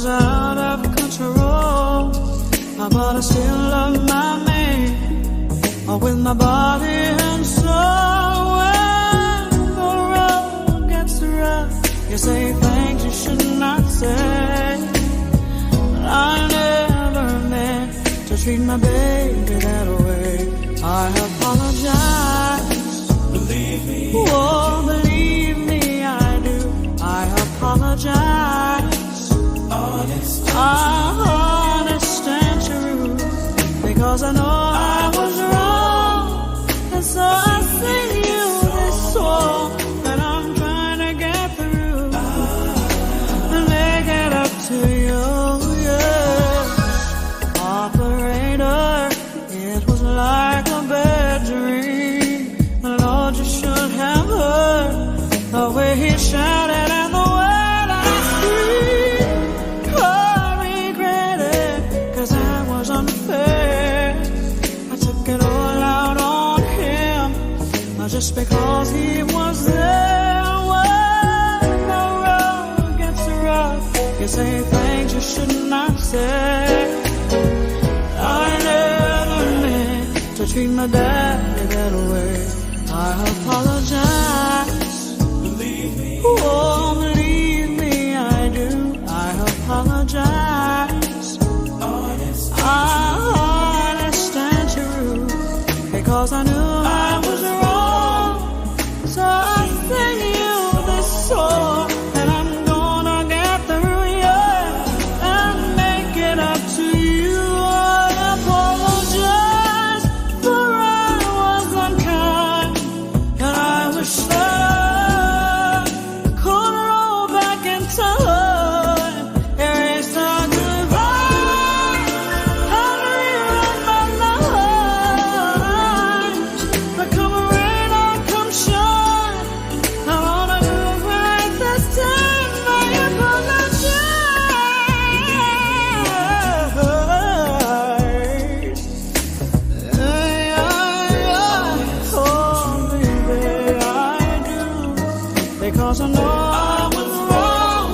was out of control, but I still love my man, with my body and soul. When the road gets rough, you say things you should not say. I never meant to treat my baby that way. I apologize. Believe me. Oh, believe me, I do. I apologize. Honest and true, because I know I was wrong, and so I sing you this song that I'm trying to get through and make it up to you. Yes, operator, it was like a bad dream. Lord, you should have heard the way he shouted and the word I screamed. I regret it, 'cause I was unfair. I took it all out on him, just because he was there. When the road gets rough, you say things you should not say. I never meant to treat my daddy that way. I apologize. Believe me. Oh, believe me, I do. I apologize. Honest and true, because I knew I was wrong. So I sing you this song, and I'm gonna get through you and make it up to you. I apologize, for I was unkind, and I wish that I could roll back in time, erase the goodbye, and rewrite my life. But come rain or come shine, I wanna do it right this time. I apologize. Oh, baby, I do, because I know I was wrong,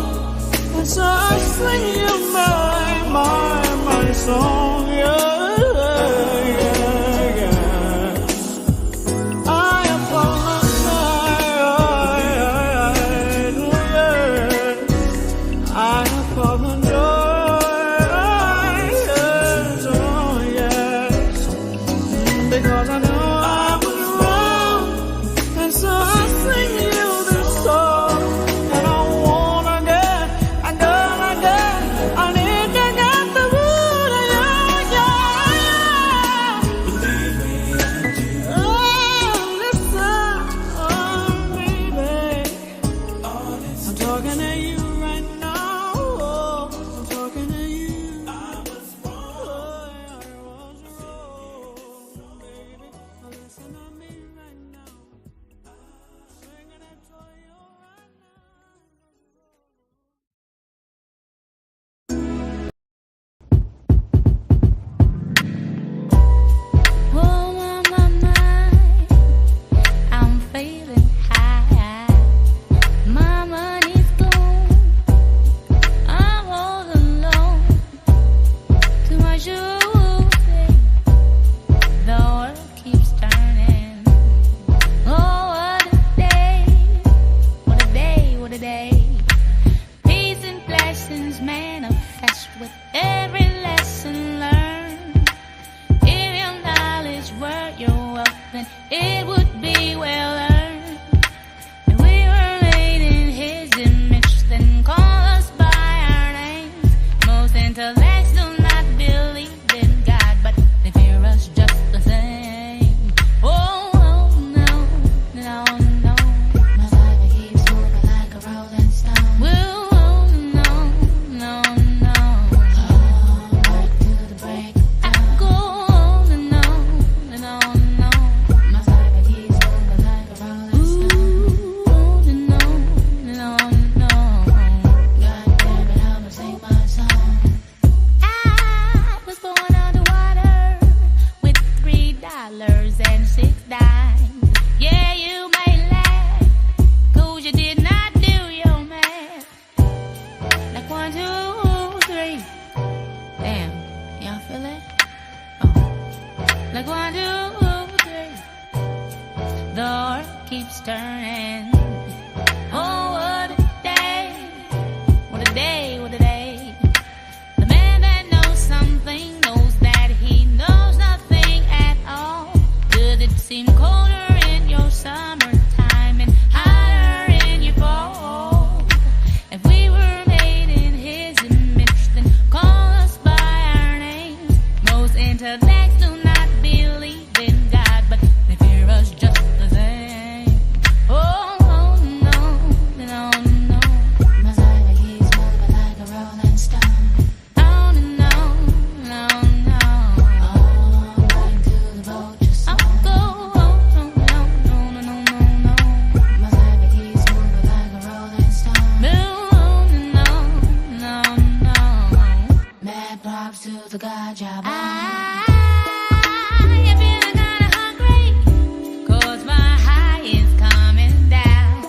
and so I sing you my song. I apologize. I apologize. Oh, yes, because I know I was wrong, and so I sing you this song, and I wanna get, I gotta get, I need to get the root of you, yeah. Believe me, I do. Oh, listen, oh, baby, I'm talking to you right now. Oh, I'm talking to you. I was wrong. I was wrong, baby. Listen to me right now. Singing it to you right Oh, my, I'm feeling high. My money's gone, feeling kinda hungry, 'cause my high is coming down.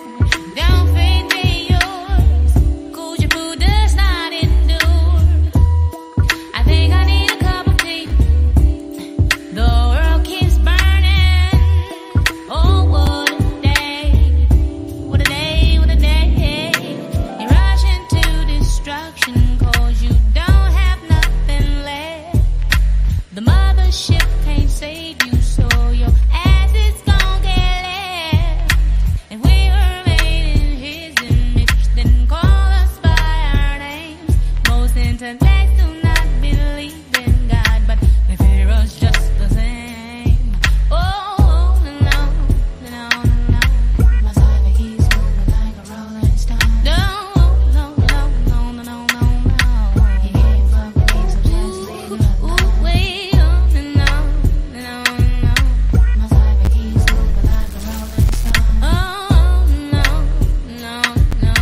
Don't feed me yours, 'cause your food does not endure. I think I need a cup of tea. The world keeps burning. Oh, what a day. What a day, what a day. You rush into destruction 'cause you don't have nothing left. The mothership can't save you, so your ass is gon' get left. If we were made in his image, then call us by our names. Most intellects do not believe in God, but they fear us just the same. Oh, no, no, no. My side keeps moving like a rolling stone. No, no, no, no, no, no, no, no. He ain't fuck with me, so just leave him alone. Wait, no, no, no, no. My side keeps moving like a rolling stone. Oh, no, no, no.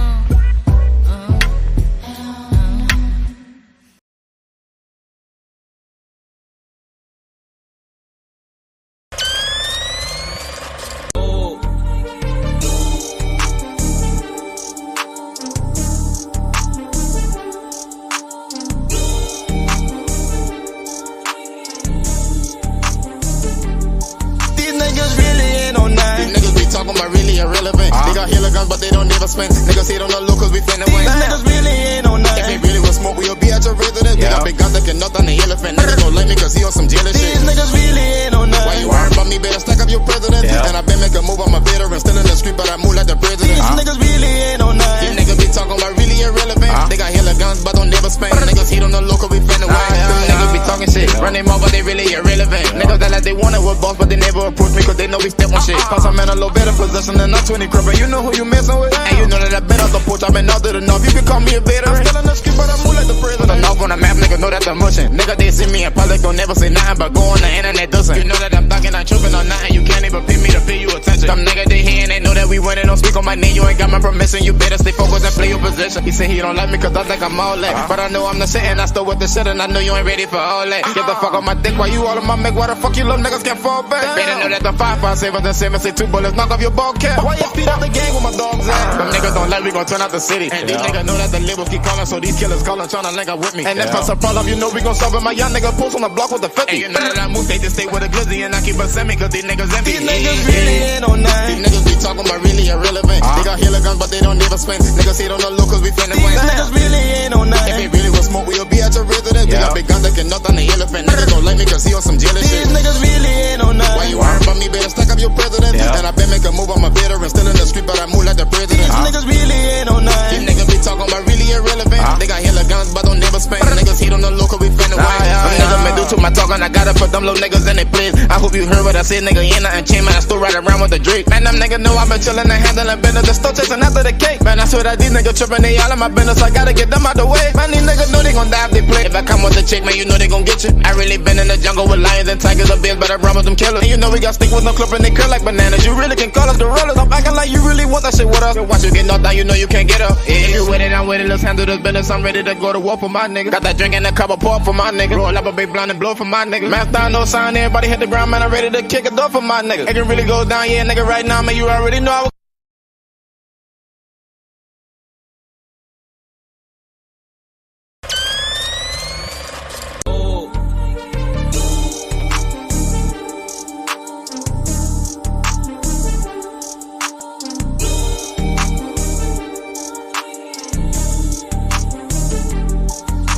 These niggas really ain't on nine. These niggas be talking about really irrelevant. They got hella guns, but they don't never spend. Niggas hate on the low 'cause we finna win. These niggas really ain't on If nine. they really was smoke, we'll be at your residence. They got big guns that can knock down the elephant. Niggas don't like me 'cause he on some jealous shit. These niggas really ain't on Why nine. you worrying about me? Better stack up your president. And I been make a move, I'm a veteran. Still in the street, but I move like the president. These niggas really ain't on These nine. niggas be talking about really irrelevant. They got hella guns, but don't never spend. Niggas hate on the local, we finna win. Them niggas be talking shit, run them off, but they really irrelevant. Niggas that like they want it with boss, but they never approach me 'cause they know we step on shit. Cause I'm in a little better position than I'm 20 crib, and you know who you messing with. And you know that I've been off the porch, I've been out to the north. You can call me a veteran. I'm still in the street, but I move like the president. The north on the map, nigga know that's a motion. Nigga, they see me in public, don't never say nothing, but go on the internet doesn't. You know that I'm thugging, I'm tripping on nothing. You can't even pay me to pay you attention. Some nigga they here and they know that we winning. Don't speak on my name, you ain't got my permission. You better stay focused and play your position. He said he don't like me 'cause I think I'm all that. But I know I'm the shit and I still with the shit, and I know you ain't ready for all that. Get the fuck on my dick while you all on my make. Why the fuck you little niggas can't fall back? Better know that the 5.57 and 7 say 2 bullets knock off your ball cap. Why you speed out the gang with my dogs at? Them niggas don't like we gon' turn out the city. And these niggas know that the labels keep calling, so these killers calling tryna link up with me. And if that's a problem, you know we gon' solve it. My young nigga post on the block with the 50. And you know that I move, they just stay with a glizzy, and I keep a semi 'cause these niggas envy. These niggas really ain't on These nine. niggas be talking about really irrelevant. They got hella guns, but they don't never spend. Niggas hate on the low 'cause we finna win. These niggas really ain't on If nine. they really was smoke, we'll be at your residence. They got big guns that can knock down the elephant. Niggas don't like me 'cause he on some jealous These shit. niggas really ain't on Why you nine. worrying about me? Better stack up your president. And I been make a move, I'm a veteran. Still in the street, but I move like the president. These niggas really ain't on These nine. niggas be talking about really irrelevant. They got hella guns, but don't never spend. Niggas hate on the local, we finna win. Some niggas may do too much talking, I gotta put them little niggas in their place. I hope you heard what I said, nigga. Ain't nothing changed, man. I still ride around with the Drake. Man, them niggas know I've been chillin' and handling business. Just still chasing after the cake. Man, I swear that these niggas trippin', they all in my business. I gotta get them out the way. Man, these niggas know they gon' die if they play. If I come with the chick, man, you know they gon' get you. I really been in the jungle with lions and tigers and bears, but I run with them killers. And you know we got stick with no clip and they curl like bananas. You really can call us gorillas. I'm acting like you really want that shit with us. Once you get knocked down, you know you can't get up. If you with it, I'm with it. Let's handle this business. I'm ready to go to war for my nigga. Got that drink and a cup of pork for my nigga. Roll up a big blind and blow for my nigga. Math down, no sign. Everybody hit the ground, man. I'm ready to kick it off for my nigga. It can really go down, yeah, nigga. Right now, man, you already know I was.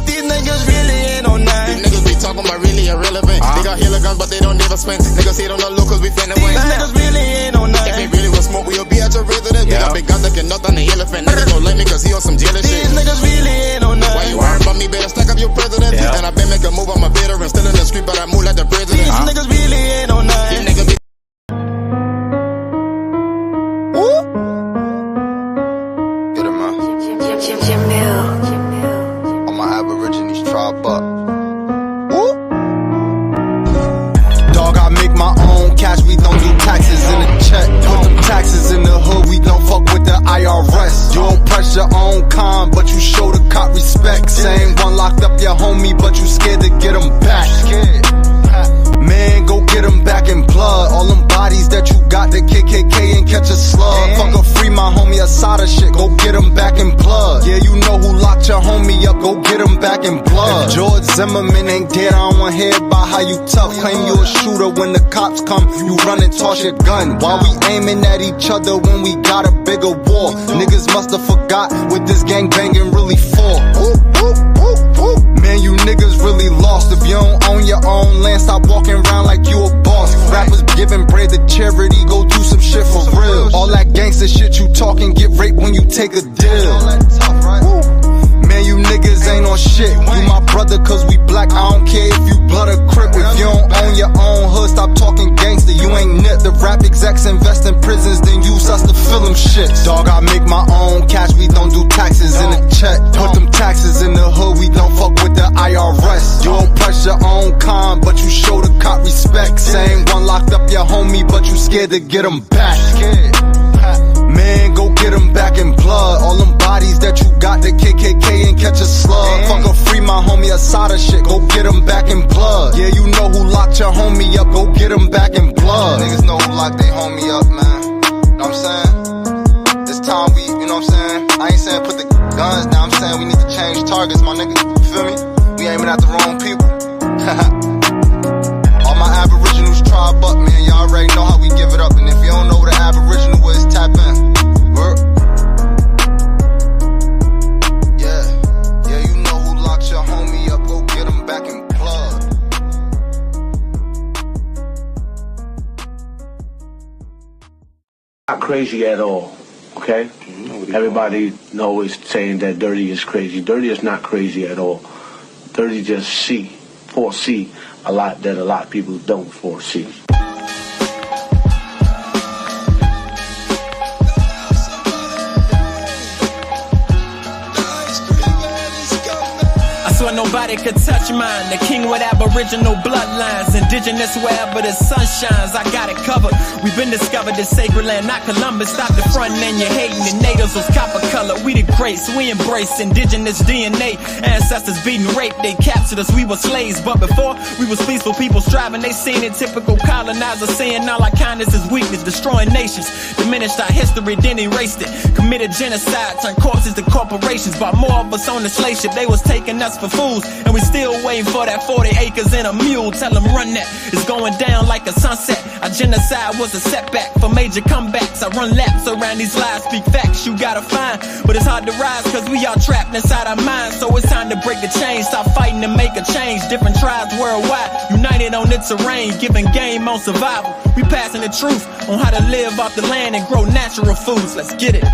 These niggas really ain't on nine. These niggas be talking about really irrelevant. They got hella guns, but they don't never spend. Niggas hate on the low 'cause we finna win. These niggas really ain't on If they nine. really was smoke, we'll be at your residence. They got big guns that can knock down the elephant. Niggas don't like me 'cause he on some jealous shit. These niggas really ain't on Why you nine. worrying about me? Better stack up your president. And I been make a move, I'm a veteran. Still in the street, but I move like the president. These niggas really ain't on These nine. niggas be Get him out. I'ma aborigines tribe up. Dog, I make my own cash, we don't do taxes in the check. Put them taxes in the hood, we don't fuck with the IRS. You don't press your own con, but you show the cop respect. Same one locked up your homie, but you scared to get him back. who locked your homie up, go get him back in blood. If George Zimmerman ain't dead, I don't wanna hear about how you tough. Claim you a shooter when the cops come, you run and toss your gun. While we aiming at each other when we got a bigger war. Niggas musta forgot what this gang banging really for. Man, you niggas really lost. If you don't own your own land, stop walking around like you a boss. Rappers giving bread to charity, go do some shit for real. All that gangster shit you talking, get raped when you take a deal. Man, you niggas ain't on shit. You my brother cause we black, I don't care if you blood or crip. If you don't own your own hood, stop talking gangster. You ain't nip. The rap execs invest in prisons, then use us to fill them shit. Dog, I make my own cash, we don't do taxes in a check. Put them taxes in the hood, we don't fuck with the IRS. You don't press your own con, but you show the cop respect. Same one locked up your homie, but you scared to get him back. Man, go get him back in blood. All them bodies that you got, the KKK ain't catch a slug. Fuck a free my homie Asada shit, go get him back in blood. Yeah, you know who locked your homie up, go get him back in blood. Niggas know who locked their homie up, man. Know what I'm saying? This time we, you know what I'm saying? I ain't saying put the guns down, I'm saying we need to change targets, my nigga. You feel me? We aiming at the wrong people. All my aboriginals tribe up, man. Y'all already know how we give it up. And if you don't know what an aboriginal is, tap in. Yeah, you know who locked your homie up, go get him back in blood. Not crazy at all, okay? Everybody knows saying that Dirty is crazy. Dirty is not crazy at all. Dirty just foresee a lot that a lot of people don't foresee. I swear nobody could touch mine. The king with aboriginal bloodlines, indigenous wherever the sun shines. I got it covered. We've been discovered the sacred land, not Columbus. Stop the front and you're hating. The natives was copper color. We the greats, we embrace indigenous DNA. Ancestors beaten, raped, they captured us. We were slaves, but before we was peaceful people striving. They seen it, typical colonizer saying all our kindness is weakness, destroying nations, diminished our history, then erased it. Committed genocide, turned corpses to corporations. Bought more of us on the slave ship. They was taking us for fools, and we still waiting for that 40 acres and a mule. Tell them run that, it's going down like a sunset. Our genocide was a setback for major comebacks. I run laps around these lies, speak facts you gotta find. But it's hard to rise cause we all trapped inside our minds. So it's time to break the chain, stop fighting and make a change. Different tribes worldwide, united on the terrain, giving game on survival. We passing the truth on how to live off the land and grow natural foods. Let's get it.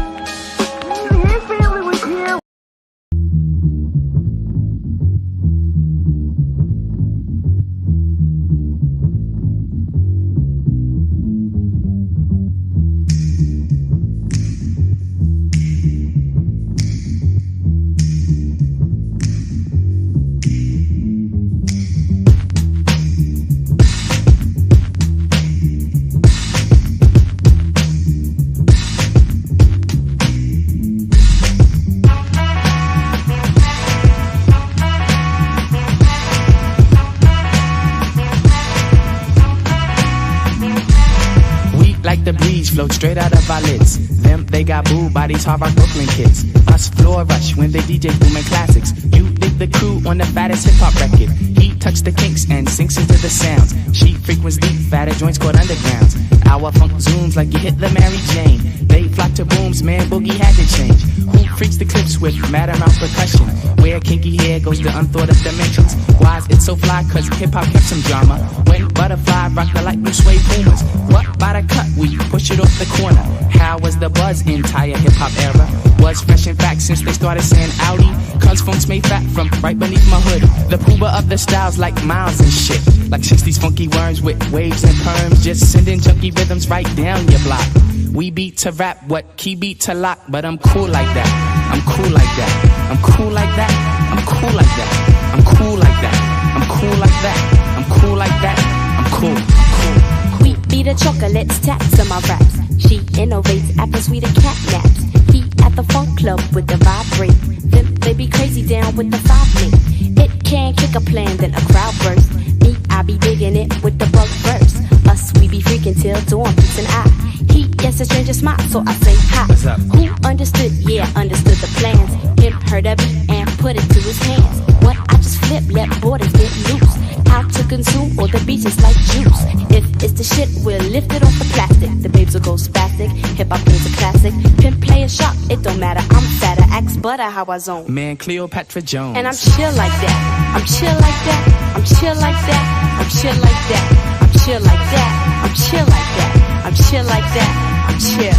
The breeze float straight out of our lids. Them, they got booed by these Harvard Brooklyn kids. Us floor rush when they DJ booming classics. You dig the crew on the fattest hip-hop record. He touch the kinks and sinks into the sounds. She frequents deep, fatter joints called undergrounds. Our funk zooms like you hit the Mary Jane. They flock to booms, man, boogie had to change. Who freaks the clips with mad amount percussion? Where kinky hair goes to unthought of dimensions. Why's it so fly? Cause hip-hop kept some drama. When Butterfly rock the light blue suede Pumas. What by the cut? We push it off the corner. How was the buzz entire hip-hop era? Was fresh in fact since they started saying Audi. Cause funk's made fat from right beneath my hood. The pooba of the styles like Miles and shit. Like 60s funky worms with waves and perms. Just sending junky rhythms right down your block. We beat to rap, what key beat to lock. But I'm cool like that, I'm cool like that, I'm cool like that, I'm cool like that, I'm cool like that, I'm cool like that, I'm cool like that, I'm cool, I'm cool. We beat the chocolates, taps on my raps. She innovates after sweeter cat naps. He at the funk club with the vibrate. Them they be crazy down with the 5-link. It can kick a plan, then a crowd burst. Me, I be digging it with the bug verse. Us, we be freaking till dawn, peace and I. He gets a stranger smile, so I say hi. What's up? Who understood? Yeah, understood the plans. Him, heard of it and put it to his hands. What I just flip, let borders get loose. How to consume all the beaches like juice. If it's the shit, we'll lift it off the plastic. The babes will go spastic. Hip hop is a classic. Pimp player sharp, it don't matter. I'm fatter. Axe butter how I zone. Man, Cleopatra Jones. And I'm chill like that. I'm chill like that. I'm chill like that. I'm chill like that. I'm chill like that. I'm chill like that. I'm chill like that. I'm chill.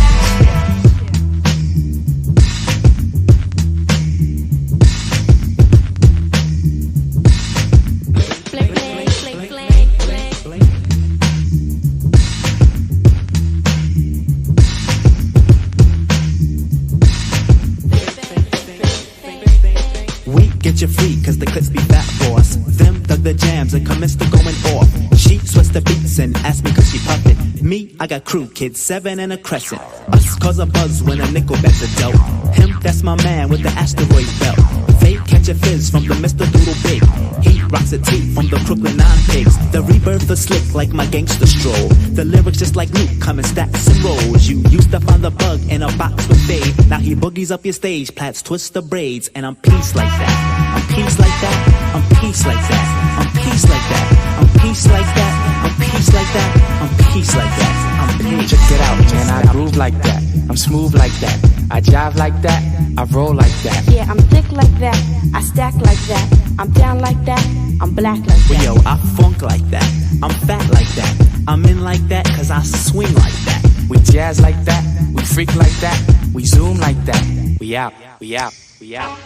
Get your free, cause the clips be fat boss. Them dug the jams and commenced to going off. She switched the beats and asked me cause she puffed it. Me, I got crew, kids, 7 and a crescent. Us cause a buzz when a nickel bet the dope. Him, that's my man with the asteroid belt. Fake catch a fizz from the Mr. Doodle Big. He rocks a tee from the Brooklyn 9 pigs. The rebirth is slick like my gangster stroll. The lyrics just like Luke, come in stacks and rolls. You used to find the bug in a box with Dave. Now he boogies up your stage, plats twist the braids. And I'm peace like that. I'm peace like that. I'm peace like that. I'm peace like that. I'm peace like that. I'm peace like that. I'm peace like that. I'm peace. Check it out, man. I groove like that. I'm smooth like that. I jive like that. I roll like that. Yeah, I'm thick like that. I stack like that. I'm down like that. I'm black like that. Well, yo, I funk like that. I'm fat like that. I'm in like that cause I swing like that. We jazz like that. We freak like that. We zoom like that. We out. We out. We out.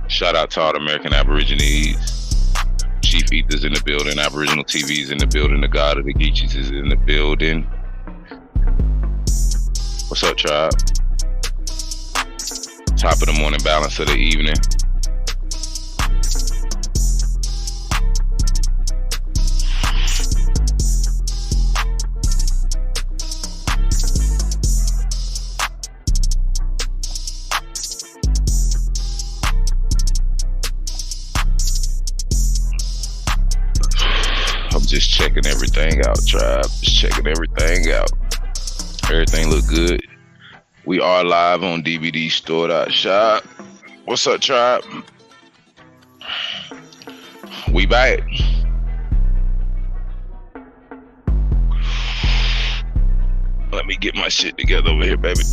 Shout out to all the American Aborigines. Chief Ether's in the building. Aboriginal TV's in the building. The God of the Geechies is in the building. What's up, tribe? Top of the morning, balance of the evening. Just checking everything out, tribe. Just checking everything out. Everything look good. We are live on dvdstore.shop. What's up, tribe? We back. Let me get my shit together over here, baby.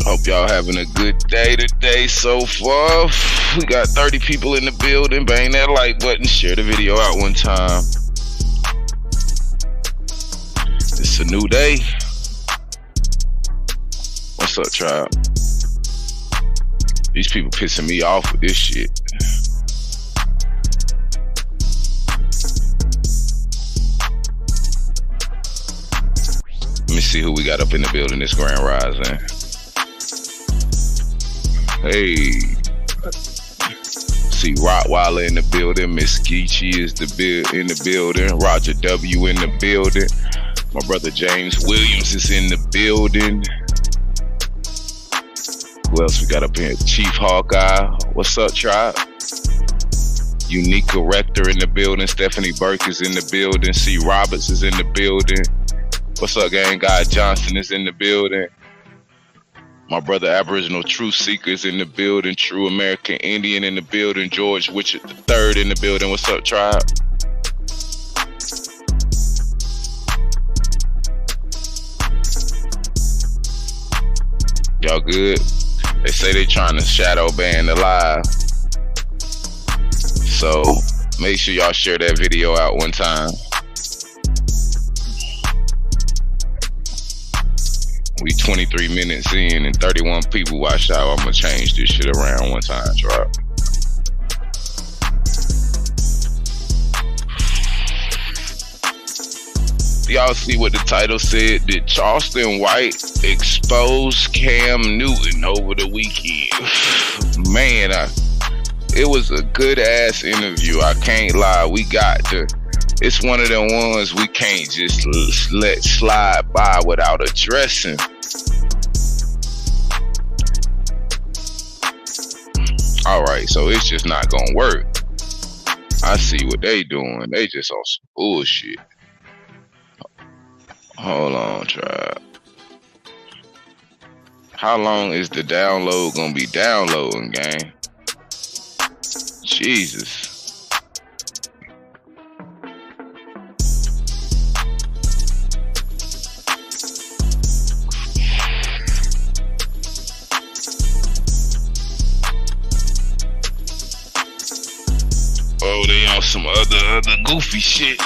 Hope y'all having a good day today so far. We got 30 people in the building. Bang that like button. Share the video out one time. It's a new day. What's up, tribe? These people pissing me off with this shit. Let me see who we got up in the building this Grand Rising. Hey. Rottweiler in the building. Miss Geechee is in the building. Roger W in the building. My brother James Williams is in the building. Who else we got up here? Chief Hawkeye. What's up, tribe? Unique Rector in the building. Stephanie Burke is in the building. C. Roberts is in the building. What's up, gang? Guy Johnson is in the building. My brother Aboriginal Truth Seeker is in the building. True American Indian in the building. George Witcher III in the building. What's up, tribe? Y'all good? They say they trying to shadow ban the live. So make sure y'all share that video out one time. We 23 minutes in and 31 people watched out. I'm gonna change this shit around one time, drop. Y'all see what the title said? Did Charleston White expose Cam Newton over the weekend? Man, it was a good ass interview. I can't lie. We got to. It's one of them ones we can't just let slide by without addressing. All right, so it's just not gonna work. I see what they doing. They just on some bullshit. Hold on, tribe. How long is the download gonna be downloading, gang? Jesus. Oh, they on some other goofy shit.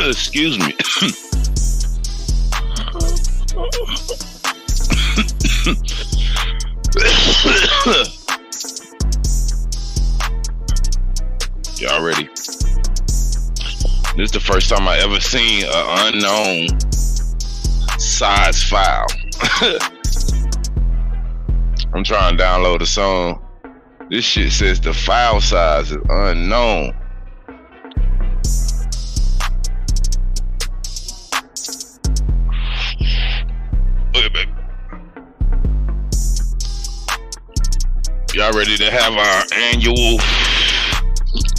Excuse me. Y'all ready? This is the first time I ever seen an unknown size file. I'm trying to download a song. This shit says the file size is unknown. Okay, baby. Y'all ready to have our annual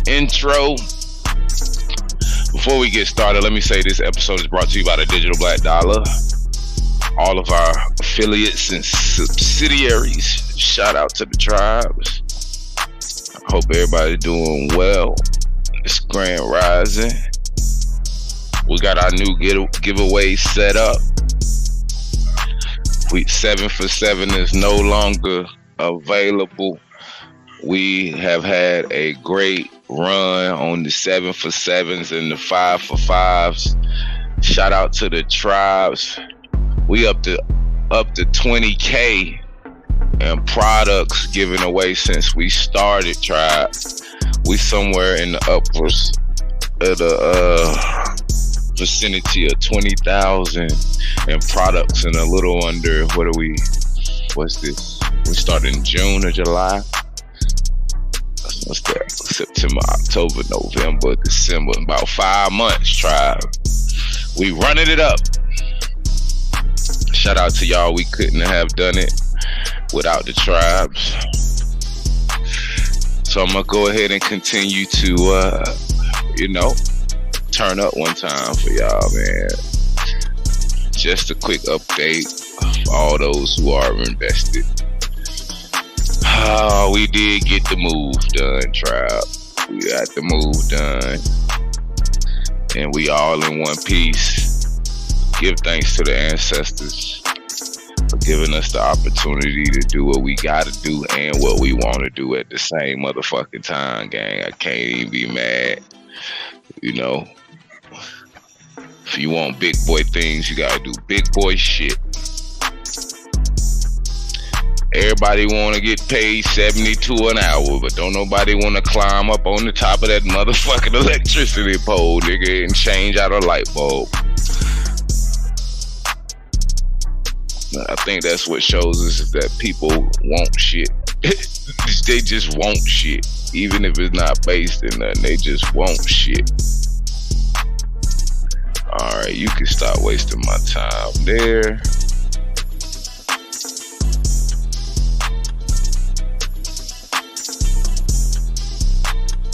intro? Before we get started, let me say this episode is brought to you by the Digital Black Dollar. All of our affiliates and subsidiaries. Shout out to the tribes. I hope everybody's doing well. It's Grand Rising. We got our new giveaway set up. 7 for 7 is no longer available. We have had a great run on the 7 for 7s and the 5 for 5s. Shout out to the tribes. We up to 20K and products given away since we started, tribe. We somewhere in the upwards of the vicinity of 20,000 and products in a little under, what's this? We started in June or July. What's that? September, October, November, December. About 5 months, tribe. We running it up. Shout out to y'all. We couldn't have done it without the tribes. So I'm gonna go ahead and continue to, turn up one time for y'all, man. Just a quick update for all those who are invested. We did get the move done, tribe. We got the move done. And we all in one piece. Give thanks to the ancestors for giving us the opportunity to do what we gotta do and what we want to do at the same motherfucking time, gang. I can't even be mad. If you want big boy things, you gotta do big boy shit. Everybody want to get paid 72 an hour, but don't nobody want to climb up on the top of that motherfucking electricity pole, nigga, and change out a light bulb. I think that's what shows us is that people want shit. They just want shit. Even if it's not based in nothing, they just want shit. Alright, you can stop wasting my time there.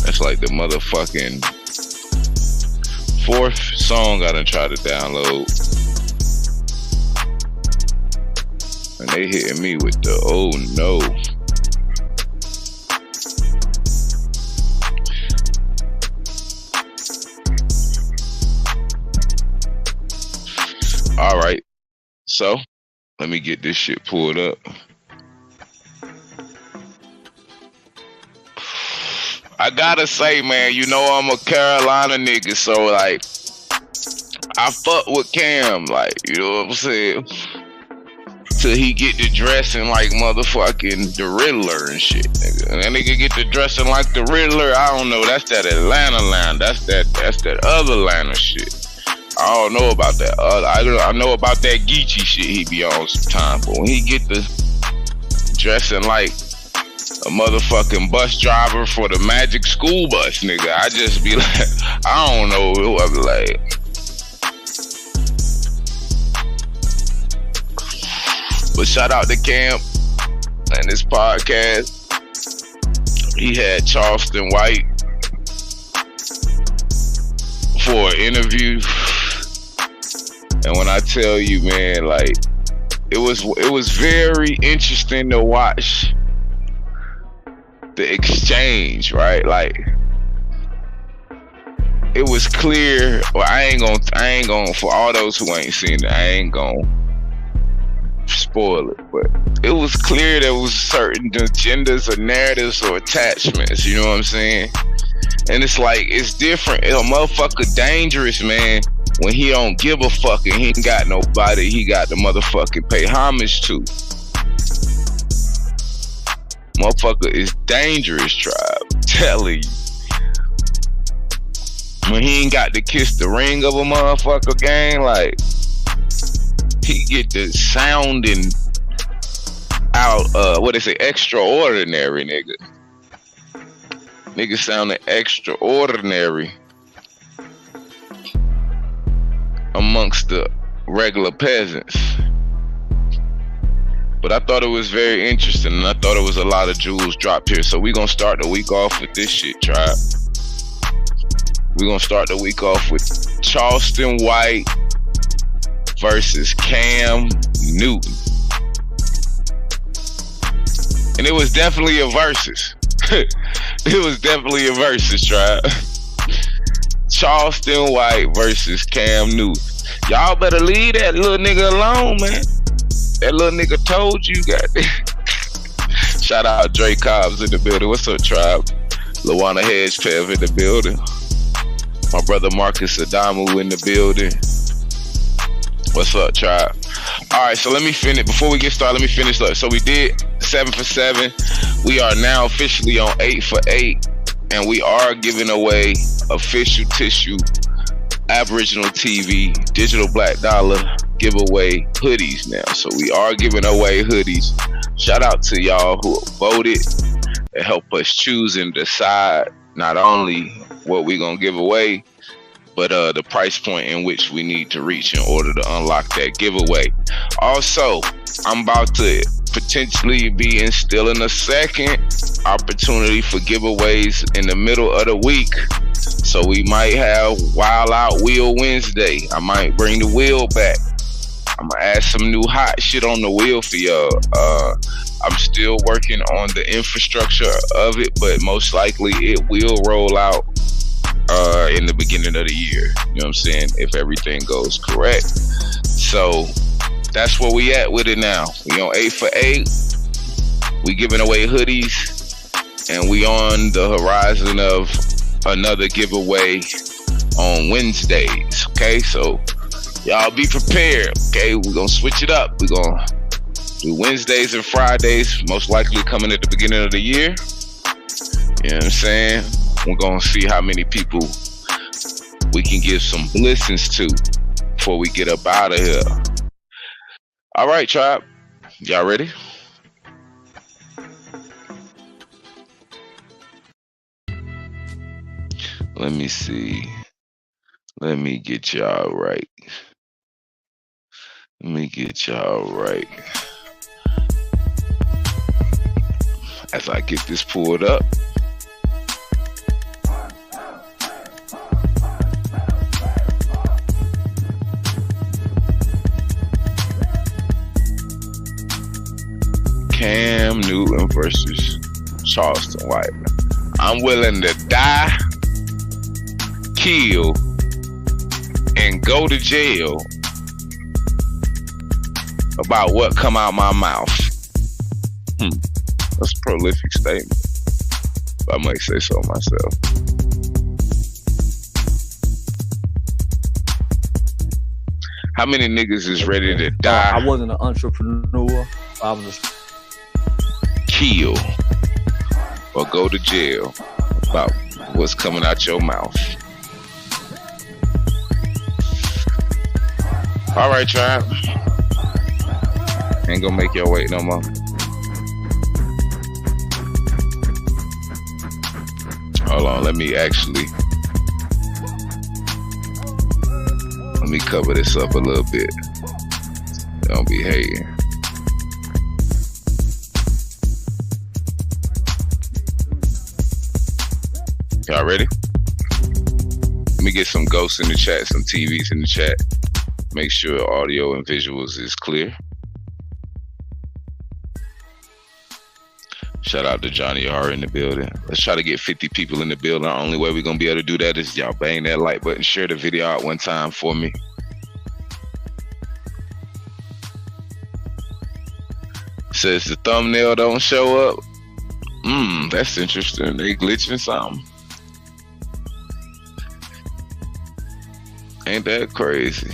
That's like the motherfucking 4th song I done tried to download. And they hitting me with the oh no. Alright, so let me get this shit pulled up. I gotta say, man, you know I'm a Carolina nigga, so like I fuck with Cam, like, you know what I'm saying? Till he get to dressing like motherfucking the Riddler and shit, nigga. And that nigga get to dressing like the Riddler, I don't know, that's that Atlanta line, that's that other Atlanta shit. I don't know about that. I know about that Geechee shit he be on sometimes, but when he get to dressing like a motherfucking bus driver for the Magic School Bus, nigga, I just be like, I don't know who I be like. But shout out to Camp and this podcast. He had Charleston White for an interview. And when I tell you, man, like it was very interesting to watch the exchange, right? Like it was clear. Well, I ain't gonna for all those who ain't seen it, I ain't gonna spoil it, but it was clear there was certain agendas or narratives or attachments, you know what I'm saying? And it's like, it's different. A motherfucker dangerous, man, when he don't give a fuck and he ain't got nobody he got to motherfucking pay homage to. Motherfucker is dangerous, tribe. I'm telling you. When he ain't got to kiss the ring of a motherfucker gang, like he get the sounding out, what they say, extraordinary, nigga. Nigga sounding extraordinary amongst the regular peasants. But I thought it was very interesting, and I thought it was a lot of jewels dropped here. So we gonna start the week off with this shit, tribe. We gonna start the week off with Charleston White versus Cam Newton. And it was definitely a versus. It was definitely a versus, tribe. Charleston White versus Cam Newton. Y'all better leave that little nigga alone, man. That little nigga told you, goddamn. Shout out Dre Cobbs in the building. What's up, tribe? Luana Hedgepev in the building. My brother Marcus Adamu in the building. What's up, tribe? Alright, so let me finish. Before we get started, let me finish up. So we did 7 for 7. We are now officially on 8 for 8. And we are giving away official tissue Aboriginal TV Digital Black Dollar giveaway hoodies now. So we are giving away hoodies. Shout out to y'all who voted and help us choose and decide not only what we're gonna give away, but the price point in which we need to reach in order to unlock that giveaway. Also, I'm about to potentially be instilling a second opportunity for giveaways in the middle of the week. So we might have Wild Out Wheel Wednesday. I might bring the wheel back. I'm gonna add some new hot shit on the wheel for y'all. I'm still working on the infrastructure of it, but most likely it will roll out in the beginning of the year. You know what I'm saying? If everything goes correct. So that's where we at with it now. We on 8 for 8. We giving away hoodies, and we on the horizon of another giveaway on Wednesdays. Okay, so y'all be prepared. Okay, we're gonna switch it up. We're gonna Do Wednesdays and Fridays, most likely coming at the beginning of the year. You know what I'm saying? We're gonna see how many people we can give some blessings to before we get up out of here. All right, tribe. Y'all ready? Let me see. Let me get y'all right. Let me get y'all right. As I get this pulled up. Cam Newton versus Charleston White. I'm willing to die, kill, and go to jail about what come out my mouth. That's a prolific statement, if I might say so myself. How many niggas is ready to die? I wasn't an entrepreneur. I was kill or go to jail about what's coming out your mouth. All right, tribe. Ain't gonna make y'all wait no more. Hold on, let me cover this up a little bit. Don't be hating. Y'all ready? Let me get some ghosts in the chat, some TVs in the chat. Make sure audio and visuals is clear. Shout out to Johnny R in the building. Let's try to get 50 people in the building. The only way we're going to be able to do that is y'all bang that like button, share the video out one time for me. Says the thumbnail don't show up. That's interesting. They glitching something. Ain't that crazy?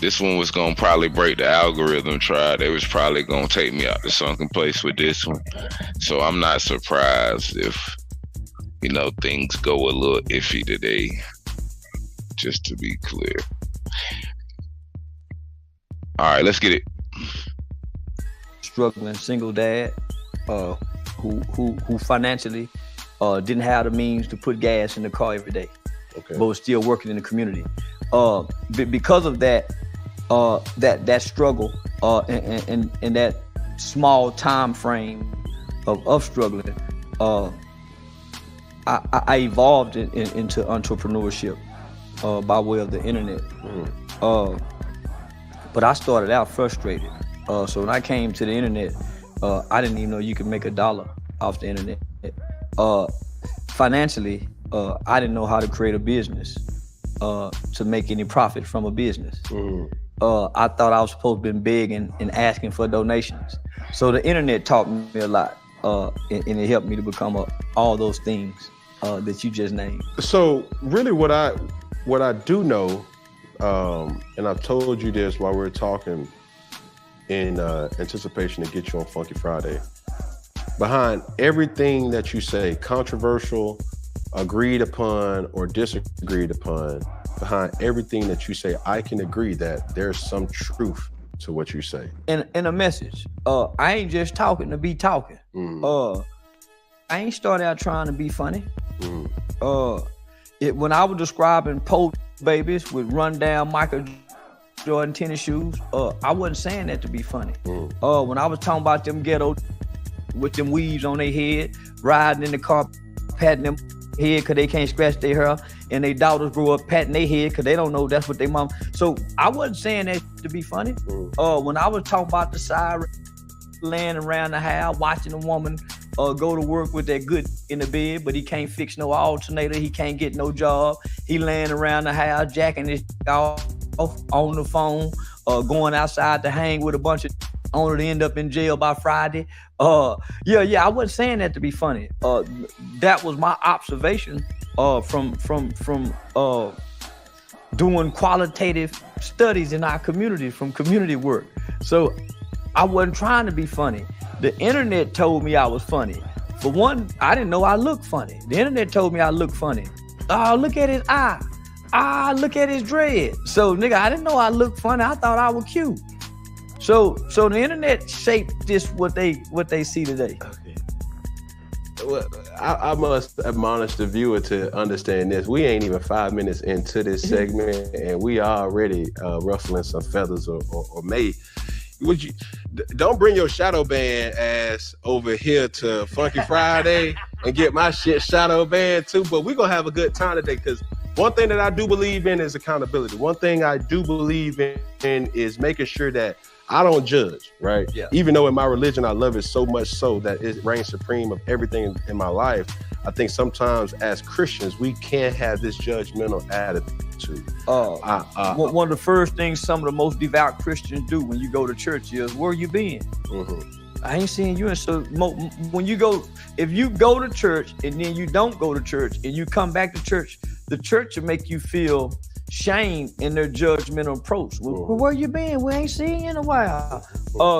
This one was gonna probably break the algorithm trial. They was probably gonna take me out the sunken place with this one. So I'm not surprised if, things go a little iffy today. Just to be clear. All right, let's get it. Struggling single dad, who financially didn't have the means to put gas in the car every day, but was still working in the community. Because of that, that struggle and that small time frame of struggling, I evolved into entrepreneurship by way of the internet. But I started out frustrated. So when I came to the internet, I didn't even know you could make $1 off the internet. Financially, I didn't know how to create a business to make any profit from a business. I thought I was supposed to be begging and asking for donations. So the internet taught me a lot, and it helped me to become all those things that you just named. So really what I do know, and I've told you this while we were talking in anticipation to get you on Funky Friday, behind everything that you say, controversial, agreed upon, or disagreed upon, behind everything that you say, I can agree that there's some truth to what you say. And a message. I ain't just talking to be talking. I ain't started out trying to be funny. When I was describing post babies with rundown Michael Jordan tennis shoes, I wasn't saying that to be funny. When I was talking about them ghetto with them weaves on their head, riding in the car, patting them head because they can't scratch their hair, and their daughters grow up patting their head because they don't know that's what they mom. So I wasn't saying that to be funny. When I was talking about the siren laying around the house, watching a woman go to work with that good in the bed, but he can't fix no alternator, he can't get no job, he laying around the house jacking his off on the phone, going outside to hang with a bunch of only to end up in jail by Friday. I wasn't saying that to be funny. That was my observation from doing qualitative studies in our community from community work. So I wasn't trying to be funny. The internet told me I was funny. For one, I didn't know I looked funny. The internet told me I looked funny. Oh, look at his eye. Ah, look at his dread. So nigga, I didn't know I looked funny. I thought I was cute. So the internet shaped this what they see today. Okay. Well, I must admonish the viewer to understand this. We ain't even 5 minutes into this segment, and we already ruffling some feathers or may. Would you don't bring your shadow band ass over here to Funky Friday and get my shit shadow band too? But we're gonna have a good time today, because one thing that I do believe in is accountability. One thing I do believe in is making sure that I don't judge, right? Yeah. Even though in my religion I love it so much so that it reigns supreme of everything in my life, I think sometimes as Christians we can't have this judgmental attitude. One of the first things some of the most devout Christians do when you go to church is, where you been? Mm-hmm. I ain't seeing you. And so when you go, if you go to church and then you don't go to church and you come back to church, the church will make you feel shame in their judgmental approach. Well, where you been? We ain't seen you in a while.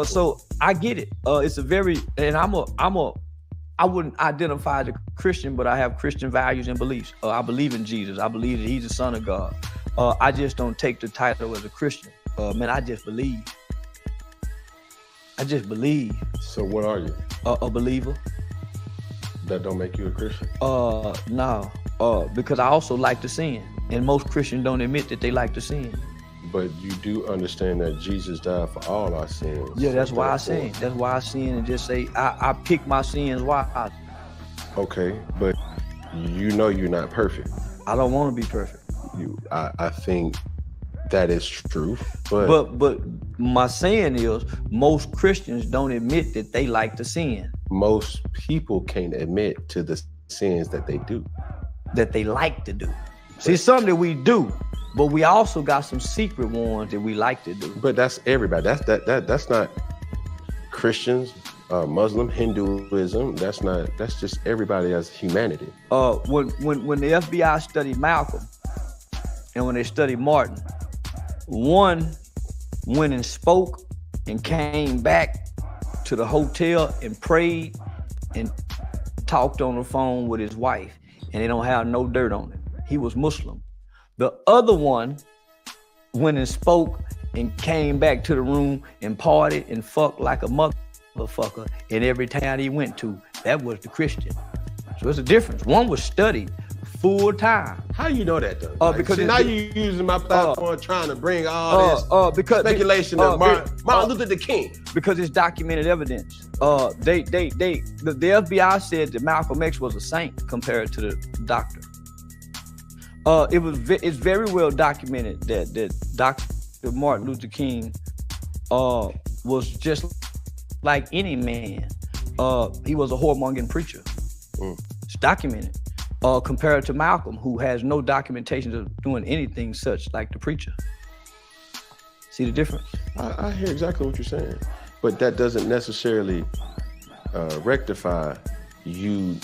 So I get it. It's a very, and I wouldn't identify as a Christian, but I have Christian values and beliefs. I believe in Jesus. I believe that he's the Son of God. I just don't take the title as a Christian. Man, I just believe. I just believe. So what are you? A believer. That don't make you a Christian? No. Because I also like to sin. And most Christians don't admit that they like to sin. But you do understand that Jesus died for all our sins. Yeah, that's why I sin. That's why I sin and just say, I pick my sins wisely. Okay, but you know you're not perfect. I don't want to be perfect. I think that is true. But my saying is, most Christians don't admit that they like to sin. Most people can't admit to the sins that they do. That they like to do. See, something that we do, but we also got some secret ones that we like to do. But that's everybody. That's not Christians, Muslim, Hinduism. That's just everybody as humanity. When the FBI studied Malcolm and when they studied Martin, one went and spoke and came back to the hotel and prayed and talked on the phone with his wife, and they don't have no dirt on him. He was Muslim. The other one went and spoke and came back to the room and partied and fucked like a motherfucker in every town he went to. That was the Christian. So it's a difference. One was studied full time. How do you know that though? Because now you're using my platform trying to bring all this speculation of Martin Luther the King. Because it's documented evidence. The FBI said that Malcolm X was a saint compared to the doctor. It's very well documented that Dr. Martin Luther King was just like any man. He was a whoremongering preacher. It's documented. Compared to Malcolm, who has no documentation of doing anything such like the preacher. See the difference? I hear exactly what you're saying, but that doesn't necessarily rectify you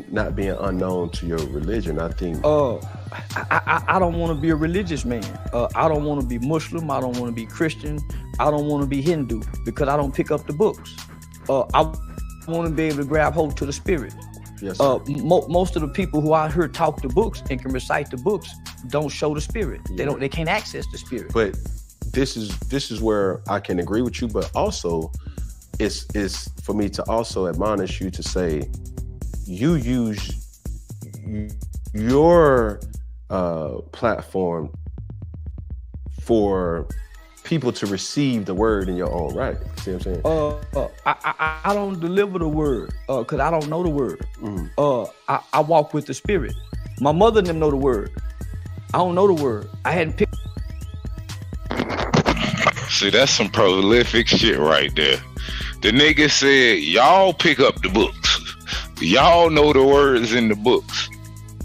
not being unknown to your religion. I think I don't want to be a religious man. I don't want to be Muslim. I don't want to be Christian. I don't want to be Hindu because I don't pick up the books. I want to be able to grab hold to the spirit. Yes, most of the people who I heard talk the books and can recite the books don't show the spirit. Yeah. They can't access the spirit. But this is where I can agree with you, but also it's for me to also admonish you to say you use your platform for people to receive the word in your own right. See what I'm saying? I don't deliver the word because I don't know the word. I walk with the spirit. My mother didn't know the word. I don't know the word. I hadn't picked. See, that's some prolific shit right there. The nigga said, y'all pick up the books. Y'all know the words in the books.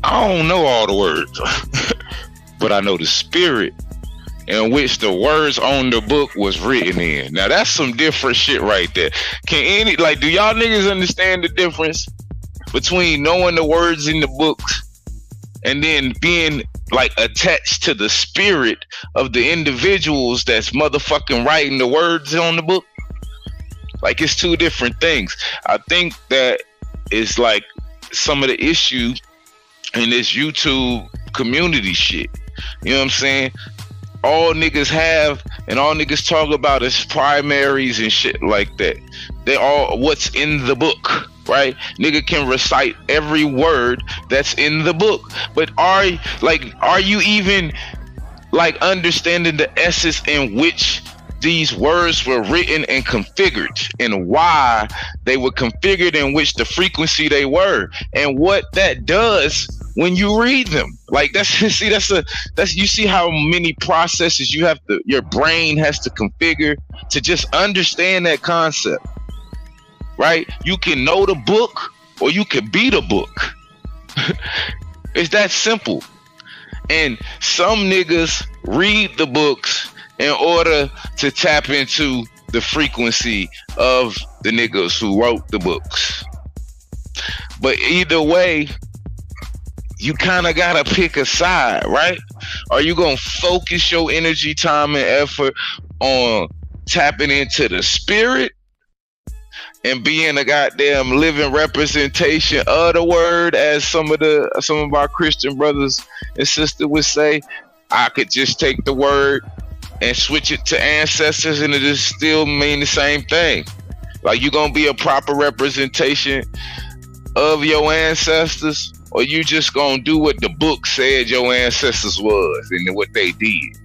I don't know all the words, but I know the spirit in which the words on the book was written in. Now that's some different shit right there. Do y'all niggas understand the difference between knowing the words in the books and then being like attached to the spirit of the individuals that's motherfucking writing the words on the book. Like it's two different things. I think that is like some of the issue in this YouTube community shit. You know what I'm saying? All niggas have and all niggas talk about is primaries and shit like that. They all what's in the book, right? Nigga can recite every word that's in the book, but are you even like understanding the essence in which these words were written and configured, and why they were configured, in which the frequency they were, and what that does when you read them? Like that's you see how many processes your brain has to configure to just understand that concept, right? You can know the book or you can be the book. It's that simple. And some niggas read the books in order to tap into the frequency of the niggas who wrote the books. But either way, you kind of gotta pick a side, right? Are you gonna focus your energy, time, and effort on tapping into the spirit and being a goddamn living representation of the word, as some of our Christian brothers and sisters would say? I could just take the word and switch it to ancestors and it just still mean the same thing. Like, you gonna be a proper representation of your ancestors, or you just gonna do what the book said your ancestors was and what they did?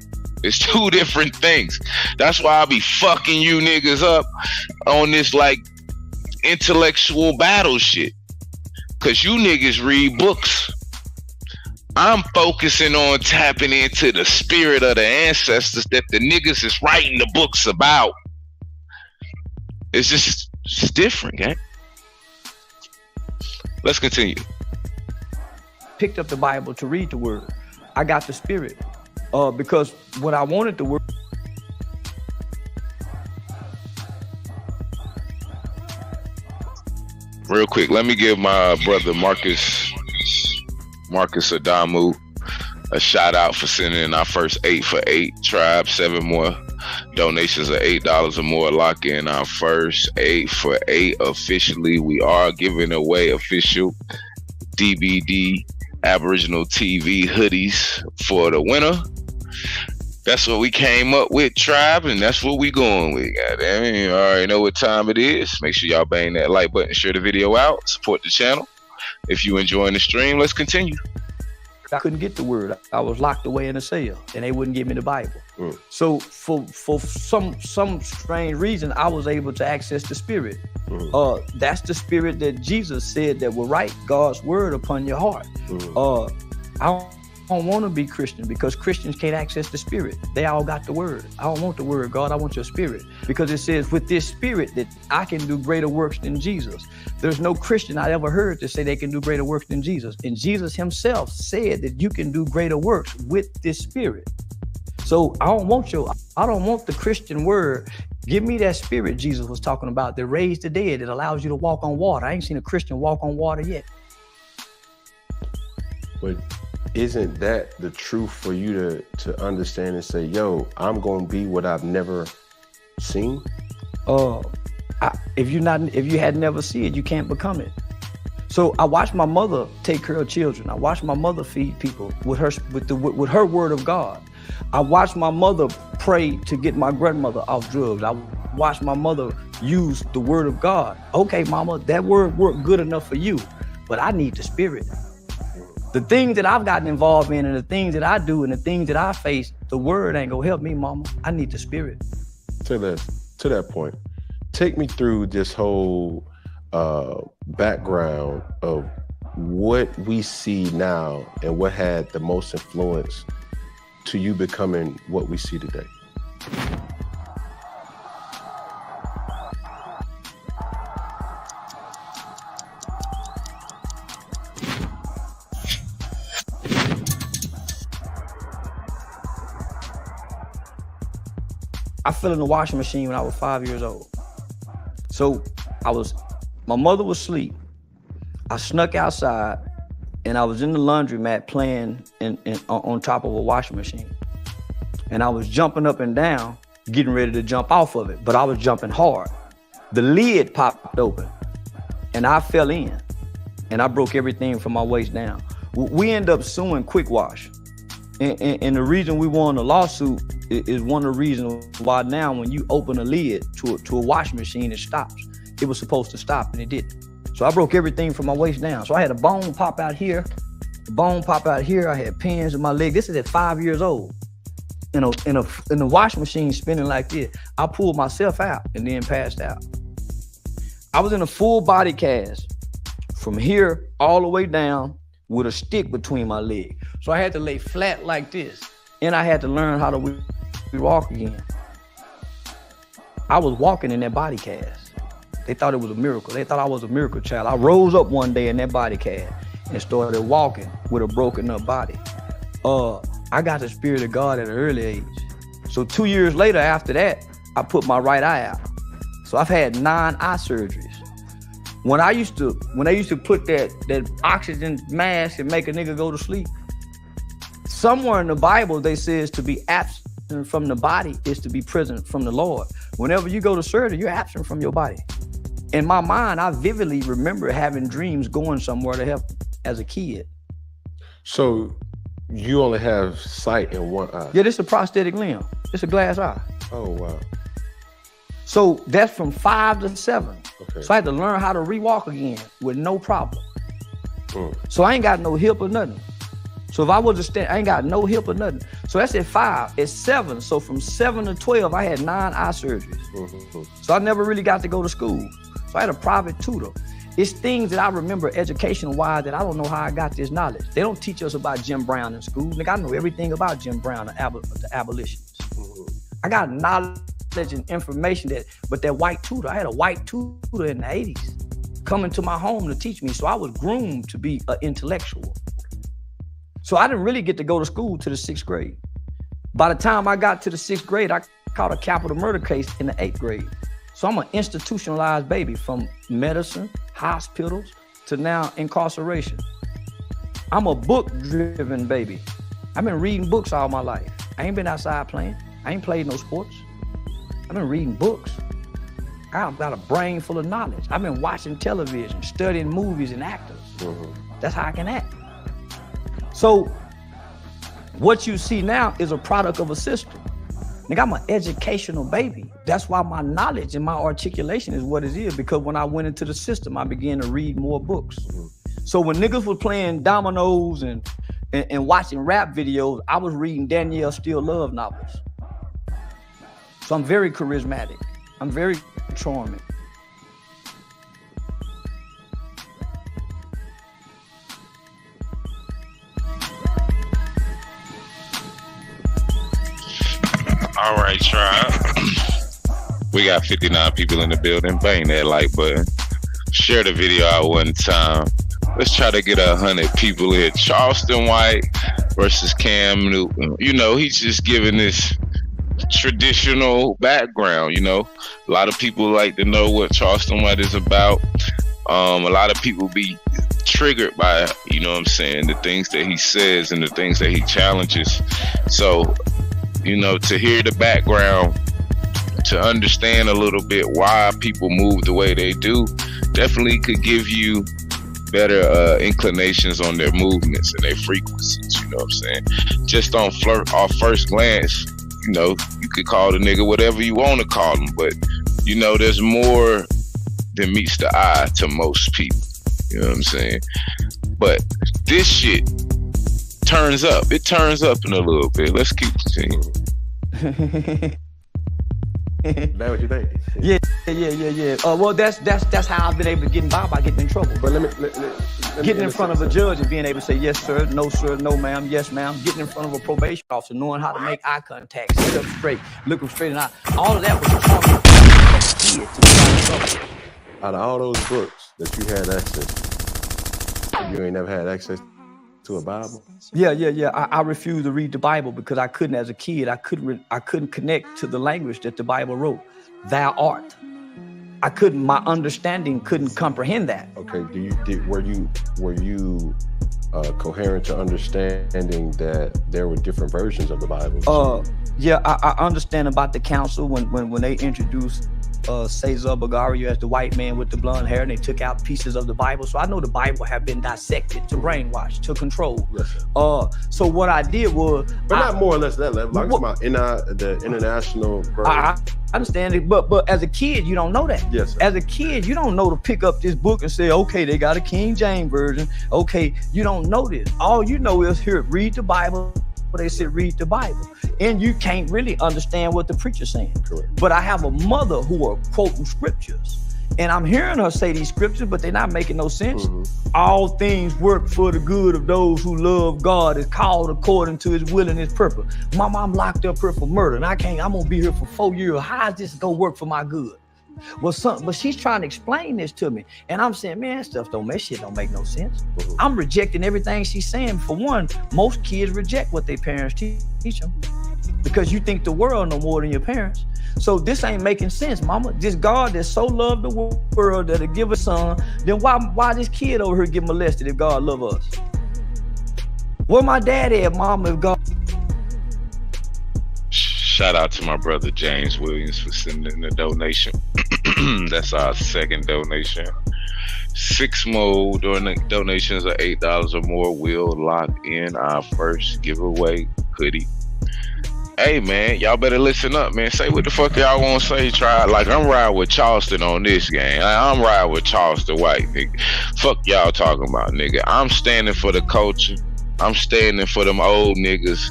It's two different things. That's why I be fucking you niggas up on this like intellectual battle shit, cause you niggas read books. I'm focusing on tapping into the spirit of the ancestors that the niggas is writing the books about. It's different, gang. Let's continue. Picked up the Bible to read the word. I got the spirit. Because when I wanted the word, real quick, let me give my brother Marcus Adamu a shout out for sending in our first 8 for 8 tribe. 7 more donations of $8 or more lock in our first 8 for 8 officially. We are giving away official DVD Aboriginal TV hoodies for the winner. That's what we came up with, tribe, and that's what we going with. Goddamn, you already know what time it is. Make sure y'all bang that like button, share the video out, support the channel. If you enjoying the stream, let's continue. I couldn't get the word. I was locked away in a cell, and they wouldn't give me the Bible. So for some strange reason, I was able to access the spirit. That's the spirit that Jesus said that will write God's word upon your heart. I don't want to be Christian because Christians can't access the spirit. They all got the word. I don't want the word, God. I want your spirit. Because it says with this spirit that I can do greater works than Jesus. There's no Christian I ever heard to say they can do greater works than Jesus. And Jesus himself said that you can do greater works with this spirit. So I don't want the Christian word. Give me that spirit Jesus was talking about that raised the dead, that allows you to walk on water. I ain't seen a Christian walk on water yet. But isn't that the truth for you to understand and say, yo, I'm going to be what I've never seen? If you had never seen it, you can't become it. So I watched my mother take care of children. I watched my mother feed people with her word of God. I watched my mother pray to get my grandmother off drugs. I watched my mother use the word of God. Okay, mama, that word worked good enough for you, but I need the spirit. The things that I've gotten involved in and the things that I do and the things that I face, the word ain't gonna help me, mama. I need the spirit. To that point, take me through this whole background of what we see now and what had the most influence to you becoming what we see today. I fell in the washing machine when I was 5 years old. So my mother was asleep. I snuck outside and I was in the laundromat playing on top of a washing machine. And I was jumping up and down, getting ready to jump off of it, but I was jumping hard. The lid popped open, and I fell in, and I broke everything from my waist down. We ended up suing Quick Wash. And the reason we won the lawsuit is one of the reasons why now when you open a lid to a washing machine, it stops. It was supposed to stop, and it didn't. So I broke everything from my waist down. So I had a bone pop out here, a bone pop out here. I had pins in my leg. This is at 5 years old. In the washing machine spinning like this. I pulled myself out and then passed out. I was in a full body cast from here all the way down with a stick between my legs. So I had to lay flat like this, and I had to learn how to walk again. I was walking in that body cast. They thought it was a miracle. They thought I was a miracle child. I rose up one day in that body cast and started walking with a broken up body. I got the Spirit of God at an early age. So 2 years later after that, I put my right eye out. So I've had 9 eye surgeries. When they used to put that oxygen mask and make a nigga go to sleep, somewhere in the Bible they says to be absent from the body is to be present from the Lord. Whenever you go to surgery, you're absent from your body. In my mind, I vividly remember having dreams going somewhere to help as a kid. So you only have sight in one eye? Yeah, this is a prosthetic limb. It's a glass eye. Oh, wow. So that's from 5 to 7. Okay. So I had to learn how to re-walk again with no problem. So I ain't got no hip or nothing. So if I was to stand, I ain't got no hip or nothing. So that's at 5. At 7, so from 7 to 12, I had 9 eye surgeries. So I never really got to go to school. So I had a private tutor. It's things that I remember education-wise that I don't know how I got this knowledge. They don't teach us about Jim Brown in school. Nigga, I know everything about Jim Brown, the abolitionists. I got knowledge and information but that white tutor, I had a white tutor in the 80s coming to my home to teach me. So I was groomed to be an intellectual. So I didn't really get to go to school to the 6th grade. By the time I got to the 6th grade, I caught a capital murder case in the 8th grade. So I'm an institutionalized baby from medicine, hospitals, to now incarceration. I'm a book-driven baby. I've been reading books all my life. I ain't been outside playing. I ain't played no sports. I've been reading books. I've got a brain full of knowledge. I've been watching television, studying movies and actors. That's how I can act. So what you see now is a product of a system. Nigga, I'm an educational baby. That's why my knowledge and my articulation is what it is, because when I went into the system, I began to read more books. So when niggas was playing dominoes and watching rap videos, I was reading Danielle Steele Love novels. So I'm very charismatic. I'm very charming. All right, tribe. We got 59 people in the building. Bang that like button. Share the video out one time. Let's try to get 100 people here. Charleston White versus Cam Newton. You know, he's just giving this traditional background, you know. A lot of people like to know what Charleston White is about. A lot of people be triggered by, you know what I'm saying, the things that he says and the things that he challenges. So, you know, to hear the background, to understand a little bit why people move the way they do, definitely could give you better inclinations on their movements and their frequencies, you know what I'm saying? Just on first glance, you know, you could call the nigga whatever you want to call him, but, you know, there's more than meets the eye to most people, you know what I'm saying? But this shit turns up. It turns up in a little bit. Let's keep continuing. That what you think? Yeah. Well, that's how I've been able to get by getting in trouble. But let me getting in front of a judge and being able to say yes sir, no ma'am, yes ma'am. Getting in front of a probation officer, knowing how to make eye contact, sit up straight, look them straight in the eye. All of that was a charming. Out of all those books that you had access to, you ain't never had access to a Bible? Yeah. I refused to read the Bible because I couldn't, as a kid, I couldn't connect to the language that the Bible wrote. Thou art. My understanding couldn't comprehend that. Okay. Were you coherent to understanding that there were different versions of the Bible? Yeah, I understand about the council when they introduced Cesar Borgia as the white man with the blonde hair, and they took out pieces of the Bible. So I know the Bible have been dissected to brainwash, to control. Yes, so what I did was, but not more or less that level. Like the international version. I understand it, but as a kid, you don't know that. Yes, sir. As a kid, you don't know to pick up this book and say, okay, they got a King James version. Okay, you don't know this. All you know is here, read the Bible. They said read the Bible, and you can't really understand what the preacher's saying. Correct. But I have a mother who are quoting scriptures, and I'm hearing her say these scriptures, but they're not making no sense. Mm-hmm. All things work for the good of those who love God, is called according to his will and his purpose. Mama, I'm locked up here for murder, and I'm gonna be here for 4 years. How is this gonna work for my good? But she's trying to explain this to me, and I'm saying, man, shit don't make no sense. Mm-hmm. I'm rejecting everything she's saying. For one, most kids reject what their parents teach them because you think the world know more than your parents. So this ain't making sense, mama. This God that so loved the world that it give a son, then why this kid over here get molested if God love us? Where my dad at, mama, if God... Shout out to my brother James Williams for sending the donation. That's our second donation. 6 more donations of $8 or more will lock in our first giveaway hoodie. Hey man, y'all better listen up, man. Say what the fuck y'all want to say. Try like I'm riding with Charleston on this game. I'm riding with Charleston white, nigga. Fuck y'all talking about, nigga. I'm standing for the culture. I'm standing for them old niggas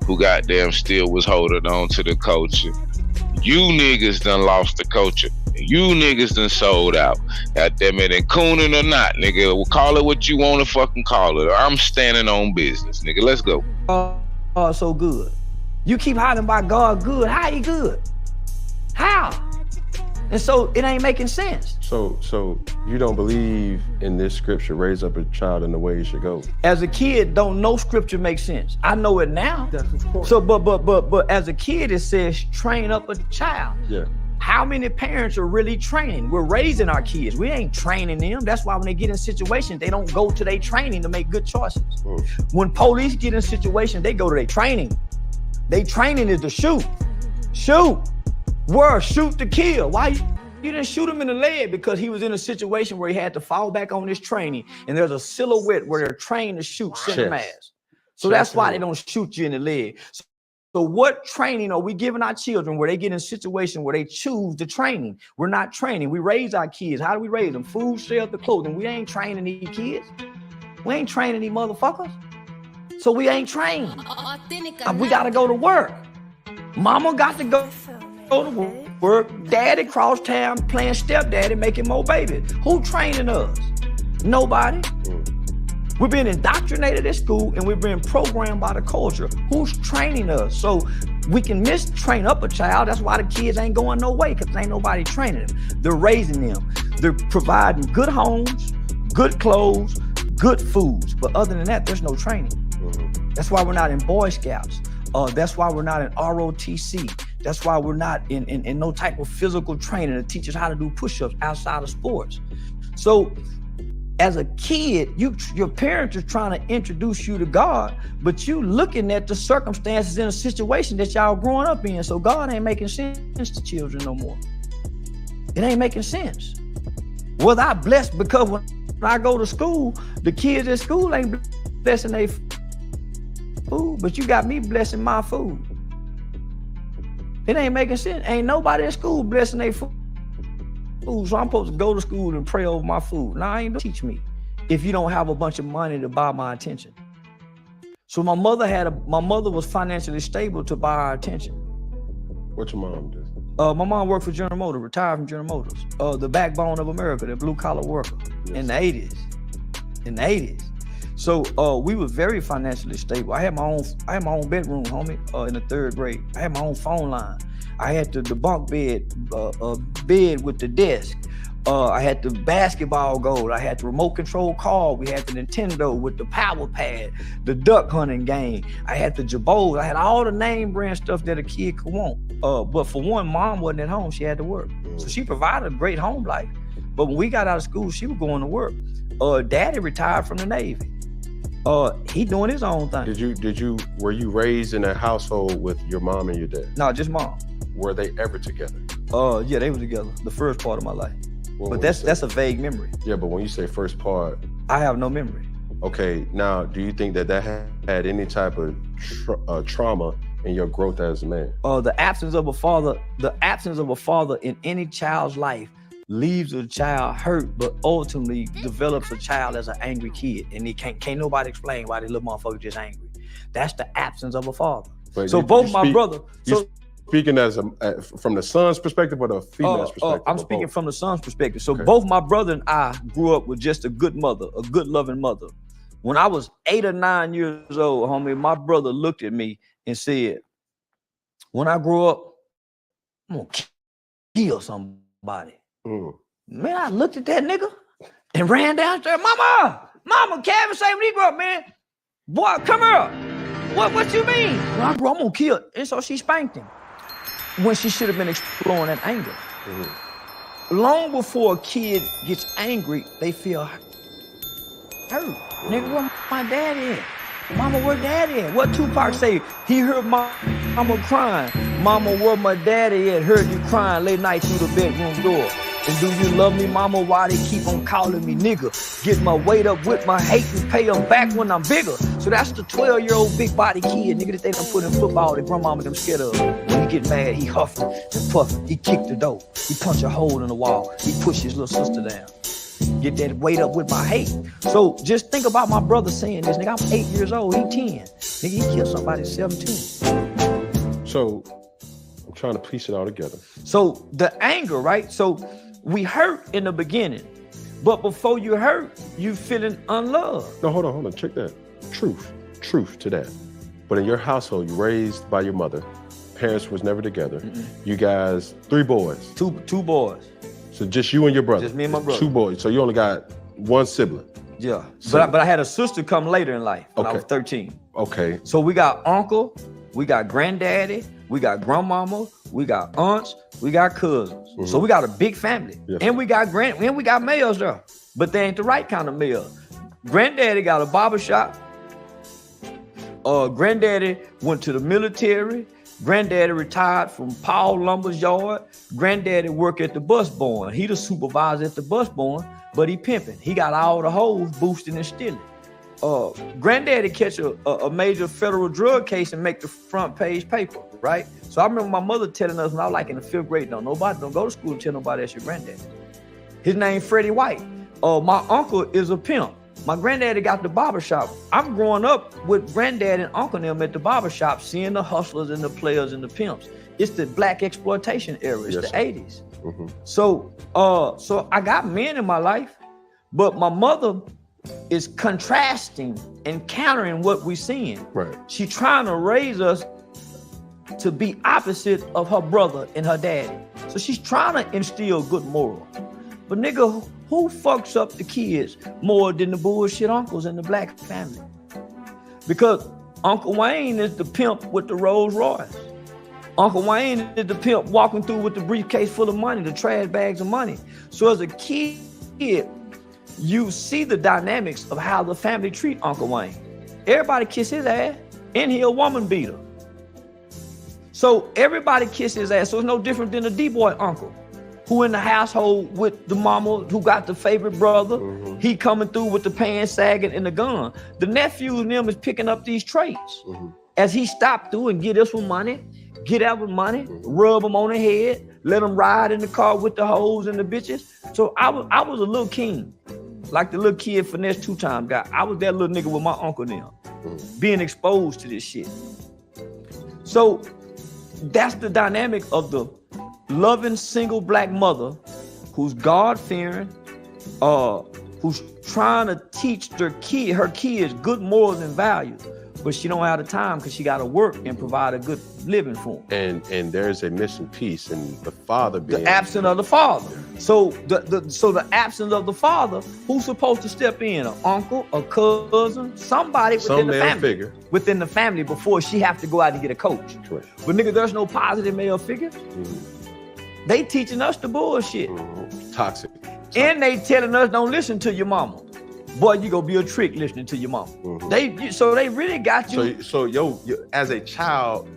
who goddamn still was holding on to the culture. You niggas done lost the culture. You niggas done sold out. Goddamn it, and cooning or not, nigga, we'll call it what you want to fucking call it. I'm standing on business, nigga. Let's go. So good. You keep hollering about God good. How he good? How? And so it ain't making sense. So you don't believe in this scripture, raise up a child in the way he should go? As a kid, don't know scripture makes sense. I know it now. That's of course. So but as a kid, it says train up a child. Yeah. How many parents are really training? We're raising our kids. We ain't training them. That's why when they get in situations, they don't go to their training to make good choices. When police get in situations, they go to their training. They training is to shoot. Shoot. Where? Shoot to kill. Why you didn't shoot him in the leg? Because he was in a situation where he had to fall back on his training, and there's a silhouette where they're trained to shoot center mass. So that's why they don't shoot you in the leg. So what training are we giving our children where they get in a situation where they choose the training? We're not training. We raise our kids. How do we raise them? Food, shelter, clothing. We ain't training these kids. We ain't training these motherfuckers. So we ain't trained. We got to go to work. Mama got to go to work. Daddy cross town playing stepdaddy, making more babies. Who training us? Nobody. We've been indoctrinated at school and we've been programmed by the culture. Who's training us? So we can train up a child. That's why the kids ain't going no way, because ain't nobody training them. They're raising them. They're providing good homes, good clothes, good foods. But other than that, there's no training. That's why we're not in Boy Scouts. That's why we're not in ROTC. That's why we're not in no type of physical training to teach us how to do push-ups outside of sports. So as a kid, your parents are trying to introduce you to God, but you looking at the circumstances in a situation that y'all growing up in. So God ain't making sense to children no more. It ain't making sense. Was I blessed because when I go to school, the kids at school ain't blessing their food, but you got me blessing my food. It ain't making sense. Ain't nobody at school blessing their food. So I'm supposed to go to school and pray over my food. Now, I ain't teach me if you don't have a bunch of money to buy my attention. So my mother was financially stable to buy our attention. What your mom do? My mom worked for General Motors, retired from General Motors. The backbone of America, the blue collar worker in the 80s. In the 80s. So we were very financially stable. I had my own bedroom, homie, in the 3rd grade. I had my own phone line. I had the bunk bed, bed with the desk. I had the basketball goal. I had the remote control car. We had the Nintendo with the power pad, the duck hunting game. I had the Jabos. I had all the name brand stuff that a kid could want. But for one, mom wasn't at home. She had to work. So she provided a great home life. But when we got out of school, she was going to work. Daddy retired from the Navy. He doing his own thing. Were you raised in a household with your mom and your dad? No, just mom. Were they ever together? Yeah, they were together the first part of my life. But that's a vague memory. Yeah, but when you say first part, I have no memory. Okay, now do you think that had any type of trauma in your growth as a man? The absence of a father in any child's life leaves a child hurt, but ultimately develops a child as an angry kid, and can't nobody explain why the little motherfucker just angry. That's the absence of a father. But so my brother. So speaking as from the son's perspective or the female's perspective? I'm speaking from the son's perspective. So both my brother and I grew up with just a good mother, a good loving mother. When I was 8 or 9 years old, homie, my brother looked at me and said, when I grow up, I'm gonna kill somebody. Man, I looked at that nigga and ran downstairs. Mama, Kevin say when he grow up, man. Boy, come here. What you mean? When I grow up, I'm gonna kill. And so she spanked him when she should have been exploring that anger. Long before a kid gets angry, they feel hurt. Nigga, where my dad at? Mama, where dad at? What Tupac say? He heard mama crying. Mama, where my daddy at? Heard you crying late night through the bedroom door. And do you love me, mama? Why they keep on calling me nigga? Get my weight up with my hate and pay them back when I'm bigger. So that's the 12-year-old big body kid, nigga, that they done put in football that grandmama them scared of. When he get mad, he huffed and puffed. He kicked the door. He punched a hole in the wall. He pushed his little sister down. Get that weight up with my hate. So just think about my brother saying this, nigga, I'm 8 years old, he 10. Nigga, he killed somebody at 17. So I'm trying to piece it all together. So the anger, right? So we hurt in the beginning, but before you hurt, you feeling unloved. No, hold on, check that. Truth to that. But in your household, you raised by your mother, parents was never together. You guys, 3 boys. Two boys. So just you and your brother? Just me and my brother. 2 boys. So you only got 1 sibling? Yeah. So, but I had a sister come later in life when I was 13. Okay. So we got uncle, we got granddaddy, we got grandmama, we got aunts, we got cousins. So we got a big family. Yes. And we got males there. But they ain't the right kind of male. Granddaddy got a barber shop. Granddaddy went to the military. Granddaddy retired from Paul Lumber's yard. Granddaddy work at the bus barn. He the supervisor at the bus barn, but he pimping. He got all the hoes boosting and stealing. Granddaddy catch a major federal drug case and make the front page paper, right? So I remember my mother telling us when I was like in the 5th grade, don't go to school and tell nobody that's your granddaddy. His name Freddie White. My uncle is a pimp. My granddaddy got the barbershop. I'm growing up with granddad and uncle them at the barbershop, seeing the hustlers and the players and the pimps. It's the black exploitation era. It's the 80s. So I got men in my life, but my mother is contrasting and countering what we're seeing. Right. She's trying to raise us to be opposite of her brother and her daddy. So she's trying to instill good morals. But nigga, who fucks up the kids more than the bullshit uncles in the black family? Because Uncle Wayne is the pimp with the Rolls Royce. Uncle Wayne is the pimp walking through with the briefcase full of money, the trash bags of money. So as a kid, you see the dynamics of how the family treat Uncle Wayne. Everybody kiss his ass, and he a woman beater. So everybody kiss his ass. So it's no different than a D-boy uncle who in the household with the mama who got the favorite brother. He coming through with the pants sagging and the gun. The nephew and them is picking up these traits. As he stopped through and get us with money, get out with money, rub them on the head, let them ride in the car with the hoes and the bitches. So I was a little king, like the little kid finesse 2-time guy. I was that little nigga with my uncle now, being exposed to this shit. So that's the dynamic of the loving single black mother who's God-fearing, who's trying to teach her kids good morals and values, but she don't have the time because she got to work and provide a good living for them. And there's a missing piece in the father being the absence of the father. So the absence of the father, who's supposed to step in? An uncle, a cousin, somebody within the family. Figure. Within the family before she have to go out and get a coach. Correct. But nigga, there's no positive male figure. They teaching us the bullshit. Toxic. And they telling us don't listen to your mama. boy, you gonna be a trick listening to your mama. So they really got you. So as a child,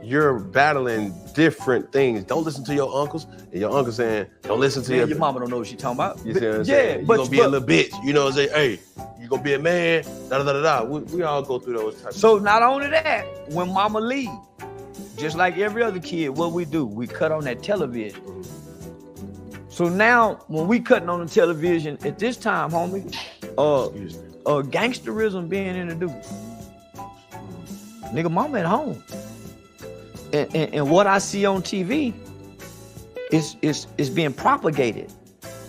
you're battling different things. Don't listen to your uncles, and your uncle saying, don't listen to your mama don't know what she talking about. You see what I'm saying? You gonna be a little bitch. You know what I'm saying? Hey, you gonna be a man, da-da-da-da-da. We all go through those types. So not only that, when mama leave, just like every other kid, what we do, we cut on that television. So now, when we cutting on the television, at this time, homie, gangsterism being introduced. Nigga, mama at home. And what I see on TV is being propagated.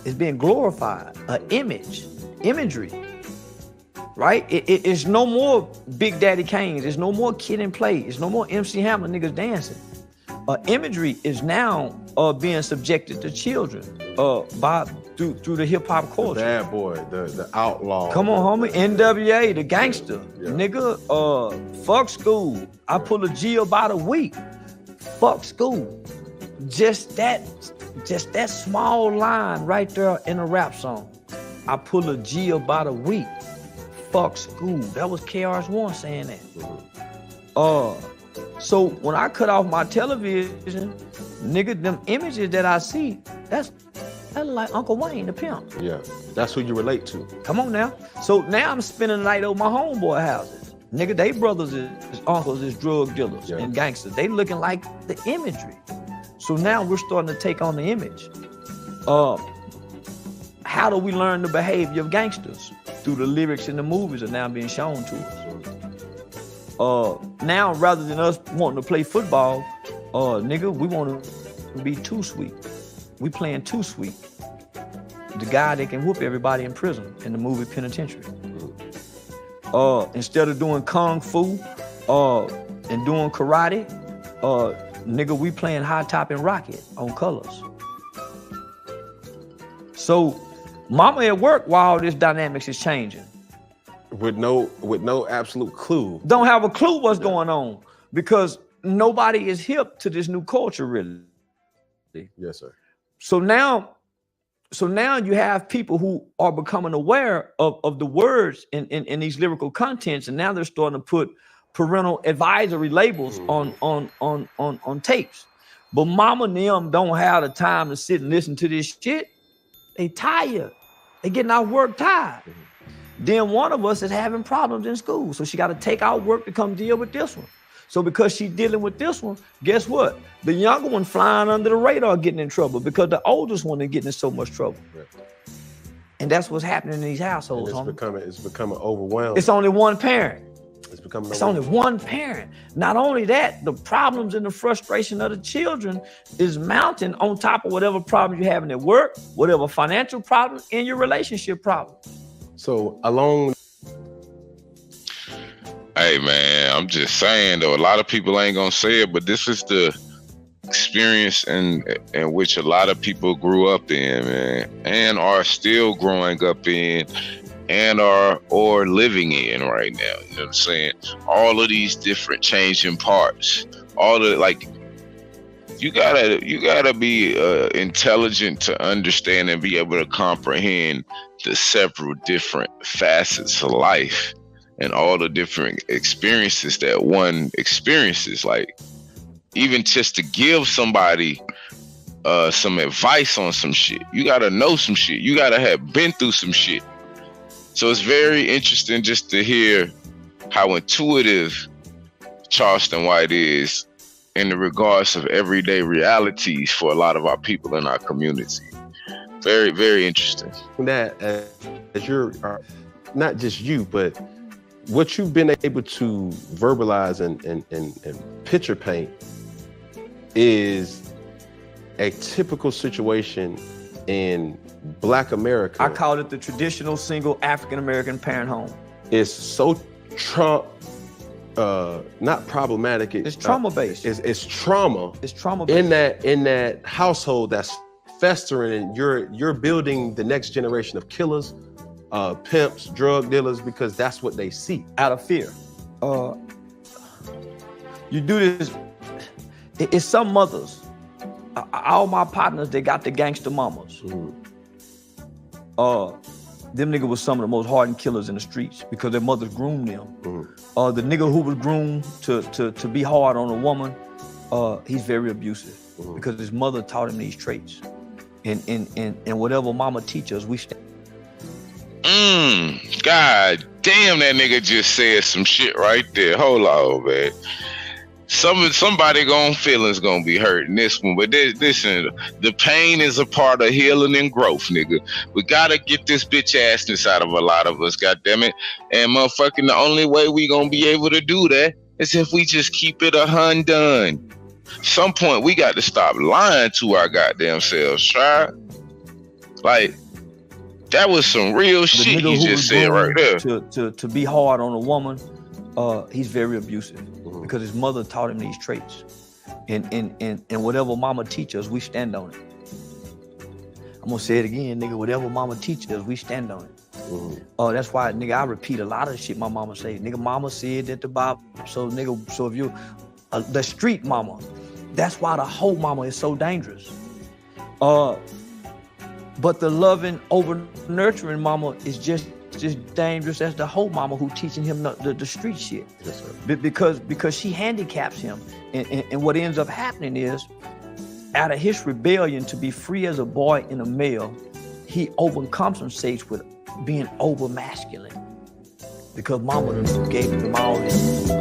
It's being glorified. Imagery. Right? It's no more Big Daddy Kane's. There's no more Kid and Play. It's no more MC Hammer niggas dancing. Imagery is now being subjected to children through the hip hop culture. The bad boy, the outlaw. Come on, homie. NWA, the gangster. Yeah. Nigga, fuck school. I pull a G about a week. Fuck school. Just that small line right there in a rap song. I pull a G about a week. Fuck school. That was KRS-One saying that. So when I cut off my television, nigga, them images that I see, that's like Uncle Wayne, the pimp. Yeah, that's who you relate to. Come on now. So now I'm spending the night over my homeboy houses. Nigga, they brothers is uncles is drug dealers and gangsters. They looking like the imagery. So now we're starting to take on the image. How do we learn the behavior of gangsters? Through the lyrics in the movies are now being shown to us. Now, rather than us wanting to play football, nigga, we want to be too sweet. We playing too sweet. The guy that can whoop everybody in prison in the movie Penitentiary. Instead of doing kung fu and doing karate, nigga, we playing high top and rocket on colors. So, mama at work while all this dynamics is changing. With no absolute clue. Don't have a clue what's going on because nobody is hip to this new culture, really. Yes, sir. So now you have people who are becoming aware of the words in these lyrical contents, and now they're starting to put parental advisory labels on tapes. But mama and them don't have the time to sit and listen to this shit. They tired. They getting off work tired. Then one of us is having problems in school. So she got to take out work to come deal with this one. So because she's dealing with this one, guess what? The younger one flying under the radar getting in trouble because the oldest one is getting in so much trouble. Right. And that's what's happening in these households. It's becoming overwhelming. It's only one parent. It's only one parent. Not only that, the problems and the frustration of the children is mounting on top of whatever problems you're having at work, whatever financial problem, and your relationship problem. So along. Hey man, I'm just saying though, a lot of people ain't gonna say it, but this is the experience in which a lot of people grew up in, man, and are still growing up in, and are or living in right now. You know what I'm saying? All of these different changing parts, all of like. You gotta be intelligent to understand and be able to comprehend the several different facets of life and all the different experiences that one experiences. Like even just to give somebody some advice on some shit, you gotta know some shit. You gotta have been through some shit. So it's very interesting just to hear how intuitive Charleston White is in the regards of everyday realities for a lot of our people in our community. Very, very interesting. That as you're, not just you, but what you've been able to verbalize and picture paint is a typical situation in Black America. I call it the traditional single African-American parent home. It's so not problematic. It's trauma-based. It's trauma. It's trauma-based. In that household that's festering, and you're building the next generation of killers, pimps, drug dealers, because that's what they see out of fear. You do this. It's some mothers. All my partners, they got the gangster mamas. them niggas was some of the most hardened killers in the streets because their mothers groomed them. The nigga who was groomed to be hard on a woman, he's very abusive because his mother taught him these traits. And whatever mama teaches us, we stand. God damn, that nigga just said some shit right there. Hold on, man. Somebody feelings gonna be hurt in this one, but listen, the pain is a part of healing and growth, nigga. We gotta get this bitch assness out of a lot of us, goddammit. And motherfucking the only way we gonna be able to do that is if we just keep it undone. Some point we got to stop lying to our goddamn selves, try. Like, that was some real shit you just said right there. To be hard on a woman, he's very abusive because his mother taught him these traits. And whatever mama teaches us, we stand on it. I'm gonna say it again, nigga. Whatever mama teaches us, we stand on it. That's why, nigga, I repeat a lot of shit my mama say. Nigga, mama said that the Bible. So, nigga, so if you, the street mama, that's why the whole mama is so dangerous. But the loving, over nurturing mama is just dangerous as the whole mama who teaching him the street shit. Yes, sir. Because she handicaps him. And what ends up happening is, out of his rebellion to be free as a boy and a male, he overcompensates with being over masculine. Because mama gave him all this.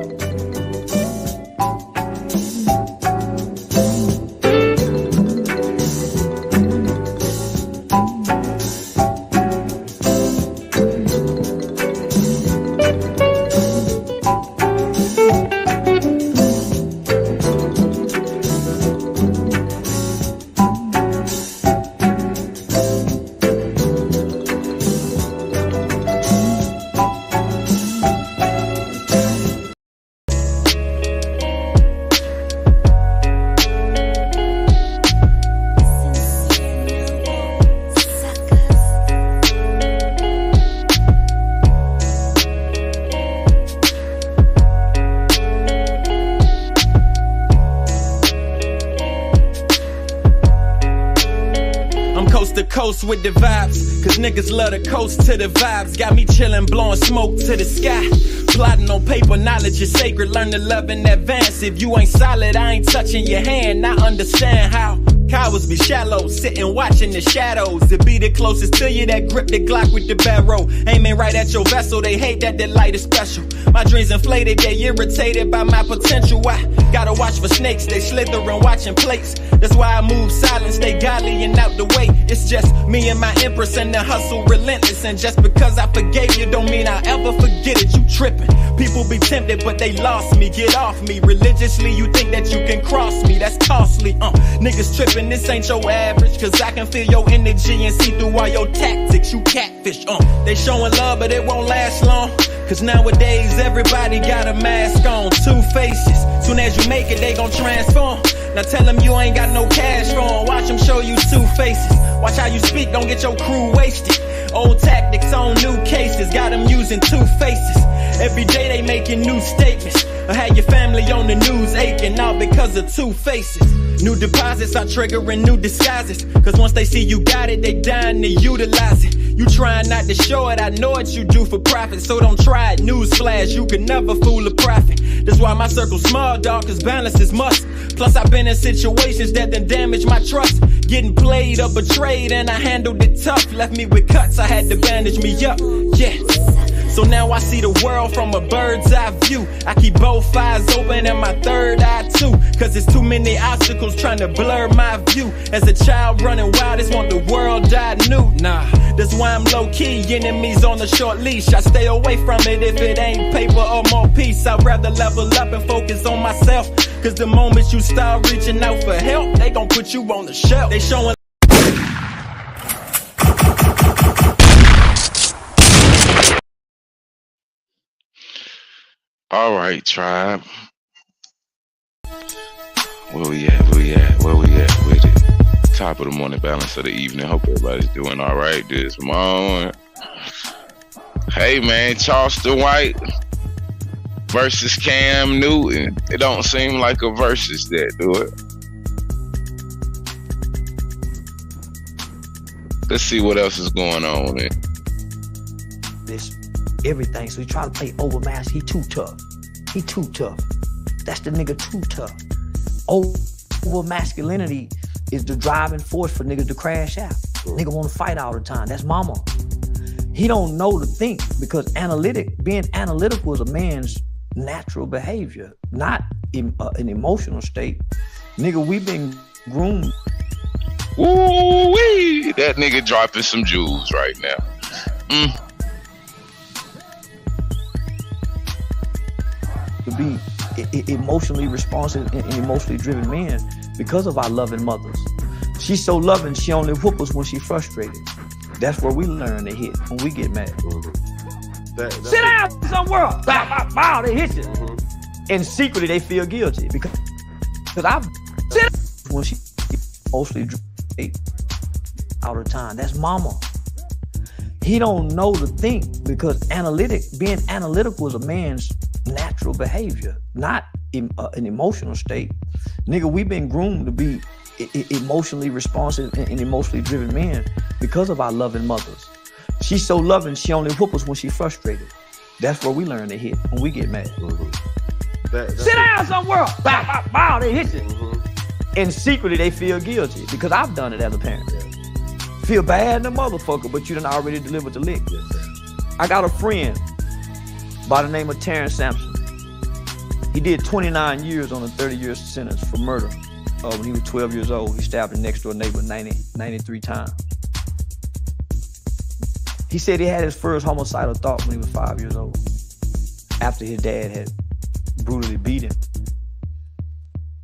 Coast with the vibes, cause niggas love the coast to the vibes. Got me chillin', blowing smoke to the sky. Plotting on paper, knowledge is sacred. Learn to love in advance. If you ain't solid, I ain't touching your hand. I understand how cowards be shallow, sitting watching the shadows. To be the closest to you that grip the Glock with the barrel. Aiming right at your vessel, they hate that the light is special. My dreams inflated, they irritated by my potential. I gotta watch for snakes, they slithering, watching plates. That's why I move silent, stay godly and out the way. It's just me and my empress and the hustle relentless. And just because I forgave you don't mean I'll ever forget it. You tripping. People be tempted, but they lost me. Get off me. Religiously, you think that you can cross me. That's costly. Niggas tripping, this ain't your average. Cause I can feel your energy and see through all your tactics. You catfish. They showing love, but it won't last long. Cause nowadays, everybody got a mask on. Two faces. Soon as you make it, they gon' transform. Now tell them you ain't got no cash for 'em. Watch them show you two faces. Watch how you speak, don't get your crew wasted. Old tactics on new cases, got them using two faces. Every day they making new statements. Or had your family on the news aching, all because of two faces. New deposits are triggering new disguises. Cause once they see you got it, they dying to utilize it. You trying not to show it, I know what you do for profit. So don't try it, newsflash, you can never fool a prophet. That's why my circle's small, dog, cause balance is must. Plus I've been in situations that done damaged my trust. Getting played or betrayed and I handled it tough. Left me with cuts, I had to bandage me up, yeah. So now I see the world from a bird's eye view. I keep both eyes open and my third eye too. Cause there's too many obstacles trying to blur my view. As a child running wild, just want the world I knew. Nah, that's why I'm low key, enemies on a short leash. I stay away from it if it ain't paper or more peace. I'd rather level up and focus on myself. Cause the moment you start reaching out for help, they gon' put you on the shelf. They showing. All right, tribe. Where we at with it? Top of the morning, balance of the evening. Hope everybody's doing all right this morning. Hey, man, Charleston White versus Cam Newton. It don't seem like a versus that, do it? Let's see what else is going on. this everything. So he try to play overmaster. He too tough. That's the nigga too tough. Over masculinity is the driving force for niggas to crash out. Nigga want to fight all the time. That's mama. He don't know to think because being analytical is a man's natural behavior, not an emotional state. Nigga, we been groomed. Ooh-wee! That nigga dropping some jewels right now. To be emotionally responsive and emotionally driven men because of our loving mothers. She's so loving, she only whoop us when she's frustrated. That's where we learn to hit when we get mad. Sit down somewhere. Bow, bow, bow, they hit you. And secretly they feel guilty because I've sit down when she emotionally driven all the time. That's mama. He don't know to think because being analytical is a man's natural behavior, not an emotional state. Nigga, we been groomed to be emotionally responsive and emotionally driven men because of our loving mothers. She's so loving, she only whoop us when she's frustrated. That's where we learn to hit when we get mad. Sit down somewhere. Bow, bow, bow, they hit you. And secretly they feel guilty because I've done it as a parent. Feel bad in the motherfucker, but you done already delivered the lick. I got a friend by the name of Terrence Sampson. He did 29 years on a 30-year sentence for murder. When he was 12 years old, he stabbed a next door neighbor 93 times. He said he had his first homicidal thought when he was 5 years old, after his dad had brutally beat him.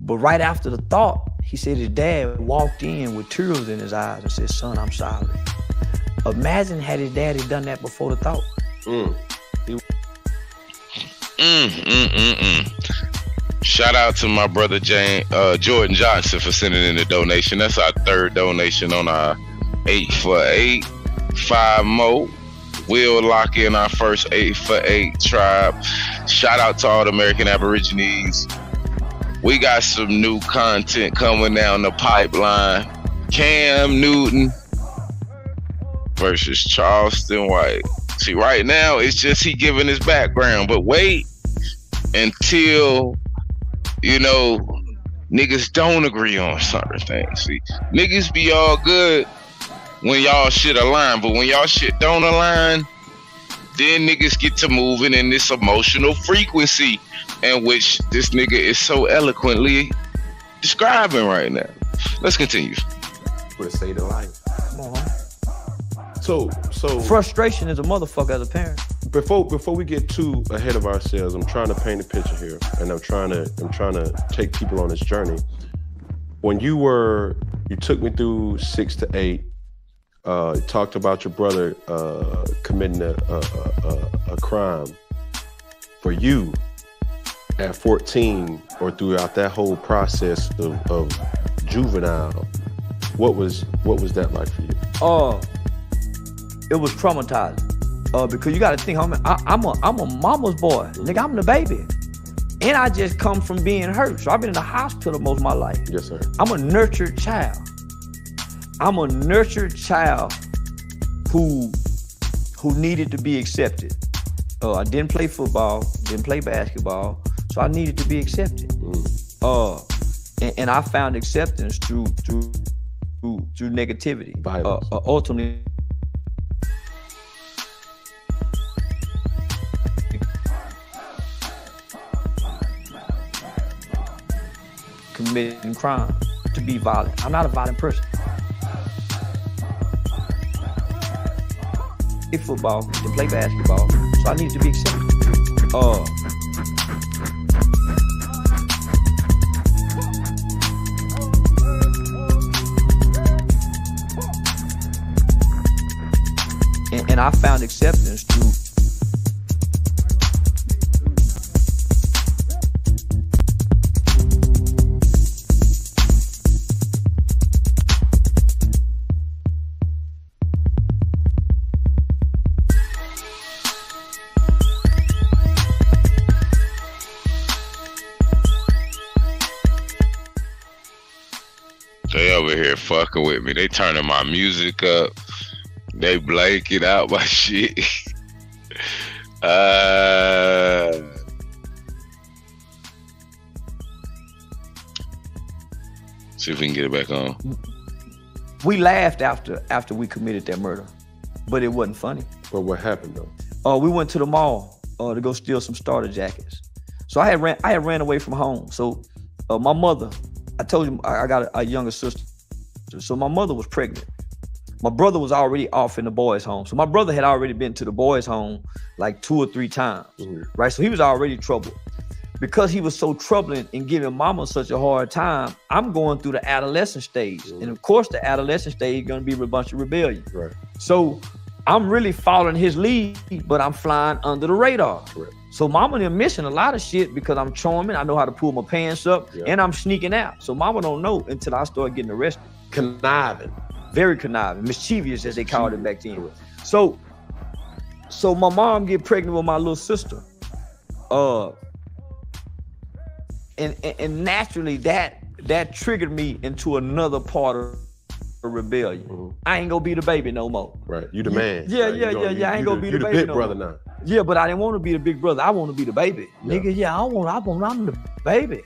But right after the thought, he said his dad walked in with tears in his eyes and said, "Son, I'm sorry." Imagine had his daddy done that before the thought. Shout out to my brother Jordan Johnson for sending in the donation. That's our third donation on our 8 for 8. 5 more. We'll lock in our first 8 for 8 tribe. Shout out to all the American Aborigines. We got some new content coming down the pipeline. Cam Newton versus Charleston White. See, right now it's just he giving his background, but wait until niggas don't agree on certain things. See, niggas be all good when y'all shit align, but when y'all shit don't align, then niggas get to moving in this emotional frequency in which this nigga is so eloquently describing right now. Let's continue. Put a say to life. Come on. So frustration is a motherfucker as a parent. Before we get too ahead of ourselves, I'm trying to paint a picture here, and I'm trying to take people on this journey. When you took me through 6 to 8. You talked about your brother committing a crime. For you, at 14 or throughout that whole process of juvenile, what was that like for you? It was traumatizing. Because you got to think, I'm a mama's boy, nigga. I'm the baby, and I just come from being hurt. So I've been in the hospital most of my life. Yes, sir. I'm a nurtured child. I'm a nurtured child who needed to be accepted. I didn't play football, didn't play basketball, so I needed to be accepted. And I found acceptance through negativity. Ultimately, committing crime, to be violent. I'm not a violent person. Football, to play basketball, so I needed to be accepted. And I found acceptance through They over here fucking with me. They turning my music up. They blanking out my shit. See if we can get it back on. We laughed after we committed that murder, but it wasn't funny. But what happened though? We went to the mall to go steal some starter jackets. So I had ran away from home. So my mother, I told you I got a younger sister. So my mother was pregnant. My brother was already off in the boys' home. So my brother had already been to the boys' home like 2 or 3 times, right? So he was already troubled. Because he was so troubling and giving mama such a hard time, I'm going through the adolescent stage. And of course, the adolescent stage is gonna be a bunch of rebellion. Right. So I'm really following his lead, but I'm flying under the radar. Right. So mama and them missing a lot of shit because I'm charming, I know how to pull my pants up, and I'm sneaking out. So mama don't know until I start getting arrested. Conniving. Very conniving, mischievous as they called it back then. So my mom get pregnant with my little sister. And naturally that triggered me into another part of rebellion. I ain't gonna be the baby no more. Right, you the man. Yeah, right? I ain't gonna be the baby big no brother more. now. Yeah, but I didn't want to be the big brother. I want to be the baby. Yeah. Nigga, I'm the baby.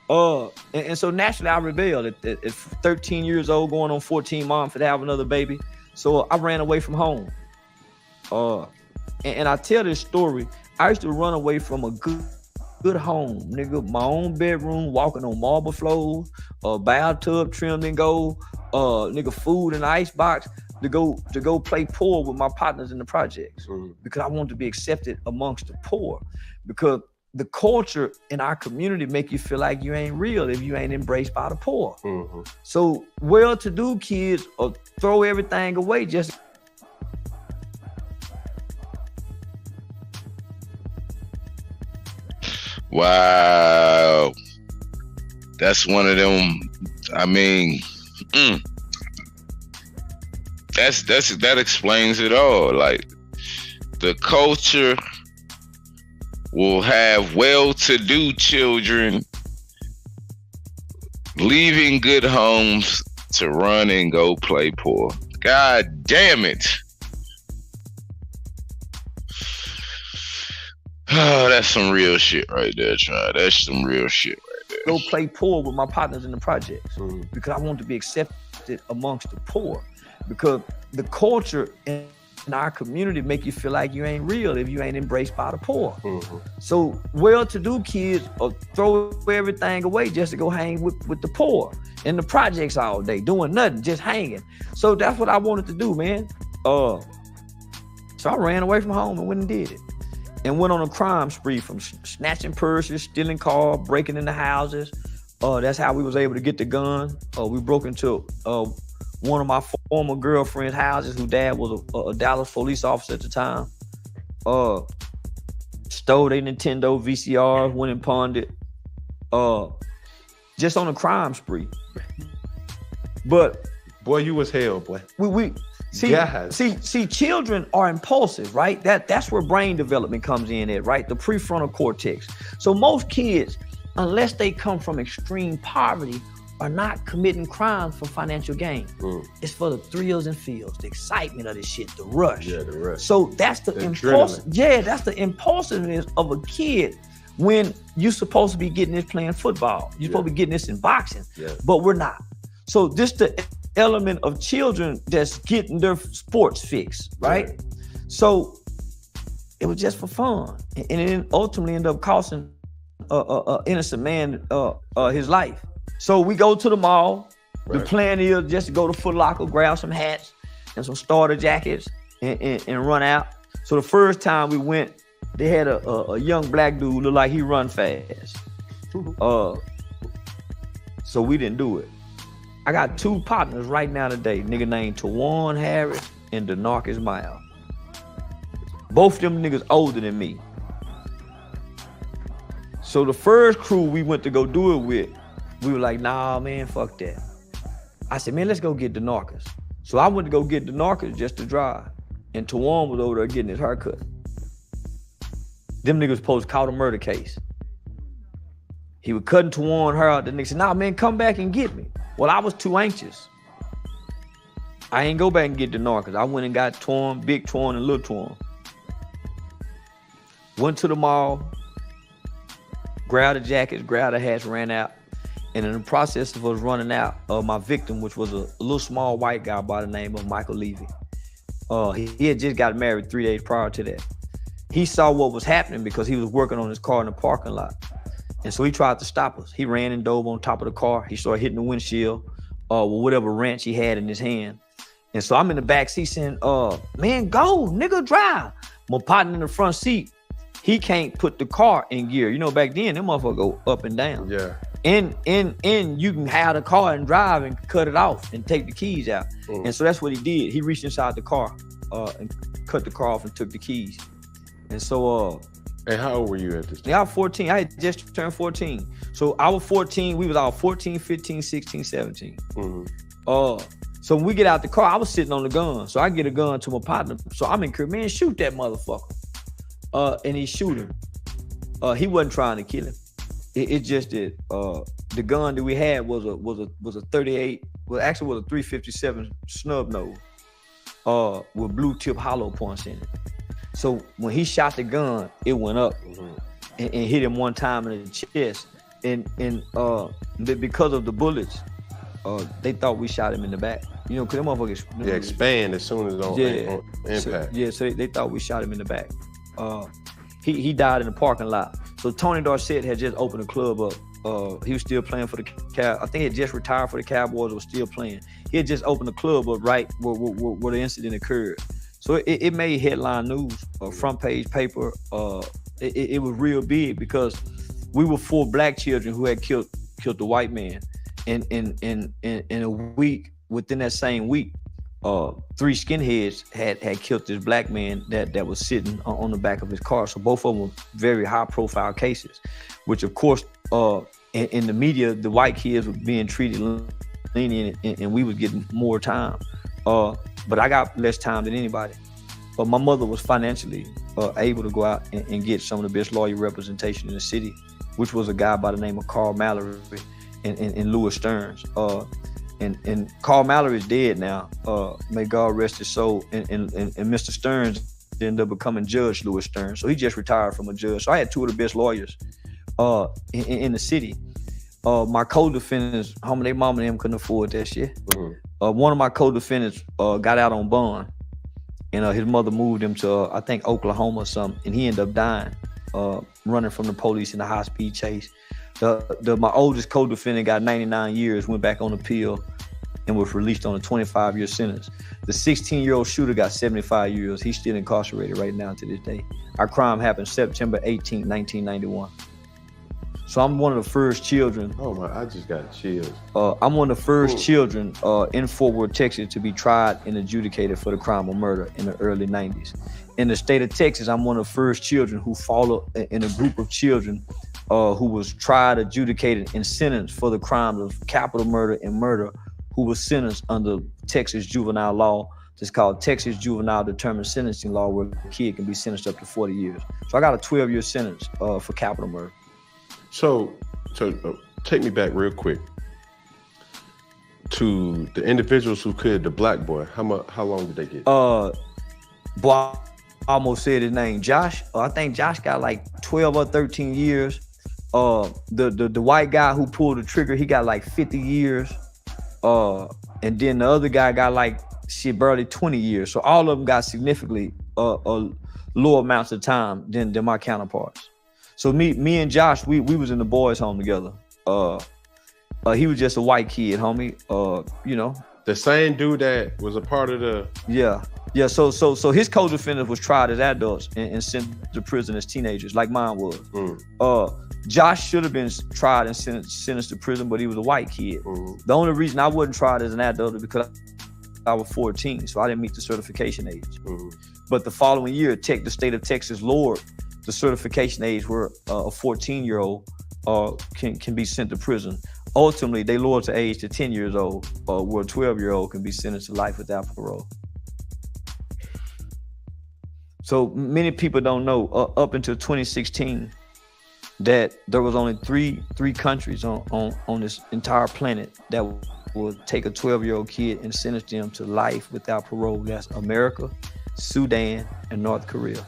And so naturally I rebelled at 13 years old, going on 14, mom for to have another baby. So I ran away from home. And I tell this story, I used to run away from a good home, nigga. My own bedroom, walking on marble floors, bathtub trimmed in gold, nigga, food in the icebox to go play poor with my partners in the projects. Because I wanted to be accepted amongst the poor. Because the culture in our community make you feel like you ain't real if you ain't embraced by the poor. So well-to-do kids throw everything away just. Wow. That's one of them, I mean, that explains it all. Like, the culture will have well-to-do children leaving good homes to run and go play poor. God damn it. Oh, that's some real shit right there, Try. That's some real shit right there. Go play poor with my partners in the projects because I want to be accepted amongst the poor. Because the culture in our community make you feel like you ain't real if you ain't embraced by the poor. So well-to-do kids throw everything away just to go hang with the poor in the projects all day, doing nothing, just hanging. So that's what I wanted to do, man. So I ran away from home and went and did it. And went on a crime spree from snatching purses, stealing cars, breaking into houses. That's how we was able to get the gun. We broke into one of my former girlfriend's houses, whose dad was a Dallas police officer at the time. Stole their Nintendo VCR, went and pawned it. Just on a crime spree. But boy, you was hell, boy. See, children are impulsive, right? That's where brain development comes in at, right? The prefrontal cortex. So most kids, unless they come from extreme poverty, are not committing crimes for financial gain. It's for the thrills and feels, the excitement of this shit, the rush. Yeah, the rush. So that's the impulsive. Yeah, that's the impulsiveness of a kid when you're supposed to be getting this playing football. You're supposed to be getting this in boxing, but we're not. So this the element of children that's getting their sports fix, right? So it was just for fun, and it ultimately ended up costing an innocent man his life. So we go to the mall. The plan is just to go to Foot Locker, grab some hats and some starter jackets and run out. So the first time we went, they had a young black dude look like he run fast. So we didn't do it. I got 2 partners right now today, nigga named Tawan Harris and Denarcus Miles. Both them niggas older than me. So the first crew we went to go do it with, we were like, nah, man, fuck that. I said, man, let's go get Denarcus. So I went to go get Denarcus just to drive. And Tawan was over there getting his haircut. Them niggas supposed to caught a murder case. He was cutting Tawan hair out. The nigga said, nah, man, come back and get me. Well, I was too anxious. I ain't go back and get Denarcus. I went and got Tawan, Big Tawan, and Little Tawan. Went to the mall, grabbed the jackets, grabbed the hats, ran out. And in the process of us running out, my victim, which was a little small white guy by the name of Michael Levy, he had just got married 3 days prior to that. He saw what was happening because he was working on his car in the parking lot. And so he tried to stop us. He ran and dove on top of the car. He started hitting the windshield with whatever wrench he had in his hand. And so I'm in the back seat saying, man, go, nigga, drive. My partner in the front seat, he can't put the car in gear. You know, back then, them motherfuckers go up and down. Yeah. And you can have the car and drive and cut it off and take the keys out. And so that's what he did. He reached inside the car and cut the car off and took the keys. And so and how old were you at this time? Yeah, I was 14. I had just turned 14. So I was 14. We was all 14, 15, 16, 17. So when we get out the car, I was sitting on the gun. So I get a gun to my partner. So I'm in here, man, shoot that motherfucker. And he shoot him. He wasn't trying to kill him. It just did. The gun that we had was a 38. Well, actually was a 357 snub nose with blue tip hollow points in it. So when he shot the gun, it went up and hit him one time in the chest. And because of the bullets, they thought we shot him in the back. You know, because them motherfuckers expand as soon as on impact. So they thought we shot him in the back. He died in the parking lot. So Tony Dorsett had just opened a club up. He was still playing for the Cowboys. I think he had just retired for the Cowboys or was still playing. He had just opened a club up right where the incident occurred. So it made headline news, front page paper. It was real big because we were 4 black children who had killed the white man. And in a week, within that same week, 3 skinheads had killed this black man that was sitting on the back of his car. So both of them were very high profile cases, which of course, in the media, the white kids were being treated lenient and we was getting more time. But I got less time than anybody. But my mother was financially able to go out and get some of the best lawyer representation in the city, which was a guy by the name of Carl Mallory and Louis Stearns. And Carl Mallory is dead now. May God rest his soul. And Mr. Stearns ended up becoming Judge Louis Stearns. So he just retired from a judge. So I had 2 of the best lawyers in the city. My co-defendants, homie, they mama and them couldn't afford that shit. One of my co-defendants got out on bond, and his mother moved him to, I think, Oklahoma or something, and he ended up dying, running from the police in a high-speed chase. My oldest co-defendant got 99 years, went back on appeal, and was released on a 25-year sentence. The 16-year-old shooter got 75 years. He's still incarcerated right now to this day. Our crime happened September 18, 1991. So I'm one of the first children. Oh my, I just got chills. I'm one of the first children in Fort Worth, Texas to be tried and adjudicated for the crime of murder in the early 90s. In the state of Texas, I'm one of the first children who followed in a group of children who was tried, adjudicated, and sentenced for the crimes of capital murder and murder, who was sentenced under Texas juvenile law. It's called Texas Juvenile Determined Sentencing Law, where a kid can be sentenced up to 40 years. So I got a 12-year sentence for capital murder. So take me back real quick to the individuals who killed the black boy. How long did they get? Boy, I almost said his name, Josh. I think Josh got like 12 or 13 years. The white guy who pulled the trigger, he got like 50 years. And then the other guy got like barely 20 years. So all of them got significantly lower amounts of time than my counterparts. So me and Josh, we was in the boys' home together. He was just a white kid, homie. You know. The same dude that was a part of the. Yeah. So his co-defendant was tried as adults and sent to prison as teenagers, like mine was. Josh should have been tried and sentenced to prison, but he was a white kid. The only reason I wasn't tried as an adult is because I was 14, so I didn't meet the certification age. But the following year, the state of Texas lowered the certification age where a 14-year-old can be sent to prison. Ultimately, they lowered the age to 10 years old, where a 12-year-old can be sentenced to life without parole. So many people don't know, up until 2016, that there was only three countries on this entire planet that would take a 12-year-old kid and sentence them to life without parole. That's America, Sudan, and North Korea.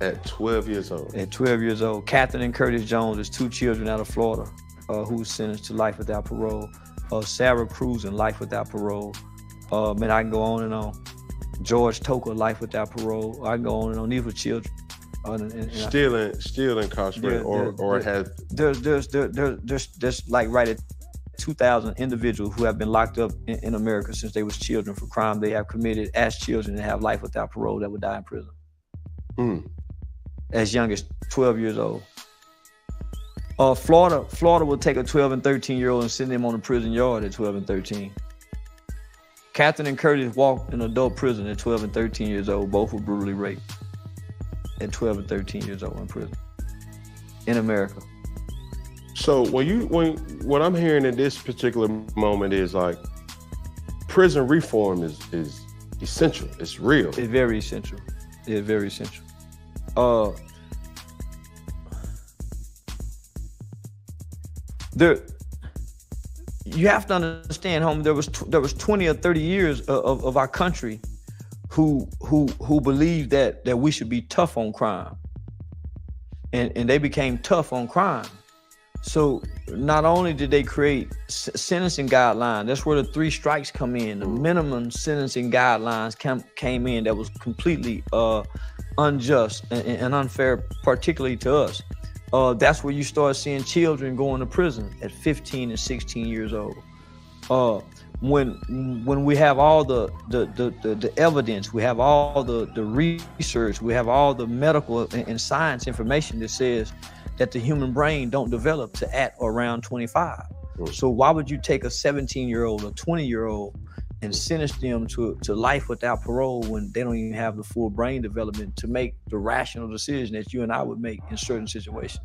At 12 years old. At 12 years old. Catherine and Curtis Jones is 2 children out of Florida who was sentenced to life without parole. Sarah Cruz in life without parole. Man, I can go on and on. George Toker, life without parole. I can go on and on. These were children. Still incarcerated, or have. There's like right at 2,000 individuals who have been locked up in America since they was children for crime they have committed as children and have life without parole that would die in prison. As young as 12 years old. Florida will take a 12 and 13-year-old and send them on a prison yard at 12 and 13. Catherine and Curtis walked in adult prison at 12 and 13 years old. Both were brutally raped at 12 and 13 years old in prison in America. So what I'm hearing in this particular moment is like prison reform is essential. It's real. It's very essential. It's very essential. You have to understand, homie, there was 20 or 30 years of our country who believed that we should be tough on crime. And they became tough on crime. So not only did they create sentencing guidelines, that's where the 3 strikes come in. The minimum sentencing guidelines came in that was completely unjust and unfair, particularly to us. That's where you start seeing children going to prison at 15 and 16 years old. When we have all the evidence, we have all the research, we have all the medical and science information that says that the human brain don't develop to at or around 25. So why would you take a 17-year-old or 20-year-old and sentence them to life without parole when they don't even have the full brain development to make the rational decision that you and I would make in certain situations?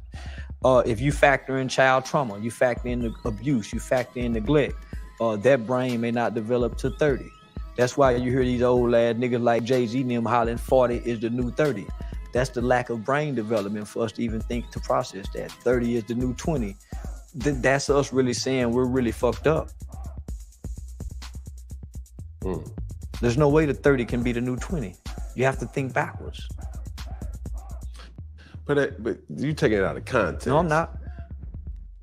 If you factor in child trauma, you factor in the abuse, you factor in neglect, that brain may not develop to 30. That's why you hear these old ass niggas like Jay-Z and them hollering 40 is the new 30. That's the lack of brain development for us to even think to process that. 30 is the new 20. That's us really saying we're really fucked up. There's no way the 30 can be the new 20. You have to think backwards. But you taking it out of context. No, I'm not.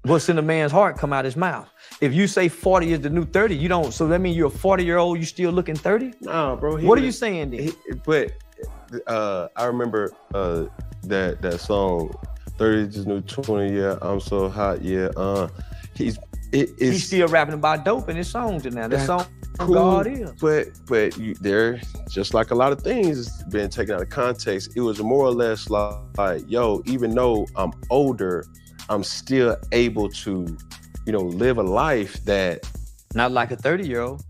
What's in a man's heart come out his mouth. If you say 40 is the new 30, you don't. So that means you're a 40-year-old, you still looking 30? No, bro. What are you saying then? I remember that song, 30 is the new 20. Yeah, I'm so hot. Yeah, he's still rapping about dope in his songs now. That song. Cool, God is. But they're just like a lot of things being taken out of context. It was more or less like, yo, even though I'm older, I'm still able to, live a life that. Not like a 30-year-old.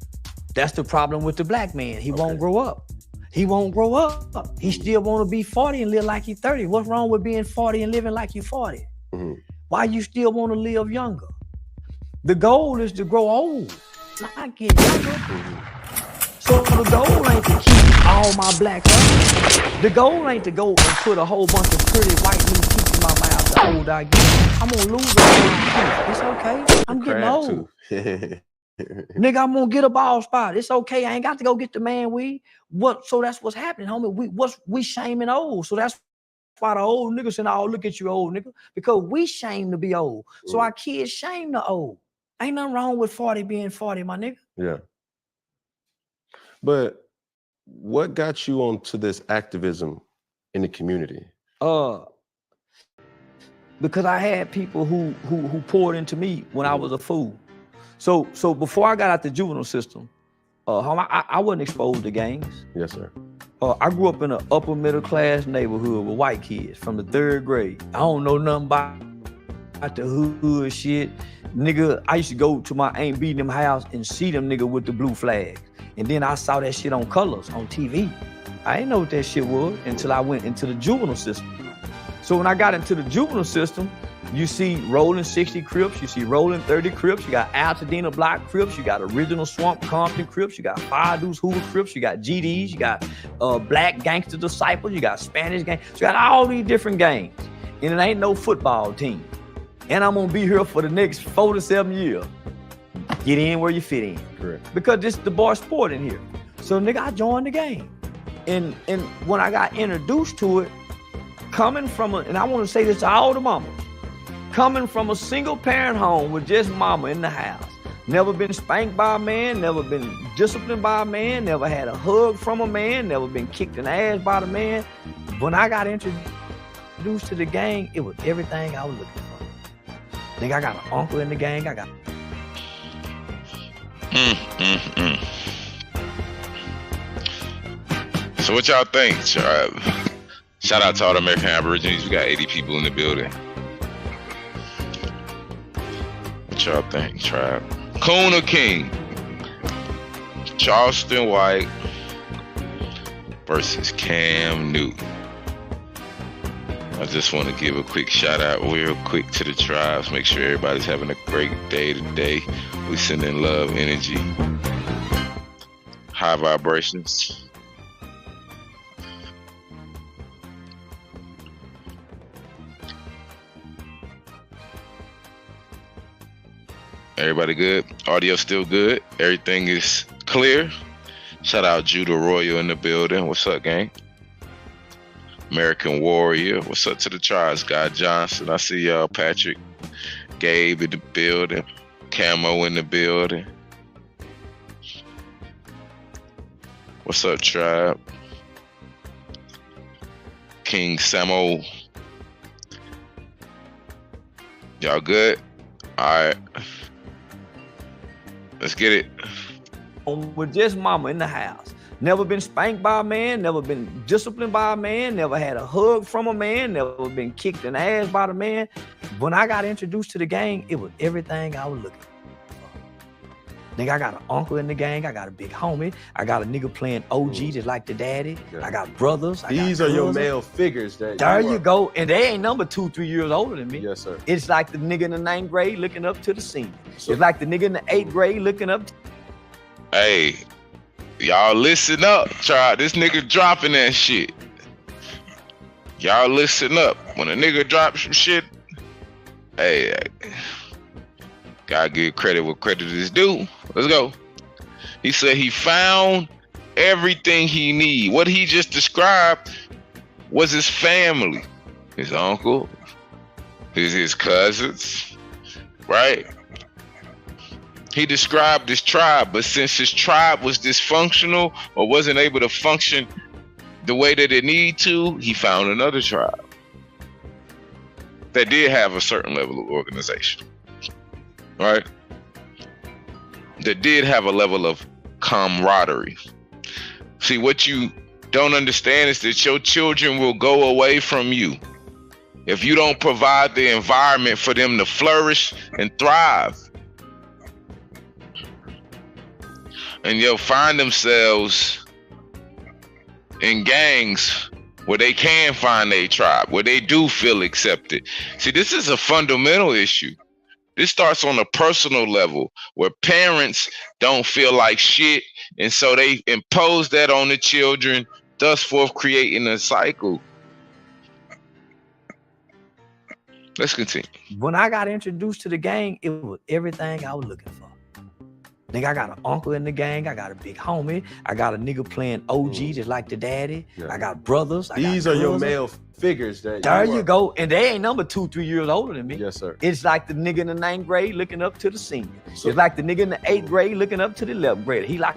That's the problem with the black man. He won't grow up. He won't grow up. He still want to be 40 and live like he's 30. What's wrong with being 40 and living like you're 40? Why you still want to live younger? The goal is to grow old. Not get younger. So the goal ain't to keep all my black brothers. The goal ain't to go and put a whole bunch of pretty white new teeth in my mouth the older I get. I'm gonna lose a It's okay. I'm getting old. Nigga, I'm gonna get a bald spot. It's okay. I ain't got to go get the man weed. So that's what's happening, homie. We shaming old. So that's why the old niggas saying, oh, look at you old nigga. Because we shame to be old. So our kids shame the old. Ain't nothing wrong with 40 being 40, my nigga. Yeah. But what got you onto this activism in the community? Because I had people who poured into me when I was a fool. So before I got out the juvenile system, I wasn't exposed to gangs. Yes, sir. I grew up in an upper middle class neighborhood with white kids from the 3rd grade. I don't know nothing about the hood shit. Nigga, I used to go to my Aunt B them house and see them nigga with the blue flags. And then I saw that shit on Colors on TV. I didn't know what that shit was until I went into the juvenile system. So when I got into the juvenile system, you see rolling 60 Crips, you see rolling 30 Crips, you got Altadena Block Crips, you got original Swamp Compton Crips, you got Fire Deuce Hoover Crips, you got GDs, you got Black Gangster Disciples, you got Spanish Gang, so you got all these different gangs. And it ain't no football team. And I'm gonna be here for the next 4 to 7 years. Get in where you fit in. Correct. Because this is the bar sport in here. So nigga, I joined the game. And when I got introduced to it, coming from and I want to say this to all the mamas, coming from a single parent home with just mama in the house, never been spanked by a man, never been disciplined by a man, never had a hug from a man, never been kicked in the ass by the man. When I got introduced to the gang, it was everything I was looking for. Nigga, I got an uncle in the gang. I got. So what y'all think, tribe? Shout out to all the American Aborigines. We got 80 people in the building. What y'all think, tribe? Coon or King? Charleston White versus Cam Newton. I just want to give a quick shout out real quick to the tribes. Make sure everybody's having a great day today. We sending love, energy, high vibrations. Everybody good? Audio still good? Everything is clear? Shout out Judah Royal in the building. What's up, gang? American Warrior. What's up to the tribes? Guy Johnson. I see y'all. Patrick. Gabe in the building. Camo in the building. What's up, tribe? King Samo. Y'all good? Alright. Let's get it. With just mama in the house. Never been spanked by a man, never been disciplined by a man, never had a hug from a man, never been kicked in the ass by the man. When I got introduced to the gang, it was everything I was looking for. Nigga, I got an uncle in the gang. I got a big homie. I got a nigga playing OG just like the daddy. Yeah. I got brothers. These are your male figures. There you go. And they ain't number 2-3 years older than me. Yes, sir. It's like the nigga in the 9th grade looking up to the senior. So, it's like the nigga in the 8th grade looking up. Hey, y'all listen up. Try this nigga dropping that shit. Y'all listen up. When a nigga drops some shit, hey, gotta give credit where credit is due. Let's go. He said he found everything he need. What he just described was his family, his uncle, his cousins, right? He described his tribe, but since his tribe was dysfunctional or wasn't able to function the way that it needed to, he found another tribe that did have a certain level of organization, right? That did have a level of camaraderie. See, what you don't understand is that your children will go away from you if you don't provide the environment for them to flourish and thrive. And they'll find themselves in gangs where they can find a tribe, where they do feel accepted. See, this is a fundamental issue. This starts on a personal level where parents don't feel like shit, and so they impose that on the children, thus forth creating a cycle. Let's continue. When I got introduced to the gang, it was everything I was looking for. Nigga, I got an uncle in the gang. I got a big homie. I got a nigga playing OG just like the daddy. Yeah. I got brothers. These are your male figures. There you go. And they ain't number 2-3 years older than me. Yes, sir. It's like the nigga in the 9th grade looking up to the senior. So, it's like the nigga in the 8th grade looking up to the 11th grader. He like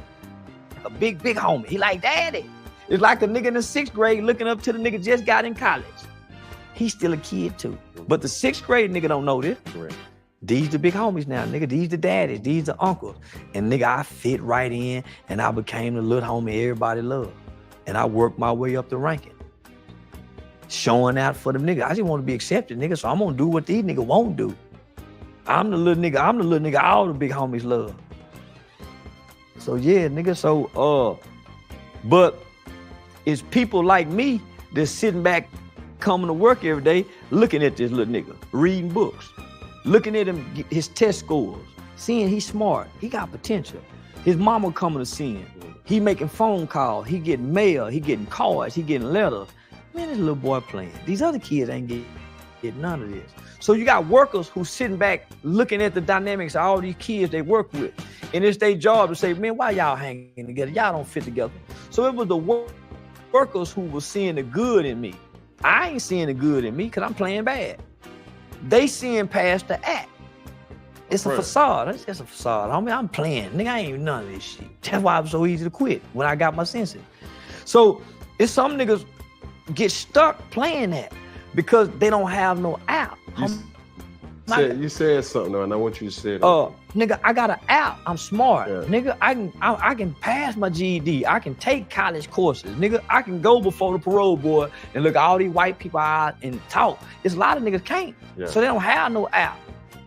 a big homie. He like daddy. It's like the nigga in the 6th grade looking up to the nigga just got in college. He's still a kid too. But the 6th grade nigga don't know this. Correct. These the big homies now, nigga. These the daddies. These the uncles. And nigga, I fit right in and I became the little homie everybody loved. And I worked my way up the ranking. Showing out for them niggas. I just want to be accepted, nigga. So I'm gonna do what these niggas won't do. I'm the little nigga all the big homies love. So yeah, nigga. So but it's people like me that's sitting back, coming to work every day, looking at this little nigga, reading books. Looking at him, his test scores, seeing he's smart, he got potential. His mama coming to see him. He making phone calls, he getting mail, he getting cards, he getting letters. Man, this little boy playing. These other kids ain't getting none of this. So you got workers who sitting back looking at the dynamics of all these kids they work with. And it's their job to say, man, why y'all hanging together? Y'all don't fit together. So it was the workers who was seeing the good in me. I ain't seeing the good in me because I'm playing bad. They seeing past the act. It's a facade. It's just a facade. I'm playing. Nigga, I ain't even none of this shit. That's why it was so easy to quit when I got my senses. So it's some niggas get stuck playing that because they don't have no out. You said something though, and I want you to say it. Nigga, I got an out. I'm smart. Yeah. Nigga, I can pass my GED. I can take college courses. Nigga, I can go before the parole board and look all these white people out and talk. It's a lot of niggas can't. Yeah. So they don't have no out.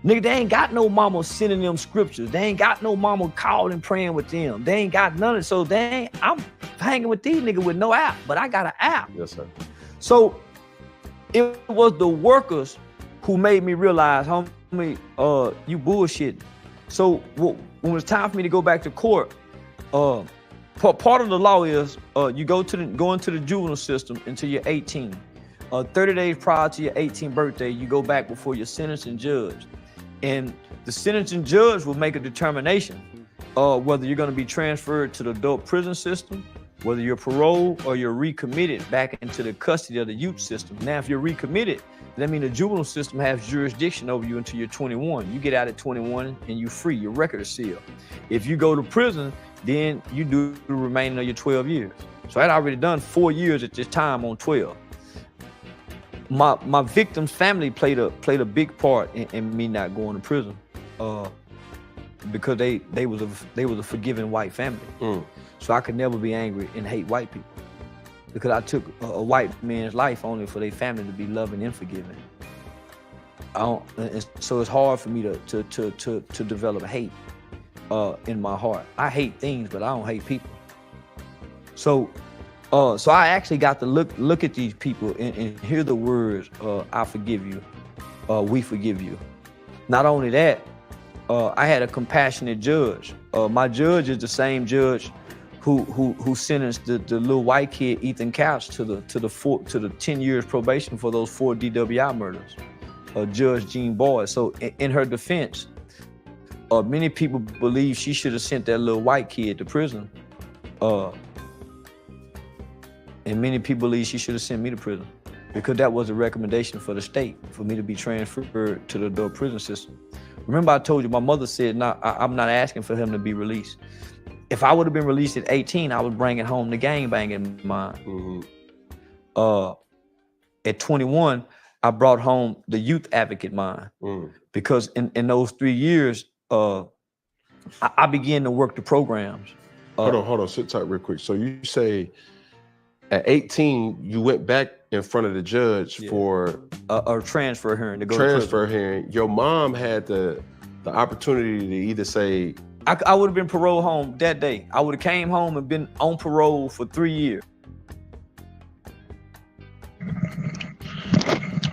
Nigga, they ain't got no mama sending them scriptures. They ain't got no mama calling, praying with them. They ain't got none of it. So I'm hanging with these niggas with no out, but I got an out. Yes, sir. So it was the workers who made me realize, homie, you bullshit. So when it was time for me to go back to court, part of the law is you go into the juvenile system until you're 18. 30 days prior to your 18th birthday, you go back before your sentencing judge. And the sentencing judge will make a determination whether you're going to be transferred to the adult prison system, whether you're paroled or you're recommitted back into the custody of the youth system. Now, if you're recommitted, that means the juvenile system has jurisdiction over you until you're 21. You get out at 21 and you're free. Your record is sealed. If you go to prison, then you do the remaining of your 12 years. So I'd already done 4 years at this time on 12. My victim's family played a big part in me not going to prison, because they was a forgiving white family. So I could never be angry and hate white people, because I took a white man's life only for their family to be loving and forgiving. So it's hard for me to develop hate in my heart. I hate things, but I don't hate people. So I actually got to look at these people and hear the words, I forgive you, we forgive you. Not only that, I had a compassionate judge. My judge is the same judge who sentenced the little white kid Ethan Couch to the 10 years probation for those 4 DWI murders. Judge Jean Boyd. So in her defense, many people believe she should have sent that little white kid to prison. And many people believe she should have sent me to prison, because that was a recommendation for the state for me to be transferred to the adult prison system. Remember, I told you my mother said, "No, I'm not asking for him to be released." If I would have been released at 18, I was bringing home the gangbanging mind. At 21, I brought home the youth advocate mind, because in those 3 years, I began to work the programs. Hold on, sit tight real quick. So you say at 18, you went back in front of the judge for a transfer hearing to go transfer to prison. hearing. Your mom had the opportunity to either say, I would have been paroled home that day. I would have came home and been on parole for 3 years.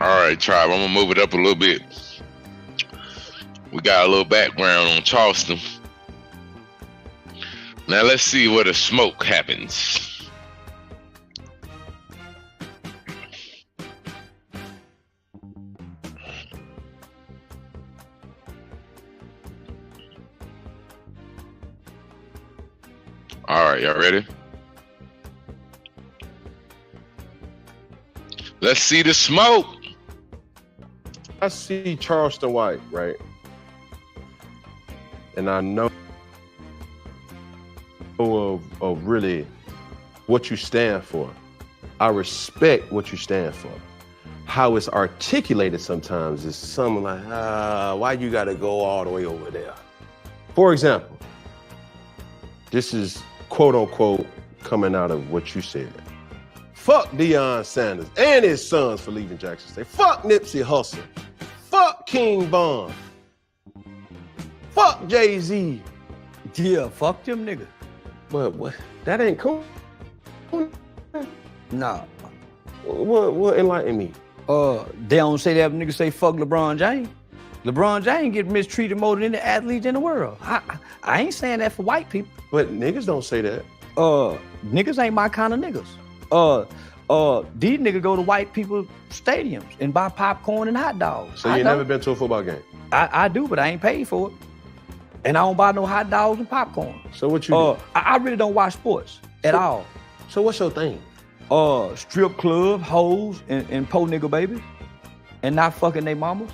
All right, tribe, I'm gonna move it up a little bit. We got a little background on Charleston. Now let's see where the smoke happens. All right, y'all ready? Let's see the smoke. I see Charleston White, right? And I know of really what you stand for. I respect what you stand for. How it's articulated sometimes is something like, why you gotta go all the way over there? For example, this is quote unquote coming out of what you said. Fuck Deion Sanders and his sons for leaving Jackson State. Fuck Nipsey Hussle. Fuck King Von. Fuck Jay-Z. Yeah, fuck them niggas. What? That ain't cool. Nah. What enlighten me? They don't say that niggas say fuck LeBron James. LeBron James get mistreated more than any athlete in the world. I ain't saying that for white people. But niggas don't say that. Niggas ain't my kind of niggas. These niggas go to white people's stadiums and buy popcorn and hot dogs. So you never been to a football game? I do, but I ain't paid for it. And I don't buy no hot dogs and popcorn. So what you do? I really don't watch sports at all. So what's your thing? Strip club, hoes, and po nigga babies, and not fucking they mamas,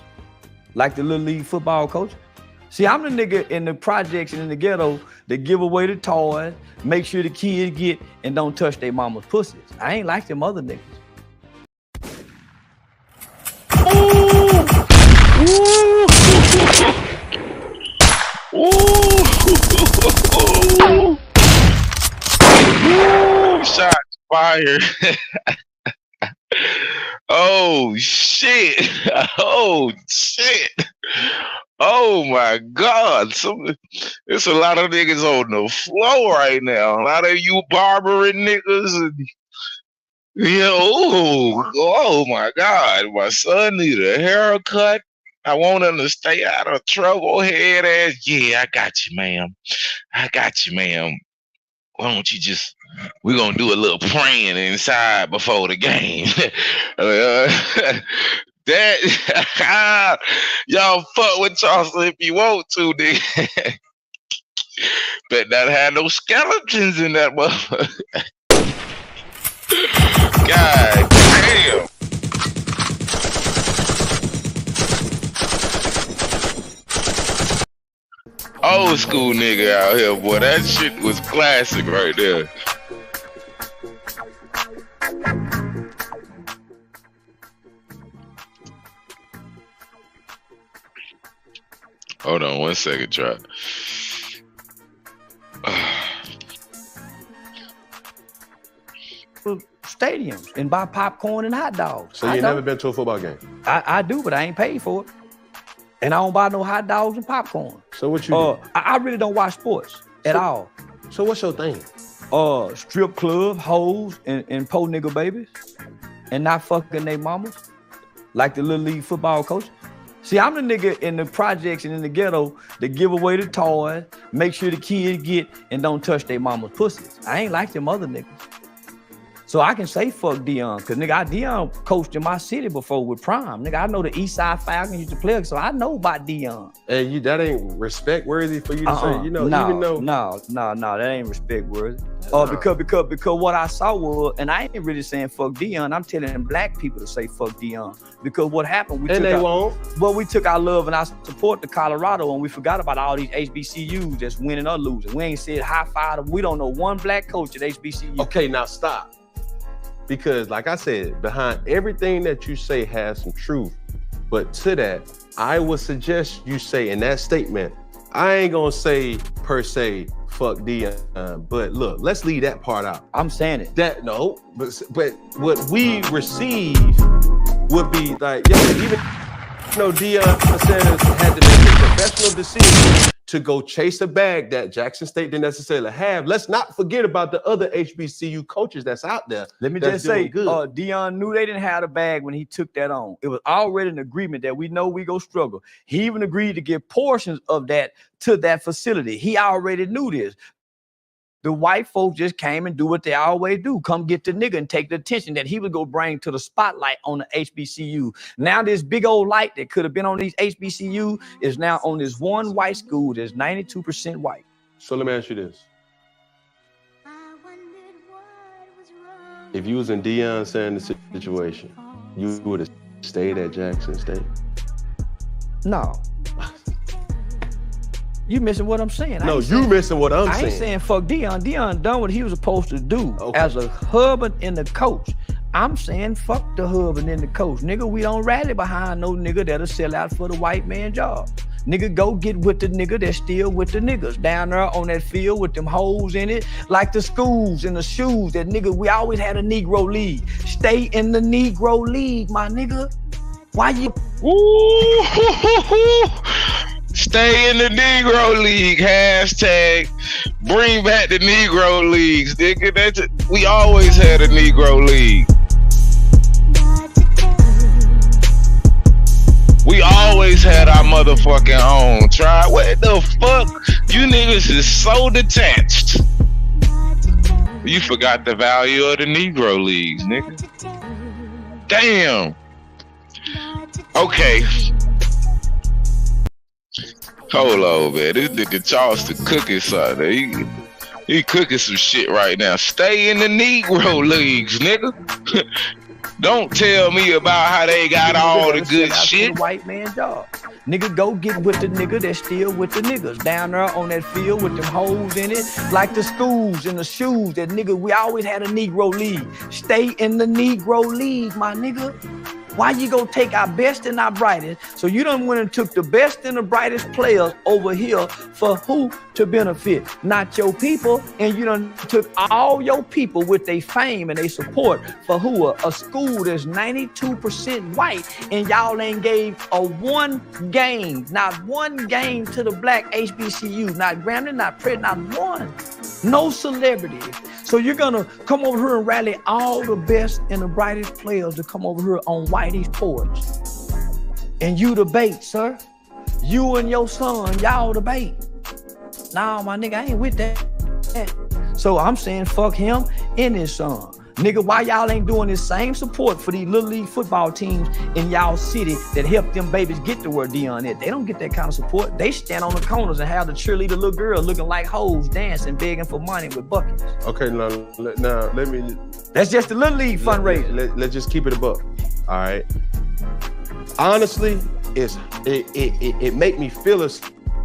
like the little league football coach. See, I'm the nigga in the projects and in the ghetto that give away the toys, make sure the kids get, and don't touch their mama's pussies. I ain't like them other niggas. Shots fired. Oh shit. Oh shit. Oh my God. There's a lot of niggas on the floor right now. A lot of you barbering niggas. And, oh my God. My son need a haircut. I want him to stay out of trouble. Head ass. Yeah, I got you, ma'am. I got you, ma'am. Why don't you just, we're going to do a little praying inside before the game. That, y'all fuck with Charleston if you want to, nigga. Bet not have no skeletons in that motherfucker. God damn. Old school nigga out here, boy. That shit was classic right there. Hold on 1 second, try. Stadiums and buy popcorn and hot dogs. So you never been to a football game? I do, but I ain't paid for it. And I don't buy no hot dogs and popcorn. So what you do? I really don't watch sports at all. So what's your thing? Strip club, hoes, and po nigga babies, and not fucking they mamas, like the little league football coach. See, I'm the nigga in the projects and in the ghetto that give away the toys, make sure the kids get, and don't touch their mama's pussies. I ain't like them other niggas. So I can say fuck Deion, cause nigga, Deion coached in my city before with Prime. Nigga, I know the East Side Falcons used to play, so I know about Deion. And that ain't respect worthy for you to say, even though. No, that ain't respect worthy. Because what I saw was, and I ain't really saying fuck Deion, I'm telling black people to say fuck Deion. Because what happened, we took our love and our support to Colorado, and we forgot about all these HBCUs that's winning or losing. We ain't said high five them. We don't know one black coach at HBCU. Okay, now stop. Because like I said, behind everything that you say has some truth. But to that, I would suggest you say in that statement, I ain't gonna say per se, fuck Deion, but look, let's leave that part out. I'm saying it. But what we receive would be like, even Deion Sanders had to make a professional decision to go chase a bag that Jackson State didn't necessarily have. Let's not forget about the other HBCU coaches that's out there. Let me just say, Deion knew they didn't have the bag when he took that on. It was already an agreement that we know we go struggle. He even agreed to give portions of that to that facility. He already knew this. The white folks just came and do what they always do. Come get the nigga and take the attention that he would go bring to the spotlight on the HBCU. Now this big old light that could have been on these HBCU is now on this one white school that's 92% white. So let me ask you this. If you was in Deion Sanders' situation, you would have stayed at Jackson State? No. You missing what I'm saying. No, you missing what I'm saying. I ain't saying fuck Deion. Deion done what he was supposed to do as a husband and the coach. I'm saying fuck the husband and the coach. Nigga, we don't rally behind no nigga that'll sell out for the white man job. Nigga, go get with the nigga that's still with the niggas. Down there on that field with them hoes in it. Like the schools and the shoes that nigga, we always had a Negro League. Stay in the Negro League, my nigga. Why you... Stay in the Negro League. Hashtag bring back the Negro Leagues, nigga. We always had a Negro League. We always had our motherfucking own. Try what the fuck? You niggas is so detached. You forgot the value of the Negro Leagues, nigga. Damn. Okay. Hold on, man. This nigga Charleston cooking something. He cooking some shit right now. Stay in the Negro leagues, nigga. Don't tell me about how they got all the good shit. The white man job. Nigga, go get with the nigga that's still with the niggas. Down there on that field with them hoes in it. Like the schools and the shoes. That nigga, we always had a Negro league. Stay in the Negro league, my nigga. Why you gonna take our best and our brightest? So you done went and took the best and the brightest players over here for who to benefit? Not your people. And you done took all your people with their fame and their support for who? A school that's 92% white, and y'all ain't gave a one game, not one game to the black HBCU. Not Grambling, not Pratt, not one. No celebrity. So you're gonna come over here and rally all the best and the brightest players to come over here on Whitey's porch. And you the bait, sir. You and your son, y'all the bait. Nah, my nigga, I ain't with that. So I'm saying fuck him and his son. Nigga, why y'all ain't doing this same support for these little league football teams in y'all city that help them babies get to where Deion is? They don't get that kind of support. They stand on the corners and have the cheerleader little girl looking like hoes dancing, begging for money with buckets. Okay, now let me. That's just the little league fundraiser. Let's just keep it a buck. All right. Honestly, it make me feel a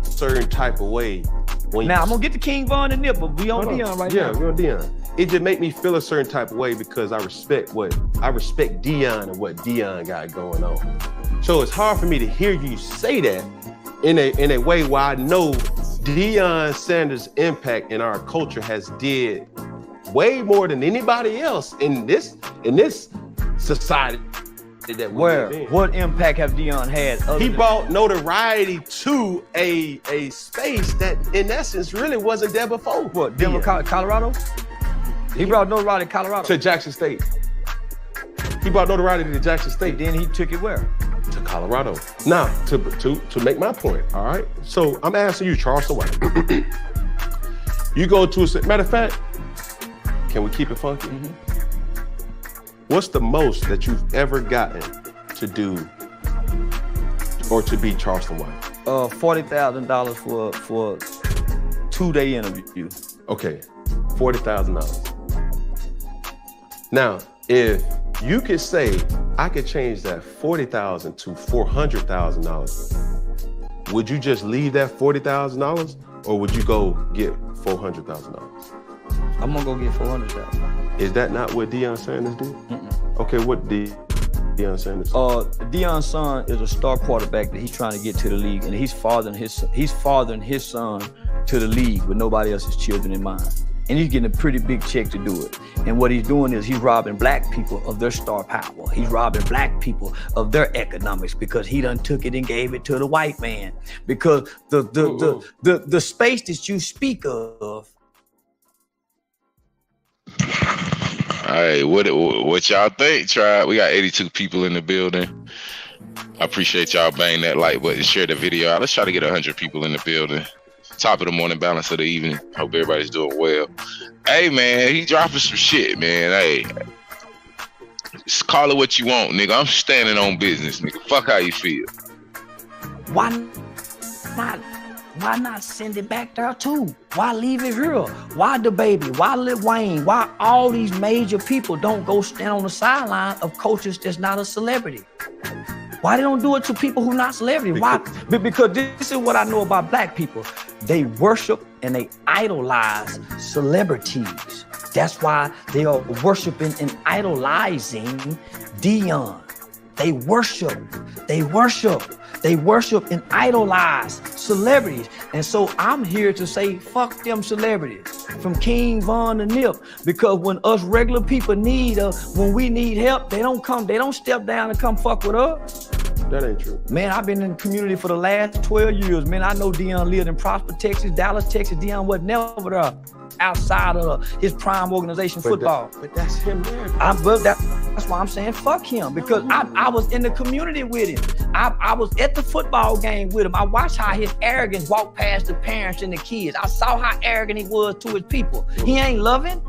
certain type of way. Now I'm gonna get to King Von and Nip, but we on Deion right now. Yeah, we on Deion. It just make me feel a certain type of way because I respect Deion and what Deion got going on. So it's hard for me to hear you say that in a way where I know Deion Sanders' impact in our culture has did way more than anybody else in this society that we live in. What impact have Deion had? He brought notoriety to a space that in essence really wasn't there before. What, Denver, Colorado? He brought notoriety to Colorado. To Jackson State. He brought notoriety to Jackson State. And then he took it where? To Colorado. Now, to make my point, all right? So I'm asking you, Charleston White. You go to matter of fact, can we keep it funky? Mm-hmm. What's the most that you've ever gotten to do or to be Charleston White? $40,000 for a 2-day interview. Okay, $40,000. Now, if you could say, I could change that $40,000 to $400,000, would you just leave that $40,000 or would you go get $400,000? I'm gonna go get $400,000. Is that not what Deion Sanders did? Mm-mm. Okay, what did Deion Sanders? Deion's son is a star quarterback that he's trying to get to the league, and he's fathering his son to the league with nobody else's children in mind. And he's getting a pretty big check to do it. And what he's doing is he's robbing black people of their star power. He's robbing black people of their economics because he done took it and gave it to the white man. Because the space that you speak of. All right, what y'all think, Tribe? We got 82 people in the building. I appreciate y'all banging that like button, share the video out. Let's try to get 100 people in the building. Top of the morning, balance of the evening. Hope everybody's doing well. Hey, man, he dropping some shit, man. Hey, just call it what you want, nigga. I'm standing on business, nigga. Fuck how you feel. Why not send it back there too? Why leave it here? Why the baby? Why Lil Wayne? Why all these major people don't go stand on the sideline of coaches that's not a celebrity? Why they don't do it to people who not celebrity? Why? Because this is what I know about black people. They worship and they idolize celebrities. That's why they are worshiping and idolizing Deion. They worship and idolize celebrities. And so I'm here to say, fuck them celebrities. From King Von to Nip. Because when us regular people when we need help, they don't step down and come fuck with us. That ain't true. Man, I've been in the community for the last 12 years. Man, I know Deion lived in Prosper, Texas, Dallas, Texas. Deion was never there outside of his prime organization football. But that's him there. That's why I'm saying fuck him. Because I was in the community with him. I was at the football game with him. I watched how his arrogance walked past the parents and the kids. I saw how arrogant he was to his people. He ain't loving.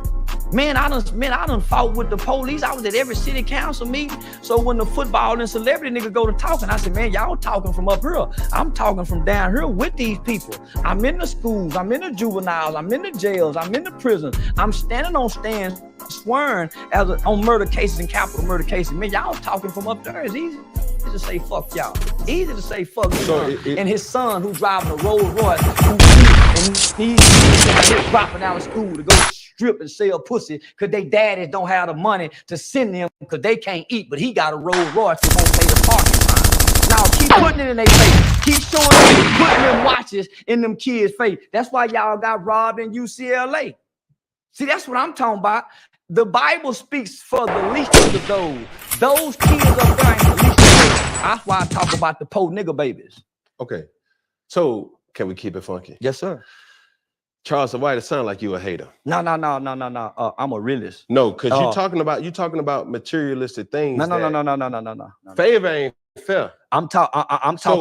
Man, I done fought with the police. I was at every city council meeting. So when the football and celebrity nigga go to talking, I said, man, y'all talking from up here. I'm talking from down here with these people. I'm in the schools, I'm in the juveniles, I'm in the jails, I'm in the prisons. I'm standing on stands swearing on murder cases and capital murder cases. Man, y'all talking from up there. It's easy to say fuck y'all. Easy to say fuck and his son who's driving a Rolls Royce, and he's dropping out of school to go strip and sell pussy because they daddies don't have the money to send them because they can't eat, but he got a Rolls Royce that won't pay the parking fine. Now keep putting it in their face. Keep showing them, putting them watches in them kids' face. That's why y'all got robbed in UCLA. See, that's what I'm talking about. The Bible speaks for the least of those. Those kids up there ain't the least of those. That's why I talk about the poor nigga babies. Okay. So can we keep it funky? Yes, sir. Charleston, why does it sound like you a hater? No. I'm a realist. No, because you're talking about materialistic things. No. Favor ain't fair. I'm talking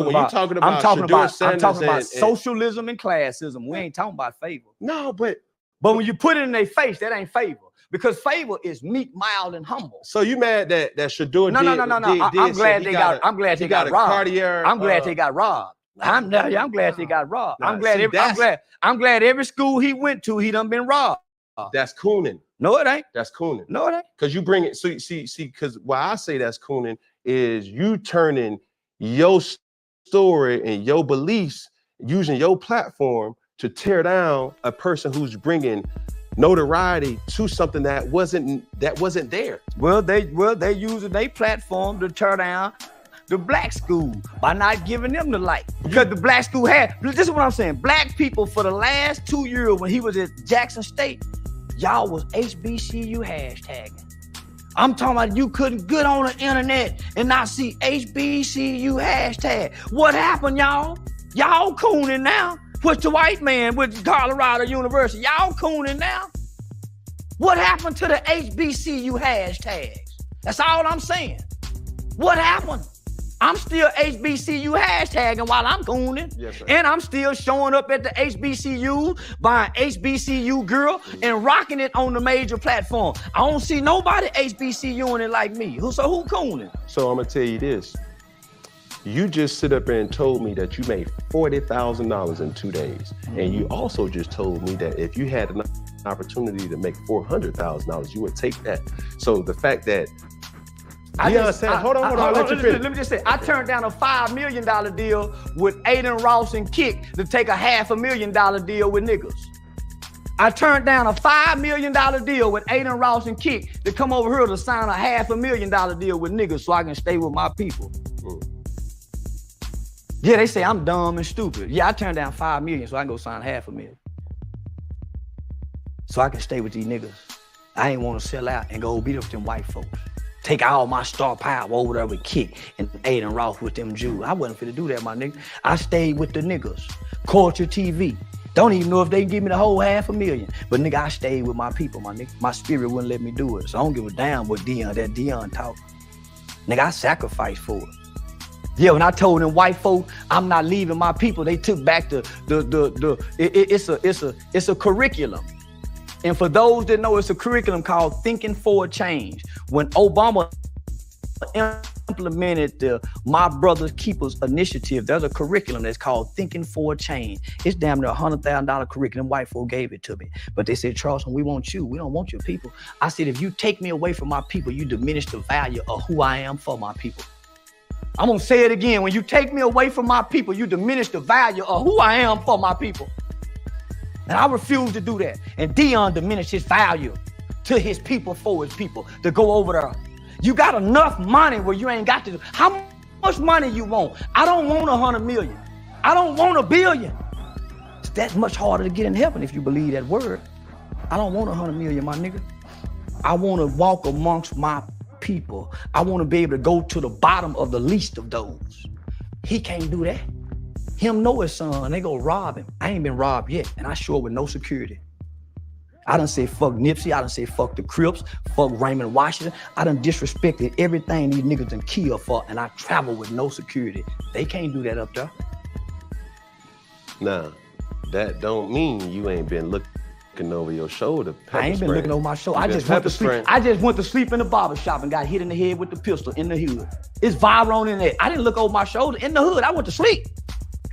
about socialism and classism. We ain't talking about favor. No, but when you put it in their face, that ain't favor. Because favor is meek, mild, and humble. So you mad that Shador No. I'm glad they got robbed. I'm glad they got robbed. I'm glad they got robbed. I'm glad every school he went to, he done been robbed. That's cooning. No, it ain't. That's cooning. No, it ain't. Because you bring it. So see, because why I say that's cooning is you turning your story and your beliefs, using your platform to tear down a person who's bringing notoriety to something that wasn't there. Well, they using their platform to tear down the black school by not giving them the light. Because the black school this is what I'm saying. Black people for the last 2 years when he was at Jackson State, y'all was HBCU hashtagging. I'm talking about you couldn't get on the internet and not see HBCU hashtag. What happened, y'all? Y'all cooning now. What's the white man with Colorado University? Y'all cooning now. What happened to the HBCU hashtags? That's all I'm saying. What happened? I'm still HBCU hashtagging while I'm cooning. Yes, sir. And I'm still showing up at the HBCU, buying HBCU girl and rocking it on the major platform. I don't see nobody HBCUing it like me. So who cooning? So I'm gonna tell you this. You just sit up there and told me that you made $40,000 in 2 days. And you also just told me that if you had an opportunity to make $400,000, you would take that. So the fact that hold on, let you finish. Let me just say, I turned down a $5 million deal with Aiden Ross and Kick to take a $500,000 deal with niggas. I turned down a $5 million deal with Aiden Ross and Kick to come over here to sign a $500,000 deal with niggas so I can stay with my people. Yeah, they say I'm dumb and stupid. Yeah, I turned down $5 million so I can go sign $500,000. So I can stay with these niggas. I ain't want to sell out and go beat up them white folks. Take all my star power over there with Kick and Aiden Ross with them Jews. I wasn't finna do that, my nigga. I stayed with the niggas. Culture TV. Don't even know if they give me the whole $500,000. But nigga, I stayed with my people, my nigga. My spirit wouldn't let me do it. So I don't give a damn what Dion talk. Nigga, I sacrificed for it. Yeah, when I told them white folk I'm not leaving my people, they took back it's a curriculum. And for those that know, it's a curriculum called Thinking for a Change. When Obama implemented the My Brother's Keepers initiative, there's a curriculum that's called Thinking for a Change. It's damn near $100,000 curriculum. White folk gave it to me. But they said, Charleston, we want you. We don't want your people. I said, if you take me away from my people, you diminish the value of who I am for my people. I'm gonna say it again. When you take me away from my people, you diminish the value of who I am for my people. And I refuse to do that. And Dion diminished his value to his people for his people to go over there. You got enough money where you ain't got to do. How much money you want? I don't want 100 million. I don't want $1 billion. It's that much harder to get in heaven if you believe that word. I don't want 100 million, my nigga. I want to walk amongst my people. I want to be able to go to the bottom of the least of those. He can't do that. Him know his son, they go rob him. I ain't been robbed yet, and I show up with no security. I done say fuck Nipsey, I done say fuck the Crips, fuck Raymond Washington. I done disrespected everything these niggas done kill for, and I travel with no security. They can't do that up there. Nah, that don't mean you ain't been looking looking over your shoulder. I ain't been looking over my shoulder. I just went to sleep. I just went to sleep in the barbershop and got hit in the head with the pistol in the hood. It's viral in there. I didn't look over my shoulder in the hood. I went to sleep.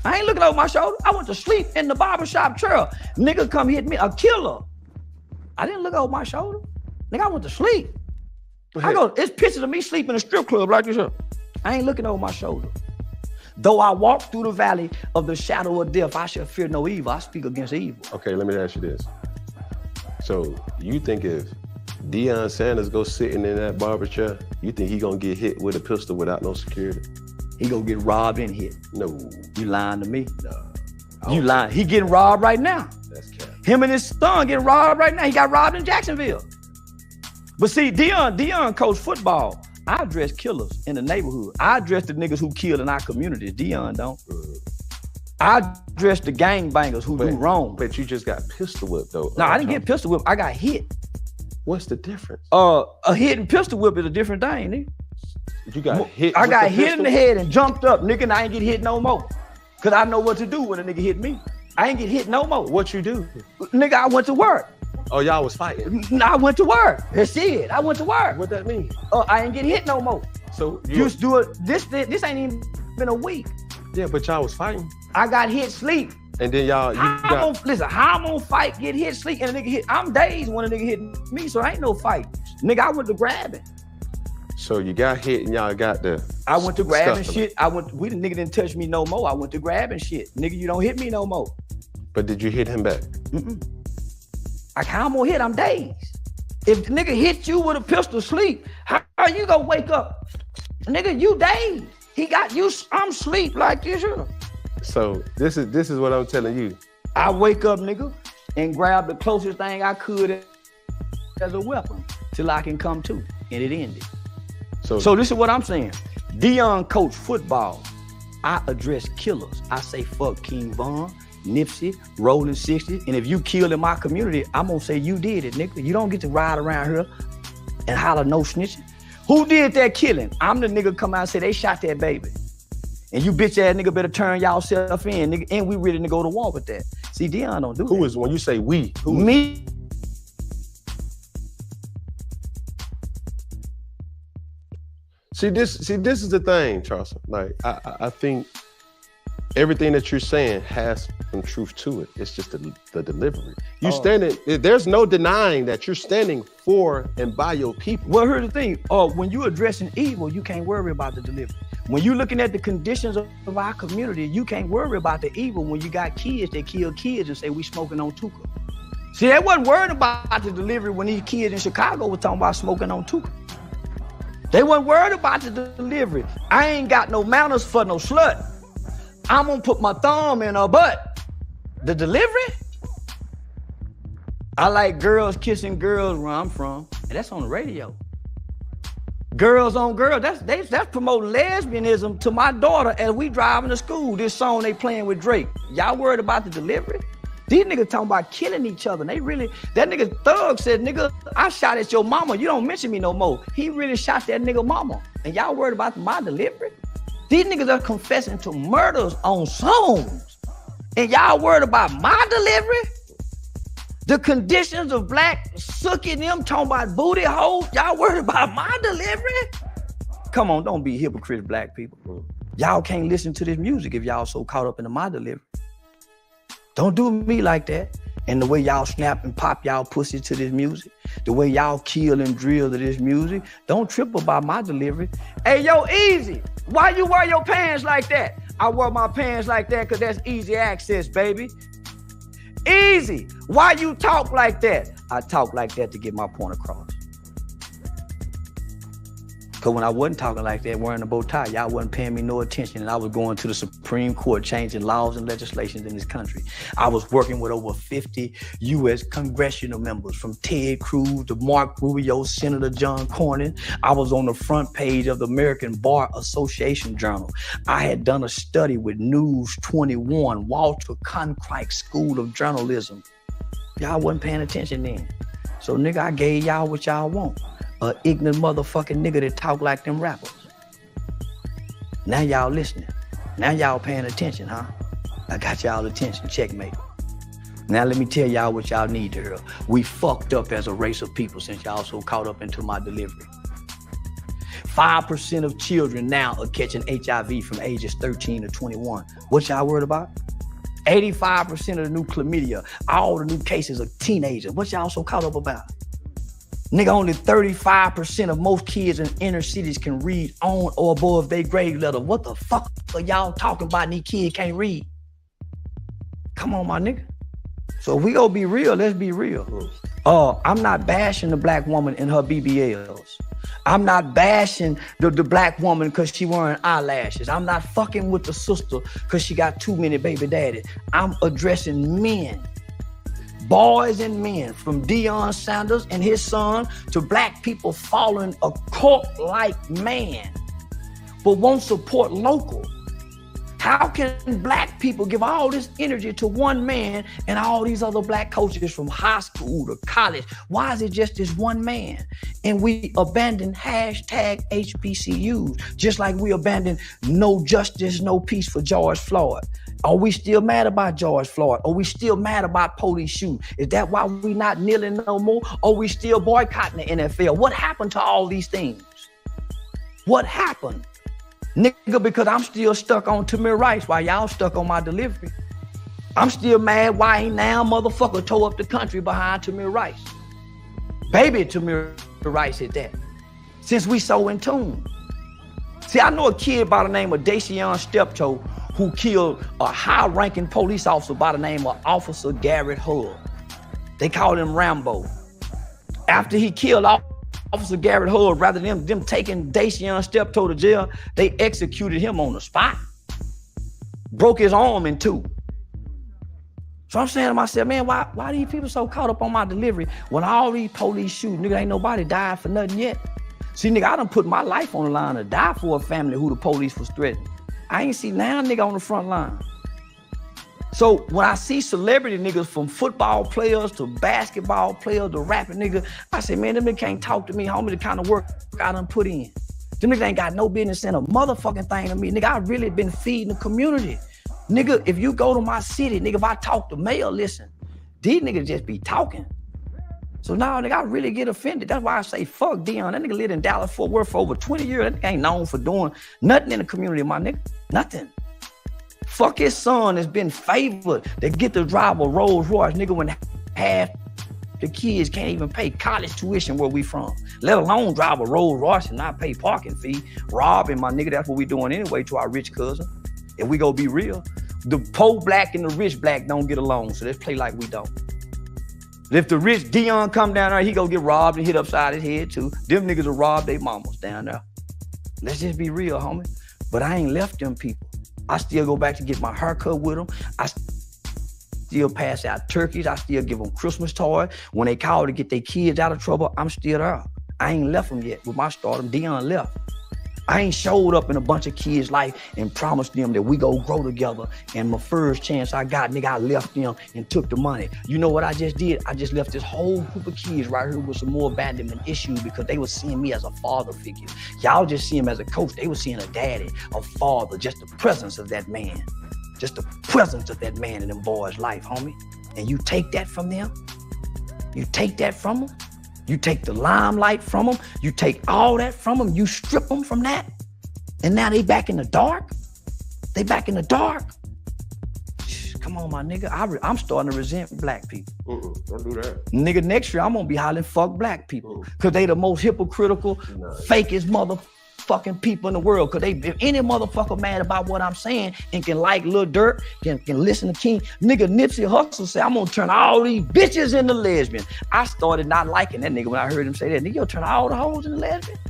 I ain't looking over my shoulder. I went to sleep in the barbershop trail. Nigga come hit me, a killer. I didn't look over my shoulder. Nigga, I went to sleep. It's pictures of me sleeping in a strip club like this. I ain't looking over my shoulder. Though I walk through the valley of the shadow of death, I shall fear no evil. I speak against evil. Okay, let me ask you this. So you think if Deion Sanders goes sitting in that barber chair, you think he gonna get hit with a pistol without no security? He gonna get robbed and hit. No. You lying to me? No. You lying. He getting robbed right now. That's cap. Him and his son getting robbed right now. He got robbed in Jacksonville. But see, Deion coached football. I address killers in the neighborhood. I address the niggas who kill in our communities. Deion don't. I address the gangbangers who do wrong. But you just got pistol whipped though. No, I didn't get pistol whipped. I got hit. What's the difference? A hit and pistol whip is a different thing, nigga. You got hit. I got hit in the head and jumped up, nigga, and I ain't get hit no more. Cause I know what to do when a nigga hit me. I ain't get hit no more. What you do? Nigga, I went to work. Oh, y'all was fighting? I went to work. That's it. I went to work. What that mean? I ain't get hit no more. So you just do it. This ain't even been a week. Yeah, but y'all was fighting. I got hit sleep. And then y'all, listen, how I'm gonna fight, get hit, sleep, and a nigga hit? I'm dazed when a nigga hit me, so ain't no fight. Nigga, I went to grabbing. So you got hit and y'all got the. I went to grabbing shit. We the nigga didn't touch me no more. I went to grabbing shit. Nigga, you don't hit me no more. But did you hit him back? Like how I'm gonna hit? I'm dazed. If the nigga hit you with a pistol sleep, how are you gonna wake up? Nigga, you dazed. He got you. I'm sleep like this here. So this is what I'm telling you. I wake up, nigga, and grab the closest thing I could as a weapon till I can come to, and it ended. So this is what I'm saying. Deion coached football. I address killers. I say fuck King Von, Nipsey, Rolling 60, and if you kill in my community, I'm gonna say you did it, nigga. You don't get to ride around here and holler no snitching. Who did that killing? I'm the nigga come out and say they shot that baby. And you bitch ass nigga better turn y'all self in, nigga, and we ready to go to war with that. See, Deion don't do that. Who is, when you say we? Who me? See, this is the thing, Charleston. Like, I think everything that you're saying has some truth to it. It's just the delivery. You standing, there's no denying that you're standing for and by your people. Well, here's the thing. When you're addressing evil, you can't worry about the delivery. When you're looking at the conditions of our community, you can't worry about the evil when you got kids that kill kids and say we smoking on Tuka. See, they wasn't worried about the delivery when these kids in Chicago were talking about smoking on Tuka. They weren't worried about the delivery. I ain't got no manners for no slut. I'm gonna put my thumb in her butt. The delivery? I like girls kissing girls where I'm from, and that's on the radio. Girls on girls, that's promoting lesbianism to my daughter as we driving to school. This song they playing with Drake. Y'all worried about the delivery? These niggas talking about killing each other. They really, that nigga Thug said, nigga, I shot at your mama. You don't mention me no more. He really shot that nigga mama. And y'all worried about my delivery? These niggas are confessing to murders on songs. And y'all worried about my delivery? The conditions of black sucking them talking about booty holes. Y'all worried about my delivery? Come on, don't be hypocrites, black people. Y'all can't listen to this music if y'all so caught up in my delivery. Don't do me like that. And the way y'all snap and pop y'all pussy to this music, the way y'all kill and drill to this music, don't trip about my delivery. Hey, yo, Easy, why you wear your pants like that? I wear my pants like that because that's easy access, baby. Easy, why you talk like that? I talk like that to get my point across. Because when I wasn't talking like that, wearing a bow tie, y'all wasn't paying me no attention, and I was going to the Supreme Court changing laws and legislations in this country. I was working with over 50 U.S. congressional members, from Ted Cruz to Mark Rubio, Senator John Cornyn. I was on the front page of the American Bar Association Journal. I had done a study with News 21, Walter Cronkite School of Journalism. Y'all wasn't paying attention then. So nigga, I gave y'all what y'all want. A ignorant motherfucking nigga that talk like them rappers. Now y'all listening. Now y'all paying attention, huh? I got y'all attention. Checkmate. Now let me tell y'all what y'all need to hear. We fucked up as a race of people since y'all so caught up into my delivery. 5% of children now are catching HIV from ages 13 to 21. What y'all worried about? 85% of the new chlamydia, all the new cases of teenagers. What y'all so caught up about? Nigga, only 35% of most kids in inner cities can read on or above their grade level. What the fuck are y'all talking about and these kids can't read? Come on, my nigga. So if we gonna be real, let's be real. I'm not bashing the black woman in her BBLs. I'm not bashing the black woman because she wearing eyelashes. I'm not fucking with the sister because she got too many baby daddies. I'm addressing men, boys and men, from Deion Sanders and his son to black people following a cult-like man but won't support local. How can black people give all this energy to one man and all these other black coaches from high school to college? Why is it just this one man? And we abandon hashtag HBCUs, just like we abandoned no justice, no peace for George Floyd. Are we still mad about George Floyd? Are we still mad about police shooting? Is that why we not kneeling no more? Are we still boycotting the NFL? What happened to all these things? What happened? Nigga, because I'm still stuck on Tamir Rice while y'all stuck on my delivery. I'm still mad why ain't now motherfucker tore up the country behind Tamir Rice. Baby Tamir Rice at that. Since we so in tune. See, I know a kid by the name of Dacian Steptoe who killed a high-ranking police officer by the name of Officer Garrett Hull. They called him Rambo. After he killed Officer Garrett Hull, rather than them taking Dacian Steptoe to jail, they executed him on the spot. Broke his arm in two. So I'm saying to myself, man, why these people so caught up on my delivery when all these police shoot? Nigga, ain't nobody died for nothing yet. See, nigga, I done put my life on the line to die for a family who the police was threatening. I ain't see now nigga on the front line. So when I see celebrity niggas from football players to basketball players to rapping niggas, I say, man, them niggas can't talk to me, homie, the kind of work I done put in. Them niggas ain't got no business saying a motherfucking thing to me. Nigga, I really been feeding the community. Nigga, if you go to my city, nigga, if I talk to mayor, listen, these niggas just be talking. So now, nigga, I really get offended. That's why I say, fuck Deion. That nigga lived in Dallas, Fort Worth for over 20 years. That nigga ain't known for doing nothing in the community, my nigga. Nothing. Fuck his son has been favored to get to drive a Rolls Royce, nigga, when half the kids can't even pay college tuition where we from, let alone drive a Rolls Royce and not pay parking fee. Robbing, my nigga, that's what we doing anyway to our rich cousin. If we go be real, the poor black and the rich black don't get along, so let's play like we don't. If the rich Deion come down there, he go get robbed and hit upside his head too. Them niggas will rob their mamas down there. Let's just be real, homie. But I ain't left them people. I still go back to get my haircut with them. I still pass out turkeys. I still give them Christmas toys. When they call to get their kids out of trouble, I'm still there. I ain't left them yet. With my stardom, Deion left. I ain't showed up in a bunch of kids' life and promised them that we go grow together. And my first chance I got, nigga, I left them and took the money. You know what I just did? I just left this whole group of kids right here with some more abandonment issues because they were seeing me as a father figure. Y'all just see him as a coach. They were seeing a daddy, a father, just the presence of that man. Just the presence of that man in them boys' life, homie. And you take that from them? You take that from them? You take the limelight from them. You take all that from them. You strip them from that. And now they back in the dark. They back in the dark. Come on, my nigga. I'm starting to resent black people. Don't do that. Nigga, next year I'm gonna be hollering fuck black people. Cause they the most hypocritical, fakest motherfucking people in the world. Cause if any motherfucker mad about what I'm saying and can like Lil Durk, can listen to King, nigga Nipsey Hussle say, I'm gonna turn all these bitches into lesbians. I started not liking that nigga when I heard him say that. Nigga, you'll turn all the hoes into lesbians?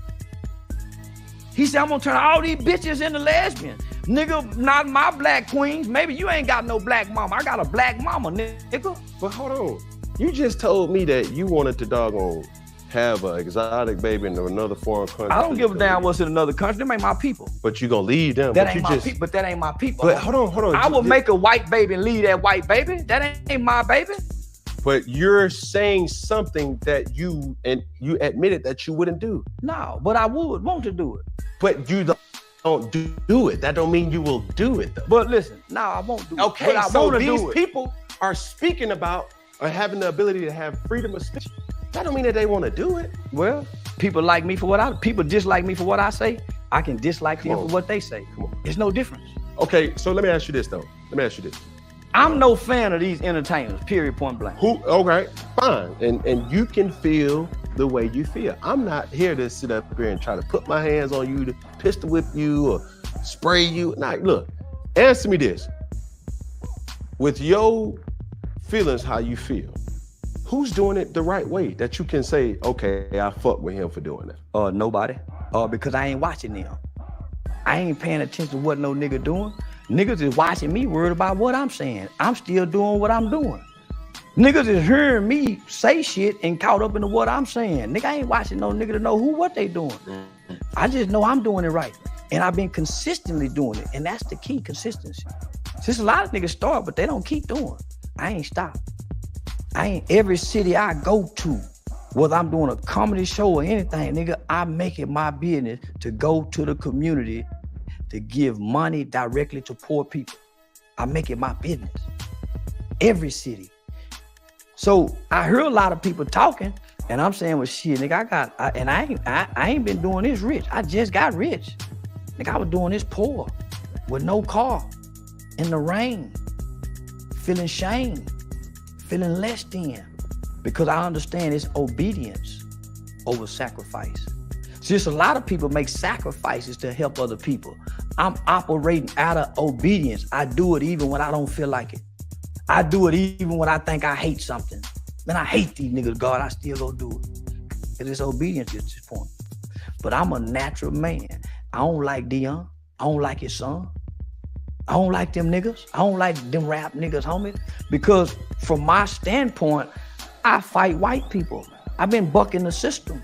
He said, I'm gonna turn all these bitches into lesbians. Nigga, not my black queens. Maybe you ain't got no black mama. I got a black mama, nigga. But hold on. You just told me that you wanted to doggone have an exotic baby in another foreign country. I don't give a damn what's in another country. Them ain't my people. But you gonna leave them. That ain't my people. But that ain't my people. But hold on. I will make a white baby and leave that white baby. That ain't my baby. But you're saying something that you admitted that you wouldn't do. No, but I would want to do it. But you don't do it. That don't mean you will do it though. But listen, no, I won't do it. Okay, but so these people are speaking about or having the ability to have freedom of speech, that don't mean that they want to do it. Well, people like me for people dislike me for what I say. I can dislike them for what they say. It's no difference. Okay, so let me ask you this though. I'm no fan of these entertainers, period, point blank. Okay, fine. And you can feel the way you feel. I'm not here to sit up here and try to put my hands on you, to pistol whip you or spray you. Nah, look, answer me this. With your feelings, how you feel, who's doing it the right way that you can say, okay, I fuck with him for doing that? Nobody. Because I ain't watching them. I ain't paying attention to what no nigga doing. Niggas is watching me, worried about what I'm saying. I'm still doing what I'm doing. Niggas is hearing me say shit and caught up into what I'm saying. Nigga, I ain't watching no nigga to know what they doing. I just know I'm doing it right. And I've been consistently doing it. And that's the key, consistency. Since a lot of niggas start, but they don't keep doing. I ain't stopped. Every city I go to, whether I'm doing a comedy show or anything, nigga, I make it my business to go to the community to give money directly to poor people. I make it my business. Every city. So I hear a lot of people talking, and I'm saying, well, shit, nigga, I ain't been doing this rich. I just got rich. Nigga, I was doing this poor, with no car, in the rain, feeling shame, feeling less than, because I understand it's obedience over sacrifice. See, just a lot of people make sacrifices to help other people. I'm operating out of obedience. I do it even when I don't feel like it. I do it even when I think I hate something. Man, I hate these niggas, God, I still go do it. It is obedience at this point. But I'm a natural man. I don't like Dion. I don't like his son. I don't like them niggas. I don't like them rap niggas, homie. Because from my standpoint, I fight white people. I've been bucking the system.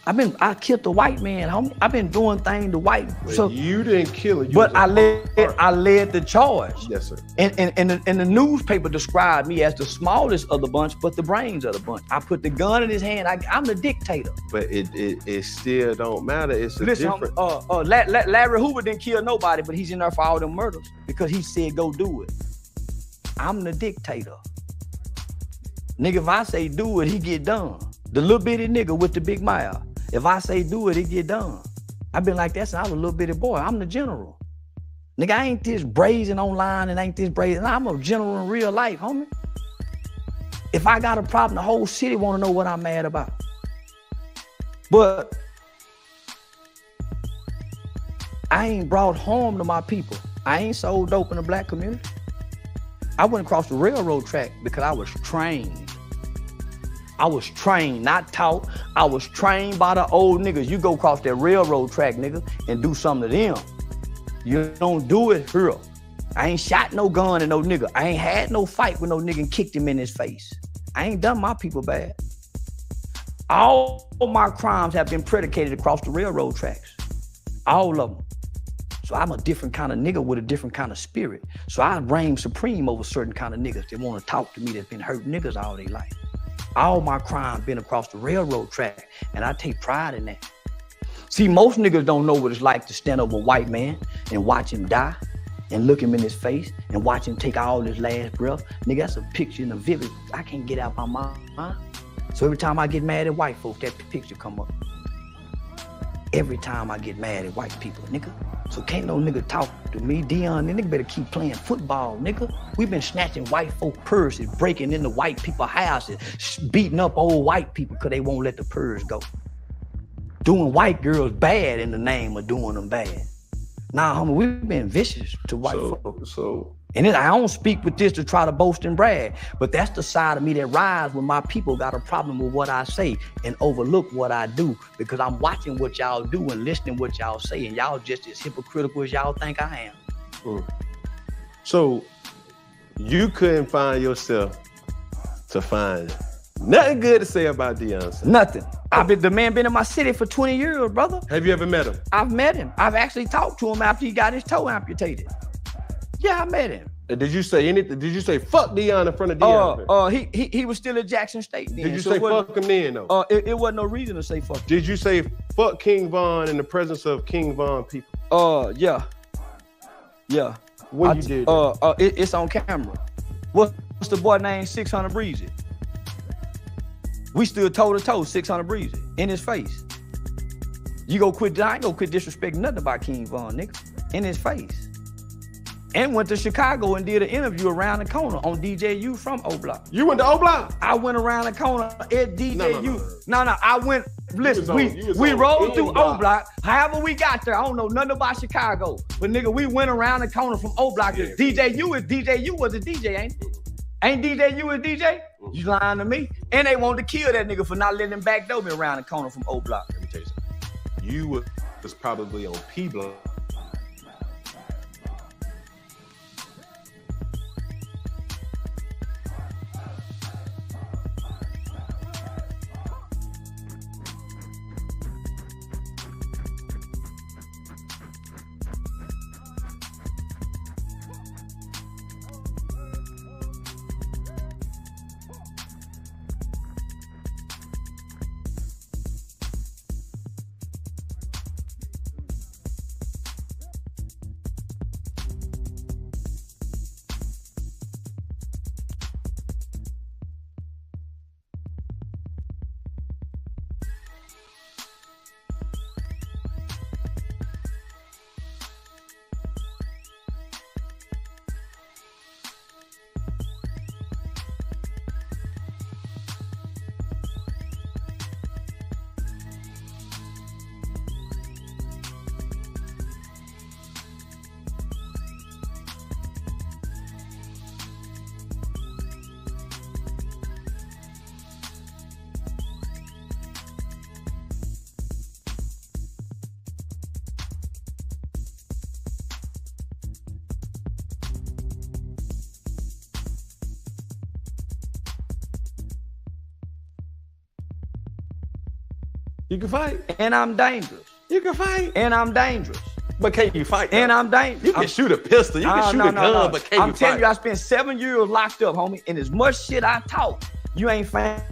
I killed the white man, homie. I've been doing things to white. So you didn't kill it. But I led the charge. Yes, sir. And the newspaper described me as the smallest of the bunch, but the brains of the bunch. I put the gun in his hand. I'm the dictator. But it still don't matter. It's a different. Larry Hoover didn't kill nobody, but he's in there for all them murders because he said go do it. I'm the dictator. Nigga, if I say do it, he get done. The little bitty nigga with the big mouth. If I say do it, it get done. I've been like that since I was a little bitty boy. I'm the general. Nigga, I ain't this brazen online and ain't this brazen. I'm a general in real life, homie. If I got a problem, the whole city want to know what I'm mad about. But I ain't brought harm to my people. I ain't sold dope in the black community. I went across the railroad track because I was trained. I was trained, not taught. I was trained by the old niggas. You go across that railroad track, nigga, and do something to them. You don't do it here. I ain't shot no gun at no nigga. I ain't had no fight with no nigga and kicked him in his face. I ain't done my people bad. All my crimes have been predicated across the railroad tracks. All of them. So I'm a different kind of nigga with a different kind of spirit. So I reign supreme over certain kind of niggas that want to talk to me that's been hurting niggas all their life. All my crime been across the railroad track, and I take pride in that. See, most niggas don't know what it's like to stand over a white man and watch him die and look him in his face and watch him take all his last breath. Nigga, that's a picture in a vivid, I can't get out my mind. So every time I get mad at white folks, that picture come up. Every time I get mad at white people, nigga. So can't no nigga talk to me, Dion, nigga better keep playing football, nigga. We've been snatching white folk purses, breaking into white people houses, beating up old white people because they won't let the purse go. Doing white girls bad in the name of doing them bad. Nah, homie, we've been vicious to white folk. And then I don't speak with this to try to boast and brag, but that's the side of me that rides when my people got a problem with what I say and overlook what I do because I'm watching what y'all do and listening what y'all say, and y'all just as hypocritical as y'all think I am. So you couldn't find yourself to find nothing good to say about Deion? Nothing. The man been in my city for 20 years, brother. Have you ever met him? I've met him. I've actually talked to him after he got his toe amputated. Yeah, I met him. Did you say anything? Did you say fuck Dion in front of Dion? He was still at Jackson State then. Did you say fuck him then though? It wasn't no reason to say fuck him. Did you say fuck King Von in the presence of King Von people? Yeah. When you did it's on camera. What's the boy named 600 Breezy. We stood toe to toe, 600 Breezy, in his face. I ain't gonna quit disrespecting nothing about King Von, nigga. In his face. And went to Chicago and did an interview around the corner on DJU from O Block. You went to O Block? I went around the corner at DJU. No, I went, listen, we on rolled through O O Block. However we got there, I don't know nothing about Chicago. But nigga, we went around the corner from O Block. Yeah. DJU was a DJ, ain't it? Ain't DJU a DJ? You lying to me? And they wanted to kill that nigga for not letting him backdoor me around the corner from O Block. Let me tell you something. You was probably on P Block. You can fight. And I'm dangerous. You can fight. And I'm dangerous. But can you fight? And I'm dangerous. You can shoot a pistol. You can shoot a gun, but can you fight? I'm telling you, I spent 7 years locked up, homie. And as much shit I taught, you ain't found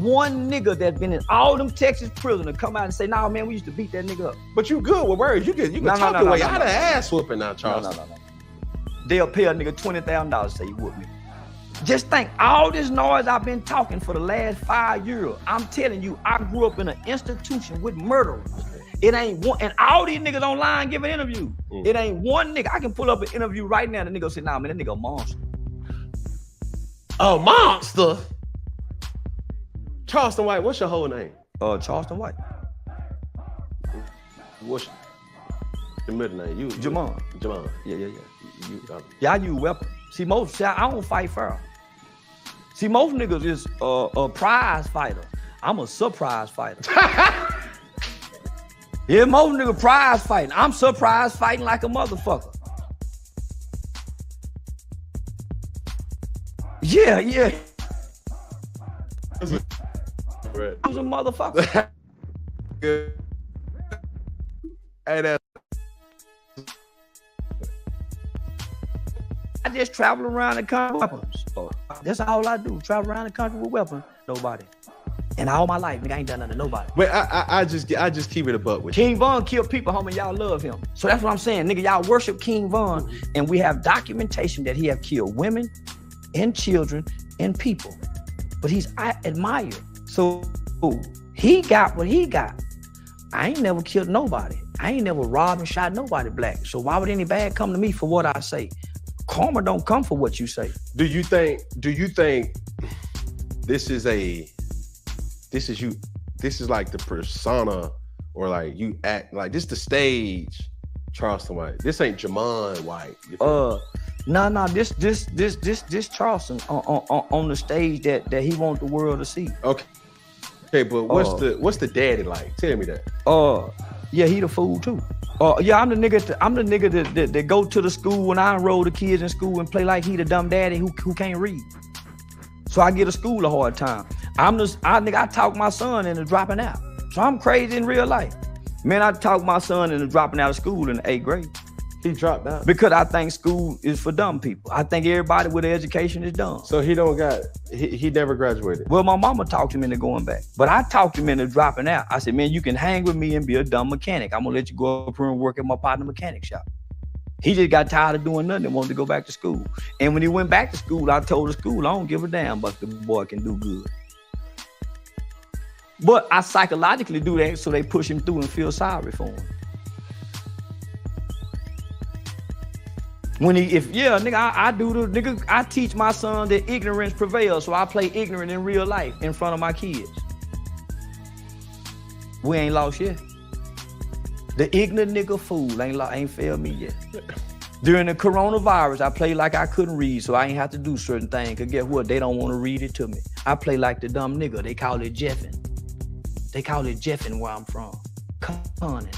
one nigga that's been in all them Texas prisons to come out and say, nah, man, we used to beat that nigga up. But you good with words. You can talk your way out of ass whooping now, Charleston. No. They'll pay a nigga $20,000 to say you whoop me. Just think, all this noise I've been talking for the last 5 years, I'm telling you, I grew up in an institution with murderers. It ain't one, and all these niggas online giving interviews. It ain't one nigga. I can pull up an interview right now, and the nigga say, nah, man, that nigga a monster. A monster? Charleston White, what's your whole name? Charleston White. What's your middle name? You Jamon. Jamon. Yeah, I use weapons. See, I don't fight fair. See, most niggas is a prize fighter. I'm a surprise fighter. Yeah, most niggas prize fighting. I'm surprise fighting like a motherfucker. Yeah. Right. I was a motherfucker. Good. Hey, that's I just travel around the country with weapons. That's all I do. Travel around the country with weapons. Nobody. And all my life, nigga, I ain't done nothing to nobody. But I just keep it a buck with you. King Von killed people, homie. Y'all love him. So that's what I'm saying. Nigga, y'all worship King Von, and we have documentation that he have killed women and children and people. But I admire. So he got what he got. I ain't never killed nobody. I ain't never robbed and shot nobody black. So why would any bad come to me for what I say? Karma don't come for what you say. Do you think this is like the persona, or like you act like this the stage Charleston White? This ain't Jamon White. No, this Charleston on the stage that he want the world to see. Okay, but what's the daddy like? Tell me that. Yeah, he the fool too. Yeah, I'm the nigga that go to the school when I enroll the kids in school and play like he the dumb daddy who can't read. So I give the school a hard time. I talk my son into dropping out. So I'm crazy in real life. Man, I talk my son into dropping out of school in the 8th grade. He dropped out? Because I think school is for dumb people. I think everybody with an education is dumb. So he never graduated? Well, my mama talked him into going back. But I talked him into dropping out. I said, man, you can hang with me and be a dumb mechanic. I'm gonna let you go up here and work at my partner mechanic shop. He just got tired of doing nothing and wanted to go back to school. And when he went back to school, I told the school, I don't give a damn but the boy can do good. But I psychologically do that so they push him through and feel sorry for him. I teach my son that ignorance prevails, so I play ignorant in real life in front of my kids. We ain't lost yet. The ignorant nigga fool ain't failed me yet. During the coronavirus, I played like I couldn't read, so I ain't have to do certain things. Cause guess what? They don't want to read it to me. I play like the dumb nigga. They call it jeffing. They call it jeffing where I'm from. Conning.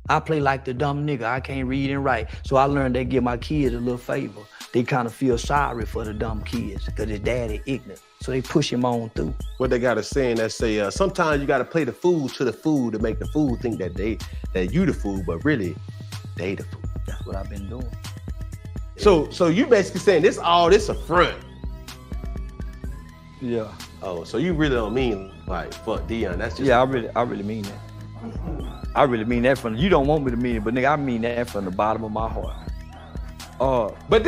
I play like the dumb nigga. I can't read and write. So I learned they give my kids a little favor. They kind of feel sorry for the dumb kids because his daddy ignorant. So they push him on through. What they got a saying that say, sometimes you got to play the fool to the fool to make the fool think that you the fool, but really, they the fool. That's what I've been doing. So you basically saying this a front. Yeah. Oh, so you really don't mean like fuck Dion? That's just I really mean that. I really mean that from you don't want me to mean it, but nigga, I mean that from the bottom of my heart. But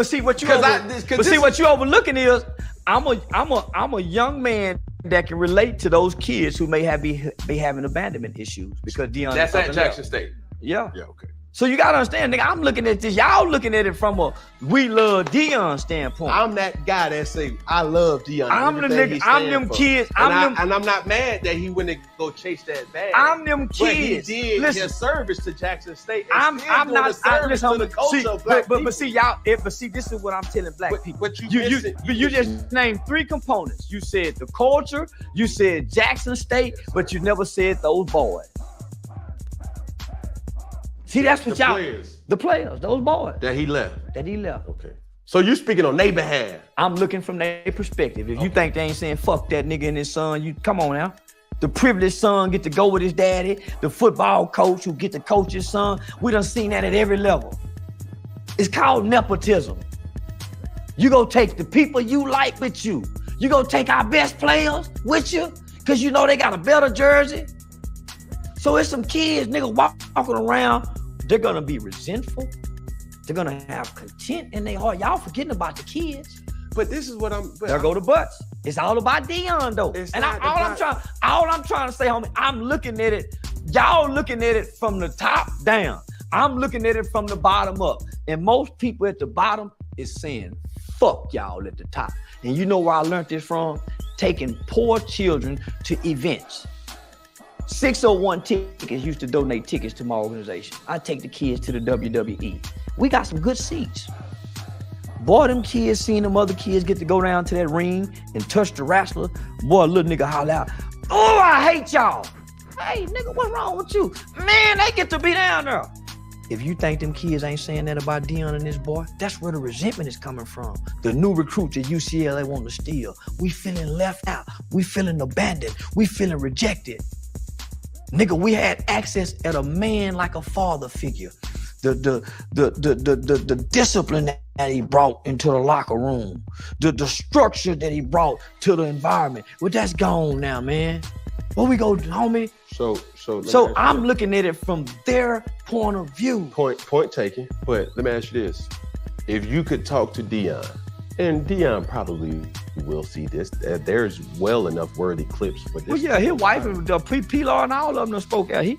see what you what you overlooking is I'm a young man that can relate to those kids who may be having abandonment issues because Dion. That's at Jackson State. Yeah. Yeah. Okay. So you gotta understand, nigga, I'm looking at this. Y'all looking at it from a we love Dion standpoint. I'm that guy that say I love Dion. I'm the nigga. I'm them kids. And I'm not mad that he went to go chase that bag. I'm them kids. But he did his service to Jackson State. I'm not service to the culture of black people. But see y'all. But see, this is what I'm telling black people. But you just named three components. You said the culture. You said Jackson State, but you never said those boys. See, that's what the players, those boys. That he left. Okay. So you speaking on their behalf. I'm looking from their perspective. If you think they ain't saying fuck that nigga and his son, you come on now. The privileged son get to go with his daddy. The football coach who get to coach his son. We done seen that at every level. It's called nepotism. You go take the people you like with you. You go take our best players with you because you know they got a better jersey. So it's some kids, nigga, walking around. They're gonna be resentful. They're gonna have content in their heart. Y'all forgetting about the kids. But this is what there go the butts. It's all about Dion though. And all I'm trying to say, homie, I'm looking at it. Y'all looking at it from the top down. I'm looking at it from the bottom up. And most people at the bottom is saying, fuck y'all at the top. And you know where I learned this from? Taking poor children to events. 601 Tickets used to donate tickets to my organization. I take the kids to the WWE. We got some good seats. Boy, them kids seeing them other kids get to go down to that ring and touch the wrestler. Boy, little nigga holler out, oh, I hate y'all. Hey, nigga, what's wrong with you? Man, they get to be down there. If you think them kids ain't saying that about Dion and this boy, that's where the resentment is coming from. The new recruits at UCLA want to steal. We feeling left out. We feeling abandoned. We feeling rejected. Nigga, we had access at a man like a father figure. The discipline that he brought into the locker room. The structure that he brought to the environment. Well, that's gone now, man. Where we go, homie? So I'm looking at it from their point of view. Point taken. But let me ask you this. If you could talk to Dion, and Dion probably will see this, there's well enough worthy clips for this. Well, yeah, his wife, Pilar and all of them spoke out. He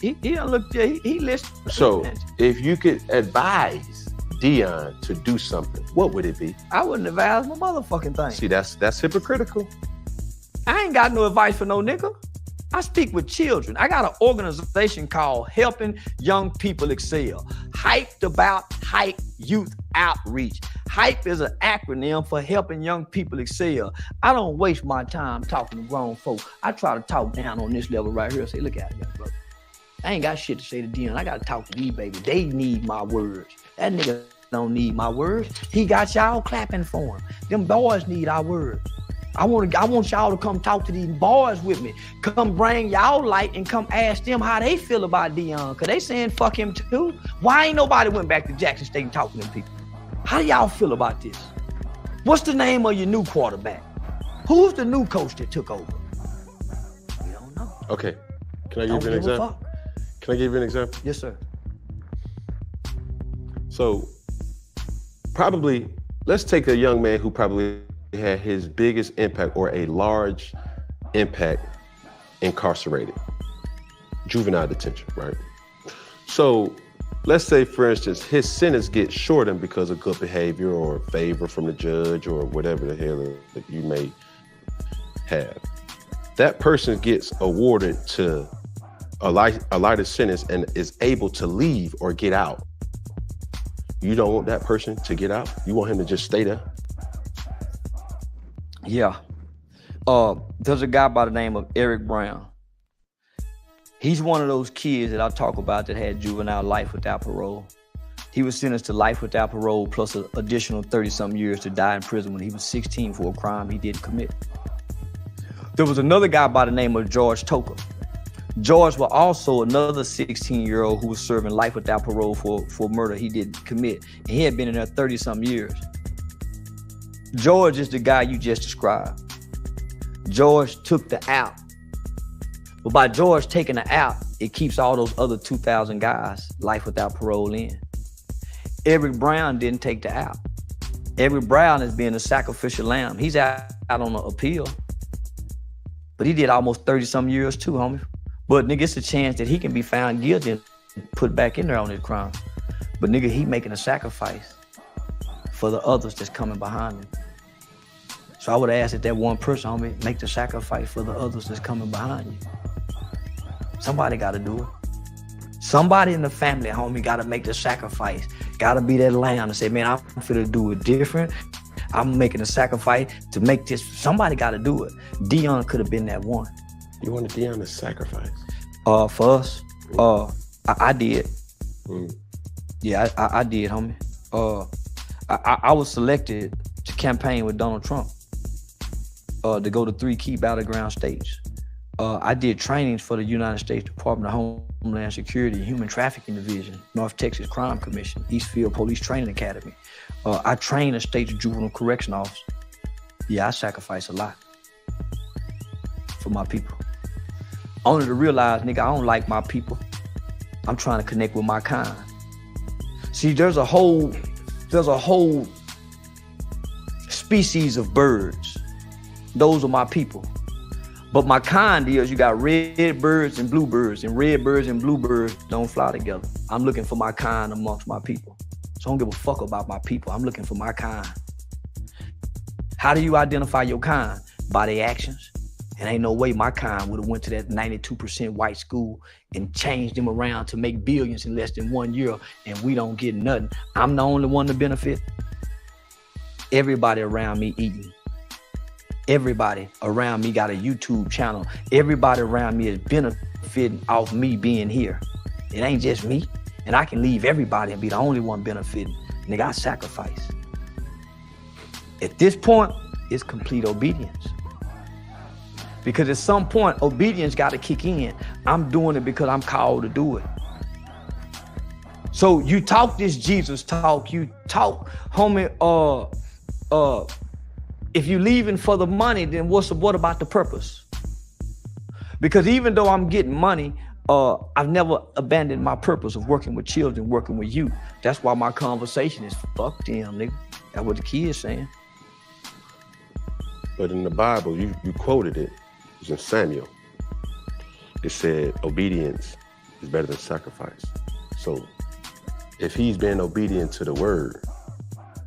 listened. So if you could advise Dion to do something, what would it be? I wouldn't advise my motherfucking thing. See, that's hypocritical. I ain't got no advice for no nigga. I speak with children. I got an organization called Helping Young People Excel. Hyped about Hype Youth Outreach. HYPE is an acronym for Helping Young People Excel. I don't waste my time talking to grown folk. I try to talk down on this level right here. Say, look at it, young brother. I ain't got shit to say to Dion. I got to talk to these babies. They need my words. That nigga don't need my words. He got y'all clapping for him. Them boys need our words. I want y'all to come talk to these boys with me. Come bring y'all light and come ask them how they feel about Dion. Cause they saying fuck him too. Why ain't nobody went back to Jackson State and talked to them people? How do y'all feel about this? What's the name of your new quarterback? Who's the new coach that took over? We don't know. Okay. Can I give you an example? Can I give you an example? Yes, sir. So probably, let's take a young man who probably had his biggest impact or a large impact incarcerated. Juvenile detention, right? So let's say, for instance, his sentence gets shortened because of good behavior or favor from the judge or whatever the hell that you may have. That person gets awarded to a lighter sentence and is able to leave or get out. You don't want that person to get out? You want him to just stay there? Yeah. There's a guy by the name of Eric Brown. He's one of those kids that I talk about that had juvenile life without parole. He was sentenced to life without parole plus an additional 30-something years to die in prison when he was 16 for a crime he didn't commit. There was another guy by the name of George Toker. George was also another 16-year-old who was serving life without parole for murder he didn't commit. And he had been in there 30-something years. George is the guy you just described. George took the out. But by George taking the out, it keeps all those other 2,000 guys life without parole in. Eric Brown didn't take the out. Eric Brown is being a sacrificial lamb. He's out on an appeal. But he did almost 30-something years too, homie. But nigga, it's a chance that he can be found guilty and put back in there on his crime. But nigga, he making a sacrifice for the others that's coming behind him. So I would ask that one person, homie, make the sacrifice for the others that's coming behind you. Somebody gotta do it. Somebody in the family, homie, gotta make the sacrifice. Gotta be that lamb and say, man, I'm finna do it different. I'm making a sacrifice to make this. Somebody gotta do it. Dion could have been that one. You wanted Dion to sacrifice? For us, I did. Yeah, I did, homie. I was selected to campaign with Donald Trump to go to 3 key battleground states. I did trainings for the United States Department of Homeland Security, Human Trafficking Division, North Texas Crime Commission, Eastfield Police Training Academy. I trained a state juvenile correction officer. Yeah, I sacrifice a lot for my people. Only to realize, nigga, I don't like my people. I'm trying to connect with my kind. See, there's a whole species of birds. Those are my people. But my kind is you got red birds and blue birds, and red birds and blue birds don't fly together. I'm looking for my kind amongst my people. So I don't give a fuck about my people. I'm looking for my kind. How do you identify your kind? By their actions. And ain't no way my kind would have went to that 92% white school and changed them around to make billions in less than 1 year, and we don't get nothing. I'm the only one to benefit. Everybody around me eating. Everybody around me got a YouTube channel. Everybody around me is benefiting off me being here. It ain't just me. And I can leave everybody and be the only one benefiting. Nigga, I sacrifice. At this point, it's complete obedience. Because at some point, obedience got to kick in. I'm doing it because I'm called to do it. So you talk this Jesus talk, you talk, homie, if you leaving for the money, then what about the purpose? Because even though I'm getting money, I've never abandoned my purpose of working with children, working with youth. That's why my conversation is fuck them, nigga. That's what the kid's saying. But in the Bible, you quoted it. It was in Samuel. It said obedience is better than sacrifice. So if he's being obedient to the word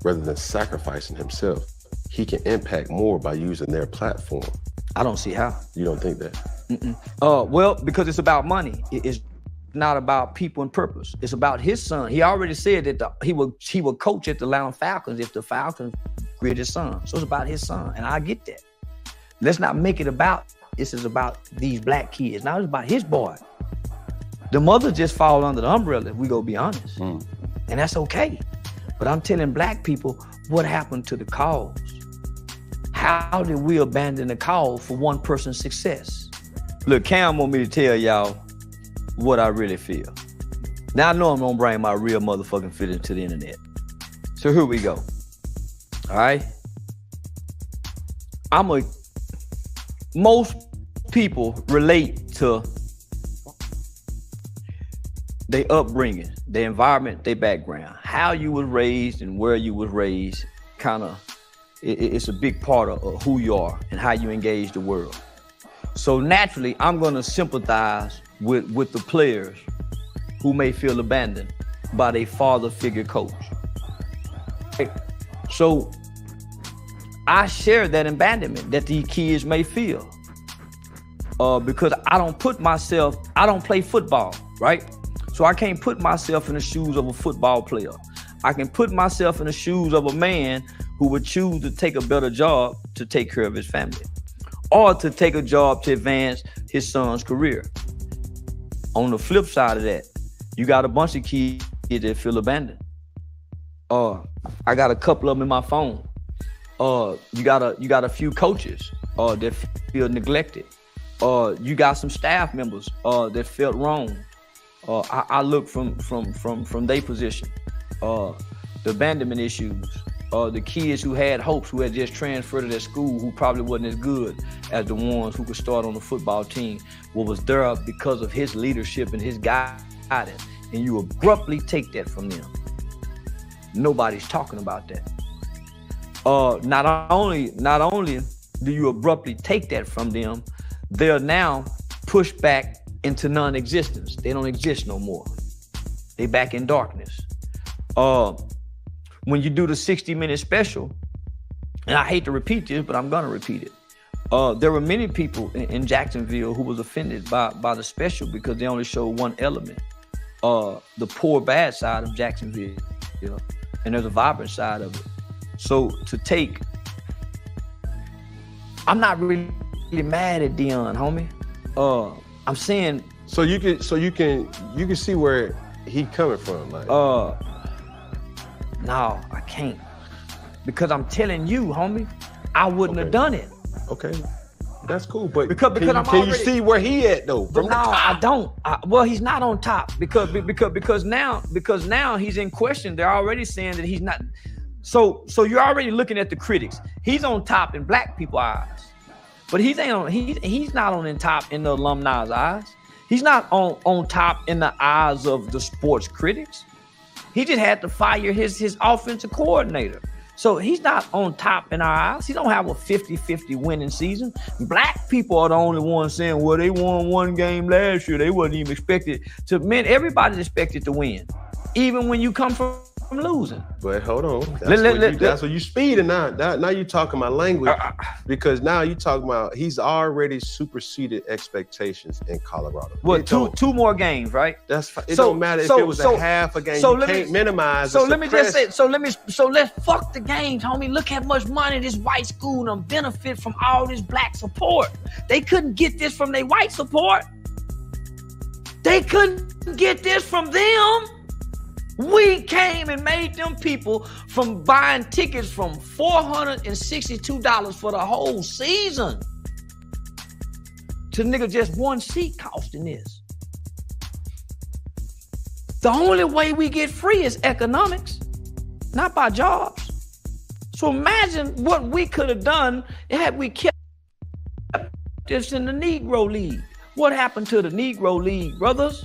rather than sacrificing himself, he can impact more by using their platform. I don't see how. You don't think that? Well, because it's about money. It's not about people and purpose. It's about his son. He already said that he would coach at the Atlanta Falcons if the Falcons grew his son. So it's about his son, and I get that. Let's not make it about, this is about these black kids. Now it's about his boy. The mother just fall under the umbrella, if we go be honest. And that's okay. But I'm telling black people what happened to the cause. How did we abandon the cause for one person's success? Look, Cam want me to tell y'all what I really feel. Now I know I'm gonna bring my real motherfucking feelings to the internet. So here we go. All right? most people relate to They upbringing, their environment, their background, how you was raised and where you was raised, it's a big part of who you are and how you engage the world. So naturally, I'm gonna sympathize with the players who may feel abandoned by their father figure coach. So I share that abandonment that these kids may feel because I don't play football, right? So I can't put myself in the shoes of a football player. I can put myself in the shoes of a man who would choose to take a better job to take care of his family or to take a job to advance his son's career. On the flip side of that, you got a bunch of kids that feel abandoned. I got a couple of them in my phone. You got a few coaches that feel neglected. You got some staff members that felt wrong. I look from their position. The abandonment issues. The kids who had hopes, who had just transferred to their school, who probably wasn't as good as the ones who could start on the football team, what was there because of his leadership and his guidance, and you abruptly take that from them. Nobody's talking about that. Not only do you abruptly take that from them, they're now pushed back into non-existence. They don't exist no more. They back in darkness. When you do the 60-minute special, and I hate to repeat this, but I'm gonna repeat it. There were many people in Jacksonville who was offended by the special because they only showed one element, the poor, bad side of Jacksonville, you know, and there's a vibrant side of it. So I'm not really mad at Dion, homie. I'm saying. So you can see where he coming from, like. No, I can't. Because I'm telling you, homie, I wouldn't have done it. Okay, that's cool. But because can you see where he at though? From no, I don't. Well, he's not on top because now he's in question. They're already saying that he's not. So you're already looking at the critics. He's on top in black people's eyes, but he's not on top in the alumni's eyes. He's not on top in the eyes of the sports critics. He just had to fire his offensive coordinator. So he's not on top in our eyes. He don't have a 50-50 winning season. Black people are the only ones saying, well, they won one game last year. They wasn't even expected to win. Everybody's expected to win, even when you come from losing. But hold on. That's what you speeding now. Now you talking my language because now you talking about he's already superseded expectations in Colorado. Well, two more games, right? That's fine. It don't matter if it was a half a game. You can't minimize. So let me just say. So let's fuck the games, homie. Look how much money this white school done benefit from all this black support. They couldn't get this from their white support. They couldn't get this from them. We came and made them people from buying tickets from $462 for the whole season to nigga just one seat costing this. The only way we get free is economics, not by jobs. So imagine what we could have done had we kept this in the Negro League. What happened to the Negro League, brothers?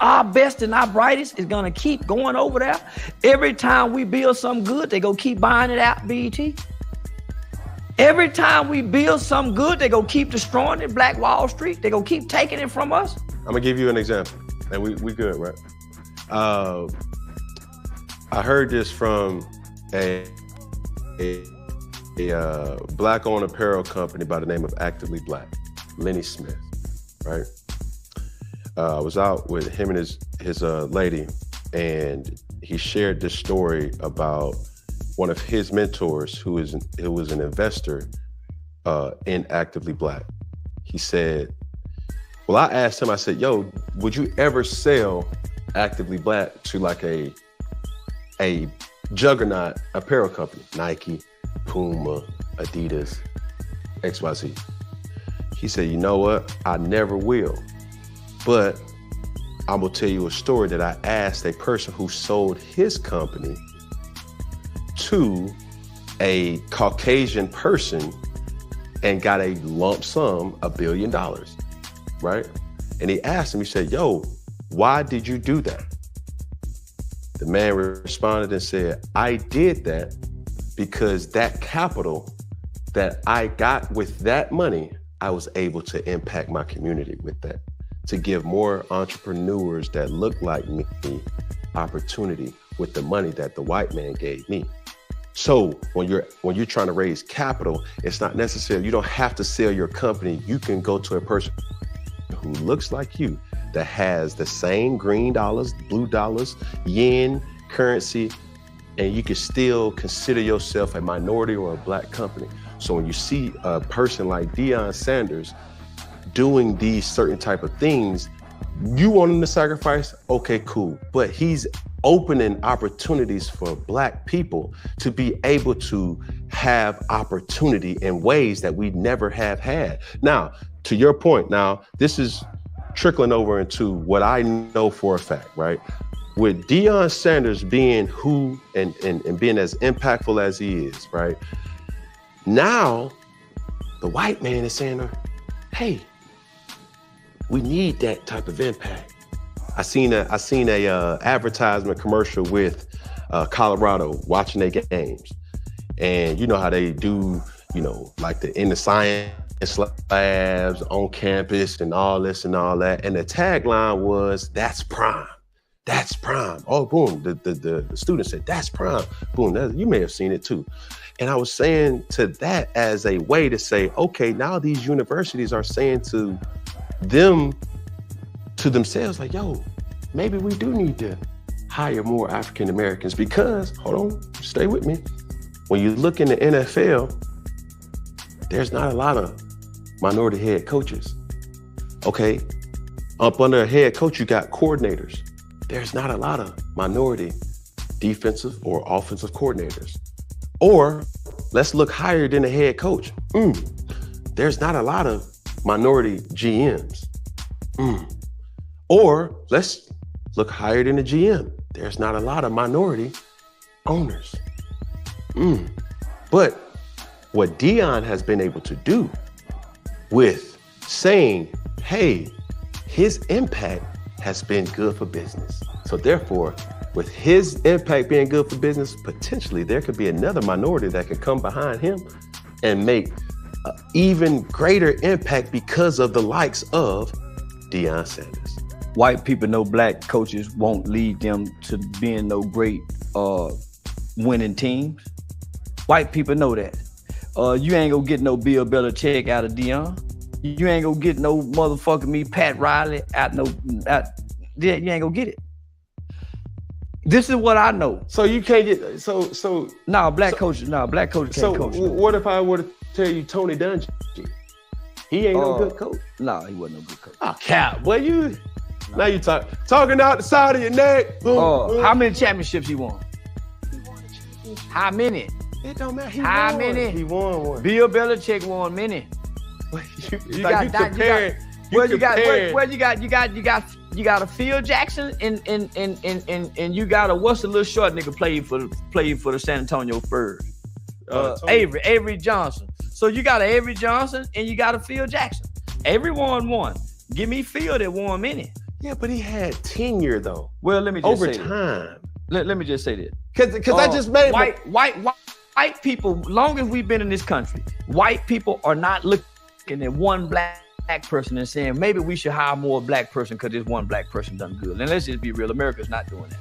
Our best and our brightest is gonna keep going over there. Every time we build something good, they gonna keep buying it out, BET. Every time we build something good, they gonna keep destroying it, Black Wall Street. They gonna keep taking it from us. I'm gonna give you an example, and we good, right? I heard this from a black-owned apparel company by the name of Actively Black, Lenny Smith, right? I was out with him and his lady, and he shared this story about one of his mentors who was an investor in Actively Black. He said, well, I asked him, I said, yo, would you ever sell Actively Black to like a juggernaut apparel company, Nike, Puma, Adidas, XYZ? He said, you know what? I never will. But I'm gonna tell you a story that I asked a person who sold his company to a Caucasian person and got a lump sum, $1 billion, right? And he asked him, he said, yo, why did you do that? The man responded and said, I did that because that capital that I got with that money, I was able to impact my community with that, to give more entrepreneurs that look like me opportunity with the money that the white man gave me. So when you're trying to raise capital, it's not necessary. You don't have to sell your company. You can go to a person who looks like you, that has the same green dollars, blue dollars, yen currency, and you can still consider yourself a minority or a black company. So when you see a person like Deion Sanders doing these certain type of things, you want him to sacrifice? Okay, cool. But he's opening opportunities for black people to be able to have opportunity in ways that we never have had. Now, to your point, now, this is trickling over into what I know for a fact, right? With Deion Sanders being who and being as impactful as he is, right? Now, the white man is saying, hey, we need that type of impact. I seen a advertisement commercial with Colorado watching their games. And you know how they do, like in the science labs on campus and all this and all that. And the tagline was, that's prime. That's prime. Oh, boom. The student said, that's prime. Boom. You may have seen it too. And I was saying to that as a way to say, okay, now these universities are saying to themselves, like, yo, maybe we do need to hire more African Americans because, hold on, stay with me. When you look in the NFL, there's not a lot of minority head coaches. Okay, up under a head coach, you got coordinators. There's not a lot of minority defensive or offensive coordinators. Or let's look higher than a head coach. There's not a lot of minority GMs. Or let's look higher than a GM. There's not a lot of minority owners. But what Deion has been able to do with saying, hey, his impact has been good for business. So therefore, with his impact being good for business, potentially there could be another minority that could come behind him and make an even greater impact because of the likes of Deion Sanders. White people know black coaches won't lead them to being no great winning teams. White people know that. You ain't gonna get no Bill Belichick out of Deion. You ain't gonna get no motherfucking Pat Riley you ain't gonna get it. This is what I know. So you can't get black coaches can't coach. What if I were to tell you Tony Dungy? He ain't no good coach. No, he wasn't no good coach. Oh, cap, boy, you. Now you talking out the side of your neck. How many championships he won? How many? It don't matter. How many? He won one. Bill Belichick won many. You got a Phil Jackson and you got a what's the little short nigga playing for the San Antonio Spurs? Avery Johnson. So you got an Avery Johnson and you got a Phil Jackson. Avery won one. Give me Phil that won many. Yeah, but he had tenure though. Well, let me just over say time. Let me just say this. Because I just made white people. Long as we've been in this country, white people are not looking at one black person and saying maybe we should hire more black person because this one black person done good. And let's just be real, America's not doing that.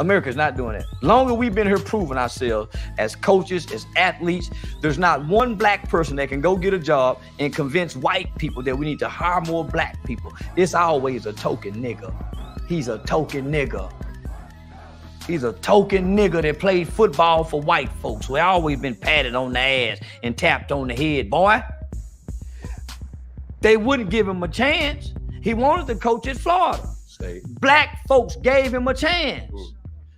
America's not doing that. Long as we've been here proving ourselves as coaches, as athletes, there's not one black person that can go get a job and convince white people that we need to hire more black people. It's always a token nigga. He's a token nigga. He's a token nigga that played football for white folks. We always been patted on the ass and tapped on the head, boy. They wouldn't give him a chance. He wanted to coach at Florida. State. Black folks gave him a chance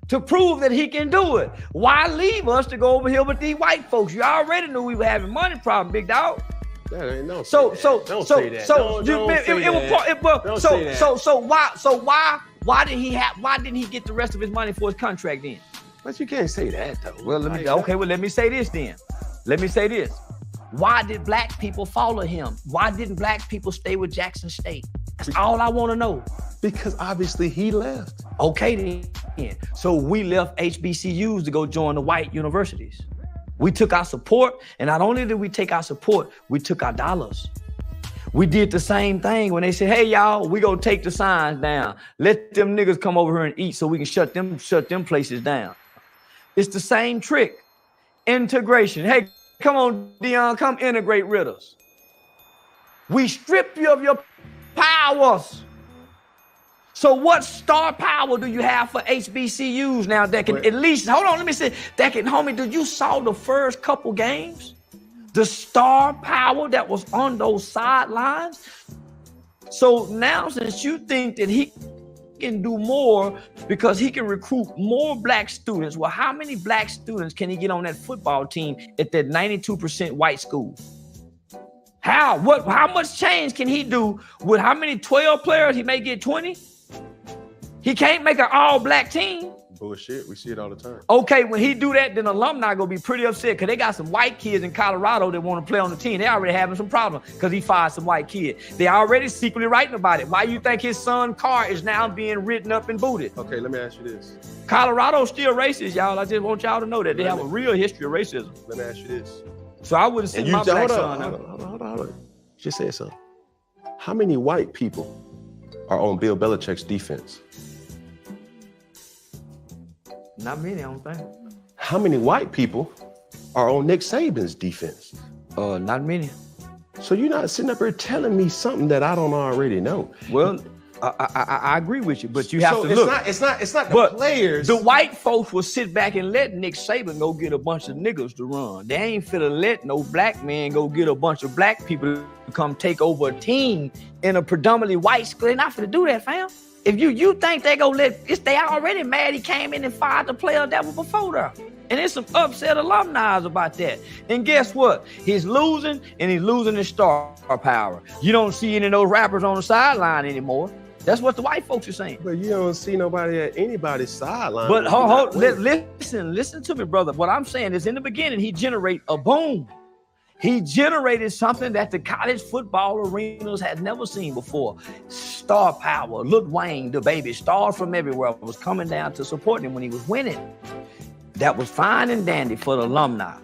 to prove that he can do it. Why leave us to go over here with these white folks? You already knew we were having money problem, big dog. That ain't no. Don't say that. Why didn't he get the rest of his money for his contract then? But you can't say that though. Well, let me say this then. Let me say this. Why did black people follow him? Why didn't black people stay with Jackson State? That's all I want to know. Because obviously he left. Okay then. So we left HBCUs to go join the white universities. We took our support, and not only did we take our support, we took our dollars. We did the same thing when they said, hey, y'all, we gonna take the signs down. Let them niggas come over here and eat so we can shut them places down. It's the same trick. Integration. Hey, come on, Dion, come integrate with us. We strip you of your powers. So what star power do you have for HBCUs now that can at least, hold on, let me say, that can, homie, did you saw the first couple games? The star power that was on those sidelines. So now since you think that he can do more because he can recruit more black students, well, how many black students can he get on that football team at that 92% white school? How much change can he do with how many 12 players? He may get 20. He can't make an all-black team. Bullshit. We see it all the time. Okay, when he do that, then alumni gonna be pretty upset because they got some white kids in Colorado that want to play on the team. They already having some problems because he fired some white kids. They already secretly writing about it. Why you think his son car is now being written up and booted? Okay, let me ask you this. Colorado's still racist, y'all. I just want y'all to know that. They have a real history of racism. Let me ask you this. So I wouldn't send my black son. Hold on. Just say something. How many white people are on Bill Belichick's defense? Not many, I don't think. How many white people are on Nick Saban's defense? Not many. So you're not sitting up here telling me something that I don't already know. Well, I agree with you, but you have to look. It's not the players. The white folks will sit back and let Nick Saban go get a bunch of niggas to run. They ain't finna let no black man go get a bunch of black people to come take over a team in a predominantly white school. They're not finna do that, fam. If you think they gonna they already mad he came in and fired the player that was before there. And there's some upset alumni about that. And guess what? He's losing, and he's losing his star power. You don't see any of those rappers on the sideline anymore. That's what the white folks are saying. But you don't see nobody at anybody's sideline. But listen to me, brother. What I'm saying is in the beginning, he generated a boom. He generated something that the college football arenas had never seen before. Star power. Lil Wayne, the baby, stars from everywhere was coming down to support him when he was winning. That was fine and dandy for the alumni.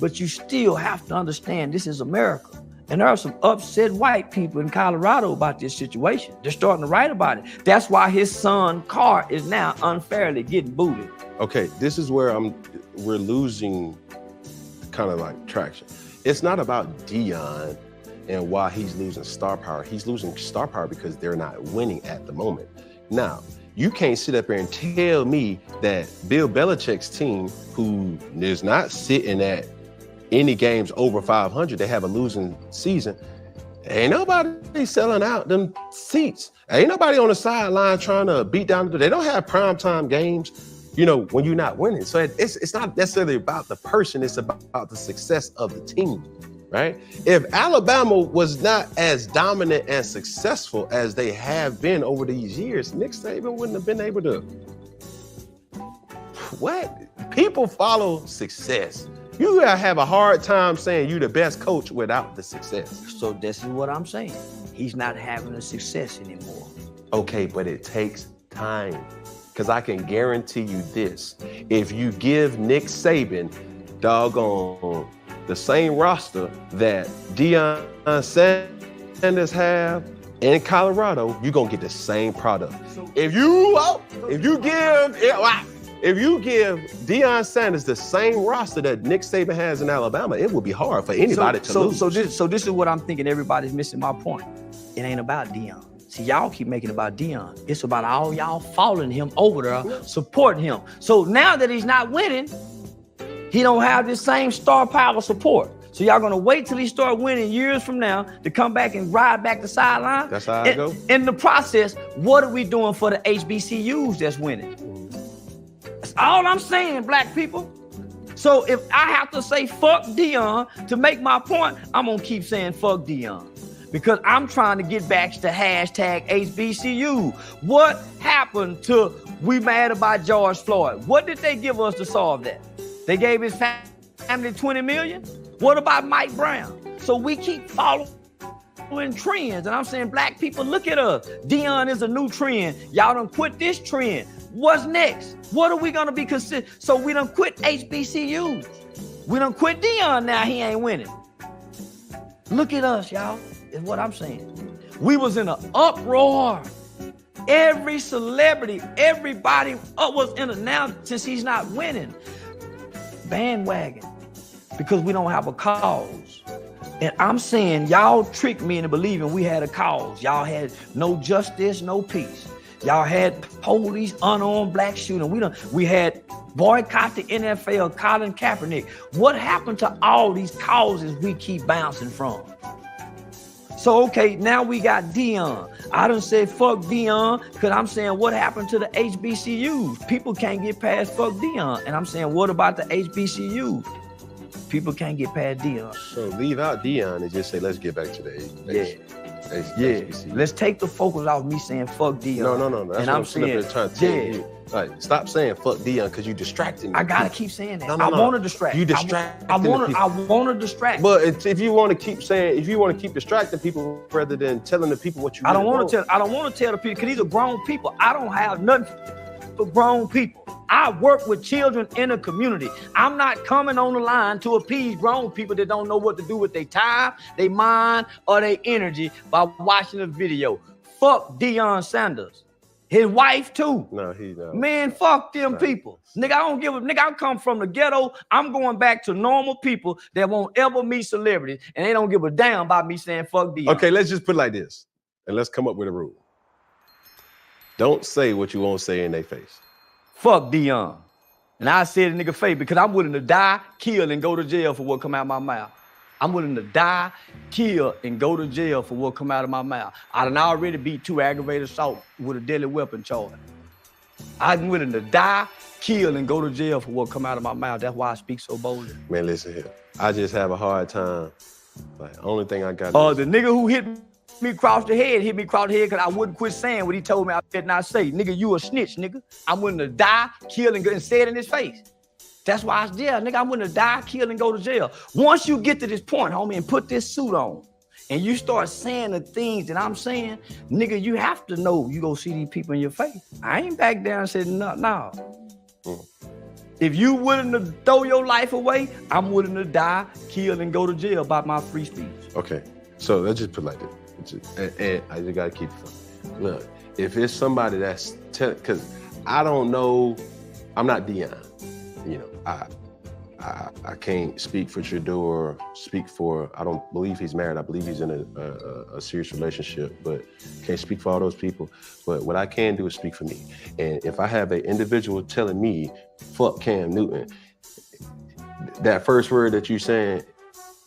But you still have to understand this is America. And there are some upset white people in Colorado about this situation. They're starting to write about it. That's why his son, Carr, is now unfairly getting booted. Okay, this is where we're losing kind of like traction. It's not about Dion and why he's losing star power. He's losing star power because they're not winning at the moment. Now, you can't sit up here and tell me that Bill Belichick's team, who is not sitting at any games over 500, they have a losing season. Ain't nobody selling out them seats. Ain't nobody on the sideline trying to beat down. They don't have primetime games, when you're not winning. So it's not necessarily about the person, it's about the success of the team, right? If Alabama was not as dominant and successful as they have been over these years, Nick Saban wouldn't have been able to. What? People follow success. You gotta have a hard time saying you're the best coach without the success. So this is what I'm saying. He's not having the success anymore. Okay, but it takes time. Because I can guarantee you this. If you give Nick Saban doggone the same roster that Deion Sanders have in Colorado, you're gonna get the same product. If you give Deion Sanders the same roster that Nick Saban has in Alabama, it will be hard for anybody to lose. So this is what I'm thinking. Everybody's missing my point. It ain't about Deion. See, y'all keep making it about Deion. It's about all y'all following him over there, supporting him. So now that he's not winning, he don't have this same star power support. So y'all gonna wait till he start winning years from now to come back and ride back the sideline? That's how I go. In the process, what are we doing for the HBCUs that's winning? That's all I'm saying, black people. So if I have to say fuck Deion to make my point, I'm gonna keep saying fuck Deion. Because I'm trying to get back to hashtag HBCU. What happened to we mad about George Floyd? What did they give us to solve that? They gave his family $20 million? What about Mike Brown? So we keep following following trends. And I'm saying, black people, look at us. Dion is a new trend. Y'all done quit this trend. What's next? What are we gonna be considered? So we done quit HBCUs. We done quit Dion now, he ain't winning. Look at us, y'all, is what I'm saying. We was in an uproar. Every celebrity, everybody was in a now since he's not winning. Bandwagon. Because we don't have a cause. And I'm saying y'all tricked me into believing we had a cause. Y'all had no justice, no peace. Y'all had police, unarmed black shooting. We had boycott the NFL, Colin Kaepernick. What happened to all these causes we keep bouncing from? So, okay, now we got Dion. I done said fuck Dion because I'm saying what happened to the HBCUs? People can't get past fuck Dion. And I'm saying what about the HBCUs? People can't get past Dion. So leave out Dion and just say, let's get back to the HBCU. Let's take the focus off me saying fuck Dion. No. That's and what I'm saying, trying to tell you. Like, stop saying fuck Dion because you distracting me. I gotta keep saying that. No. I want to distract. You distract. I want to distract. But if you want to keep saying, if you want to keep distracting people rather than telling the people what you I don't want to tell the people because these are grown people. I don't have nothing for grown people. I work with children in a community. I'm not coming on the line to appease grown people that don't know what to do with their time, their mind, or their energy by watching a video. Fuck Deion Sanders. His wife too. No, he not. Man, fuck them people. Nigga, I don't give a nigga. I come from the ghetto. I'm going back to normal people that won't ever meet celebrities, and they don't give a damn about me saying fuck Deion. Okay, let's just put it like this, and let's come up with a rule. Don't say what you won't say in their face. Fuck Deion. And I said it nigga face because I'm willing to die, kill, and go to jail for what come out of my mouth. I'm willing to die, kill, and go to jail for what come out of my mouth. I done already beat 2 aggravated assault with a deadly weapon charge. I'm willing to die, kill, and go to jail for what come out of my mouth. That's why I speak so boldly. Man, listen here. I just have a hard time. Like, only thing I got the nigga who hit me across the head because I wouldn't quit saying what he told me I better not say. Nigga, you a snitch, nigga. I'm willing to die, kill, and say it in his face. That's why I was there, nigga. I'm willing to die, kill, and go to jail. Once you get to this point, homie, and put this suit on, and you start saying the things that I'm saying, nigga, you have to know you go see these people in your face. I ain't back down and said no. If you willing to throw your life away, I'm willing to die, kill, and go to jail by my free speech. Okay, so let's just put it like this. And I just gotta keep it fun. Look, if it's somebody that's because I don't know, I'm not Dion. You know, I can't speak for Shador, I don't believe he's married. I believe he's in a serious relationship, but can't speak for all those people. But what I can do is speak for me. And if I have an individual telling me, fuck Cam Newton, that first word that you saying,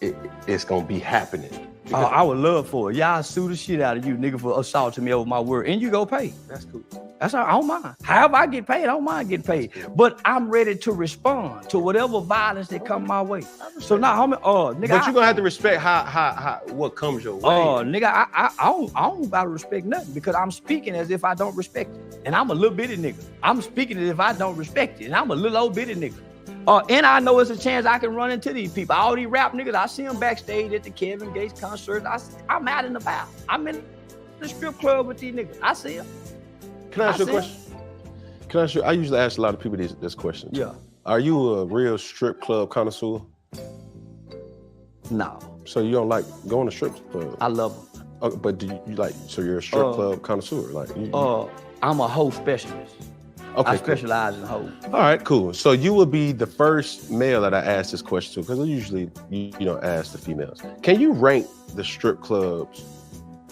it's gonna be happening. I would love for it. Y'all sue the shit out of you, nigga, for assaulting me over my word. And you go pay. That's cool. That's all, I don't mind. However I get paid, I don't mind getting paid. But I'm ready to respond to whatever violence that come my way. So now, homie, nigga. But you're gonna have to respect how what comes your way. Nigga, I don't gotta respect nothing because I'm speaking as if I don't respect it. And I'm a little bitty nigga. I'm speaking as if I don't respect it. And I'm a little old bitty nigga. And I know it's a chance I can run into these people. All these rap niggas, I see them backstage at the Kevin Gates concert. I'm out and about. I'm in the strip club with these niggas. I see them. Can I ask you a question? Can I ask you? I usually ask a lot of people this question. Yeah. Are you a real strip club connoisseur? No. So you don't like going to strip clubs? I love them. But do you like? So you're a strip club connoisseur, like? I'm a hoe specialist. Okay, I specialize in hoes. All right, cool. So you will be the first male that I ask this question to, because I usually you know ask the females. Can you rank the strip clubs?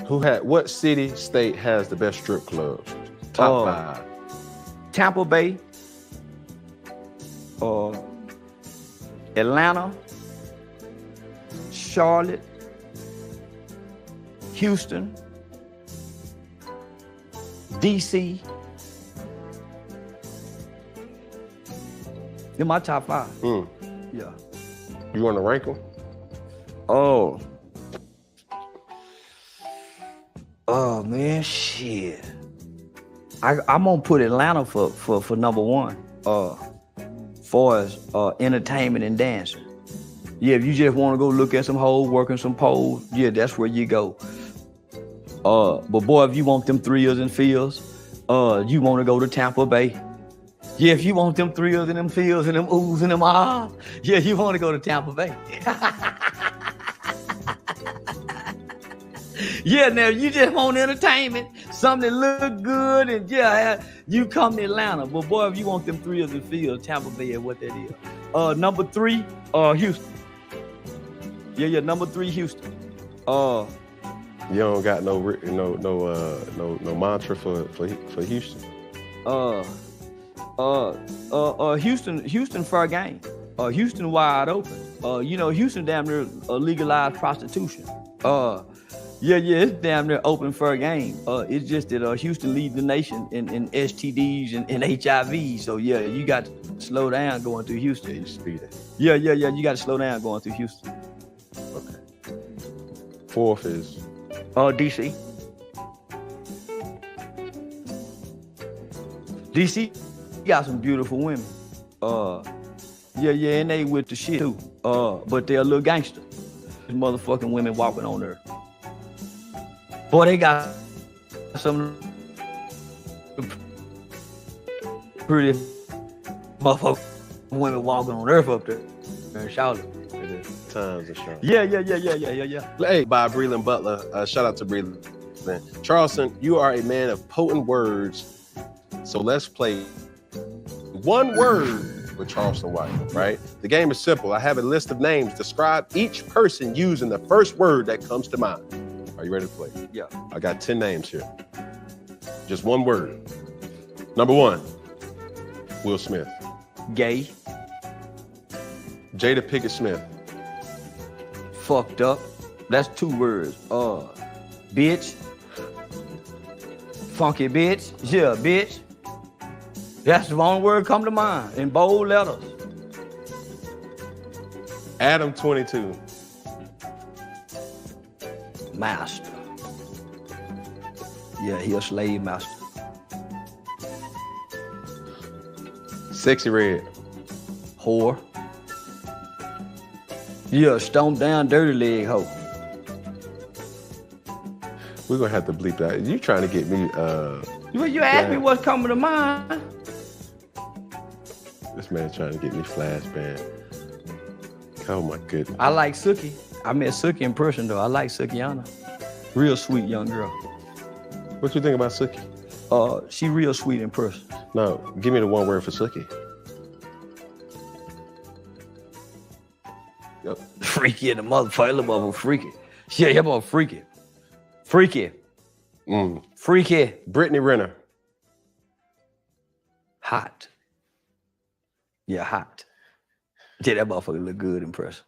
What city, state has the best strip clubs? Top 5. Tampa Bay, Atlanta, Charlotte, Houston, DC. They're my top 5. Yeah. You want to rank them? Oh man, shit. I'm gonna put Atlanta for number 1. Far as entertainment and dancing. Yeah, if you just want to go look at some hoes working some poles, yeah, that's where you go. But boy, if you want them thrills and feels, you want to go to Tampa Bay. Yeah, if you want them thrills and them feels and them oohs and them ahs, yeah, you want to go to Tampa Bay. Yeah, now you just want entertainment, something that look good, and yeah, you come to Atlanta. But boy, if you want them thrills and feels, Tampa Bay is what that is. Number 3, Houston. Yeah, number 3, Houston. You don't got no mantra for Houston. Houston fair game. Houston wide open. Houston damn near legalized prostitution. Yeah, it's damn near open fair game. It's just that Houston leads the nation in STDs and HIV. So yeah, you got to slow down going through Houston. You speed it. Yeah, you got to slow down going through Houston. Okay. 4th is DC. DC got some beautiful women. And they with the shit too. But they're a little gangster. There's motherfucking women walking on there. Boy, they got some pretty motherfucking women walking on earth up there in Charlotte. Times of Charlotte. Yeah. Hey, by Breland Butler. Shout out to Breland. Charleston, you are a man of potent words. So let's play one word with Charleston White, right? The game is simple. I have a list of names. Describe each person using the first word that comes to mind. Are you ready to play? Yeah. I got 10 names here. Just one word. Number 1, Will Smith. Gay. Jada Pinkett Smith. Fucked up. That's 2 words. Bitch. Funky bitch. Yeah, bitch. That's the wrong word come to mind in bold letters. Adam 22. Master. Yeah, he a slave master. Sexy Red. Whore. Yeah, stomp down dirty leg hoe. We're gonna have to bleep that. You trying to get me You asked me what's coming to mind. This man trying to get me flashbang. Oh my goodness. I like Suki. I met Suki in person though. I like Sukiana. Real sweet young girl. What you think about Suki? She real sweet in person. No, give me the one word for Suki. Yep. Freaky in the motherfucker. Little motherfucker freaky. Yeah, your motherfucker freaky. Freaky. Freaky. Brittany Renner. Hot. Yeah, hot. Yeah, that motherfucker look good in person.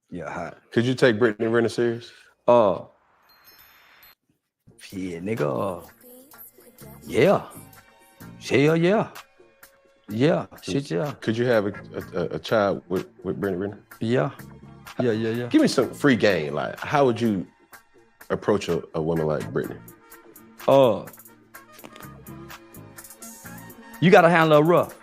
Yeah, hot. Could you take Brittany Renner serious? Yeah, nigga. Yeah. Hell yeah. Yeah, shit, yeah. Could you have a child with Brittany Renner? Yeah. Yeah. Give me some free game. Like, how would you approach a woman like Brittany? You gotta handle her rough.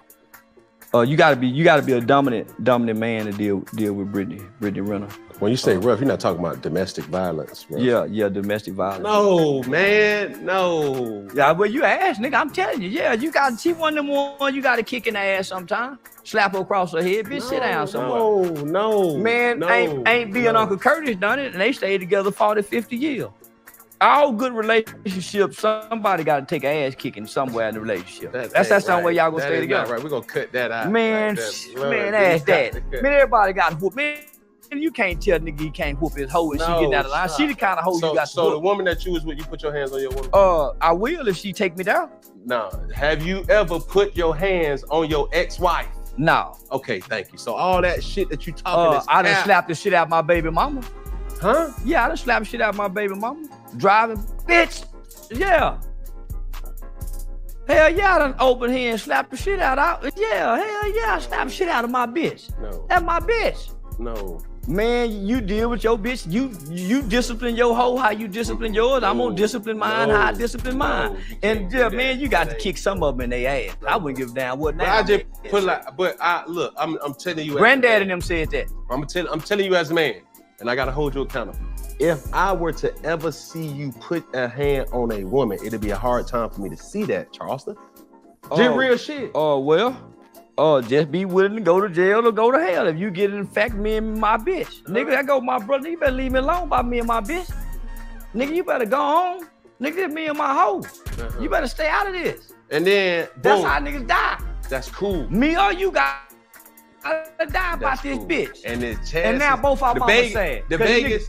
You gotta be a dominant man to deal with Brittany Renner. When you say rough, you're not talking about domestic violence, bro. Yeah, domestic violence. No, man, no. Yeah, well, you asked, nigga. I'm telling you, yeah, she one of them ones you gotta kick in the ass sometime. Slap her across her head, bitch, sit down somewhere. No. Man, ain't being Uncle Curtis done it, and they stayed together 40, 50 years. All good relationships, somebody gotta take an ass kicking somewhere in the relationship. That's some way y'all gonna stay together. Right, we're gonna cut that out. Man, ask that. Man, everybody got whooped. Man, you can't tell nigga he can't whoop his hoe and she get out of line. She the kind of hoe you got to So the woman that you was with, you put your hands on your woman? I will if she take me down. No. Have you ever put your hands on your ex-wife? No. Okay, thank you. So all that shit that you talking is I done slapped the shit out my baby mama. Huh? Yeah, I done slapped the shit out my baby mama. Driving, bitch. Yeah. Hell yeah, I done open here and slap the shit out. Yeah, hell yeah, I slap the shit out of my bitch. No. That's my bitch. No. Man, you deal with your bitch. You discipline your hoe how you discipline yours. I'm gonna discipline mine how I discipline mine. And yeah, man, you got to kick some of them in their ass. I wouldn't give a damn what now. I just put like, but look, I'm telling you. Granddad and them said that. I'm telling you as a man, and I gotta hold you accountable. if I were to ever see you put a hand on a woman, it'd be a hard time for me to see that, Charleston. Just real shit. Just be willing to go to jail or go to hell if you get in fact me and my bitch. Nigga, that go my brother. You better leave me alone about me and my bitch. Nigga, you better go home. Nigga, it's me and my hoe. You better stay out of this. And then, that's boom. how niggas die. That's cool. Me or you got to die about this bitch. And the chances, and now both our mamas sad. The Vegas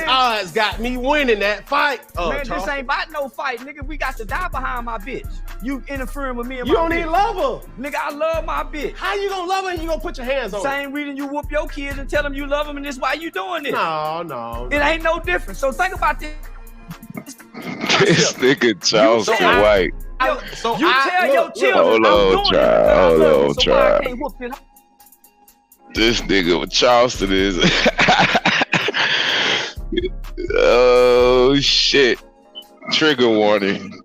odds got me winning that fight. Man, this ain't about no fight, nigga. We got to die behind my bitch. You interfering with me and you my bitch. You don't even love her. Nigga, I love my bitch. How you gonna love her and you gonna put your hands on her? Same reason you whoop your kids and tell them you love them and this why you doing this. No. It ain't no different. So think about this. This nigga Charleston White. So you tell your children Hold on, so try. I can't whoop it. This nigga with Charleston is oh shit. Trigger warning.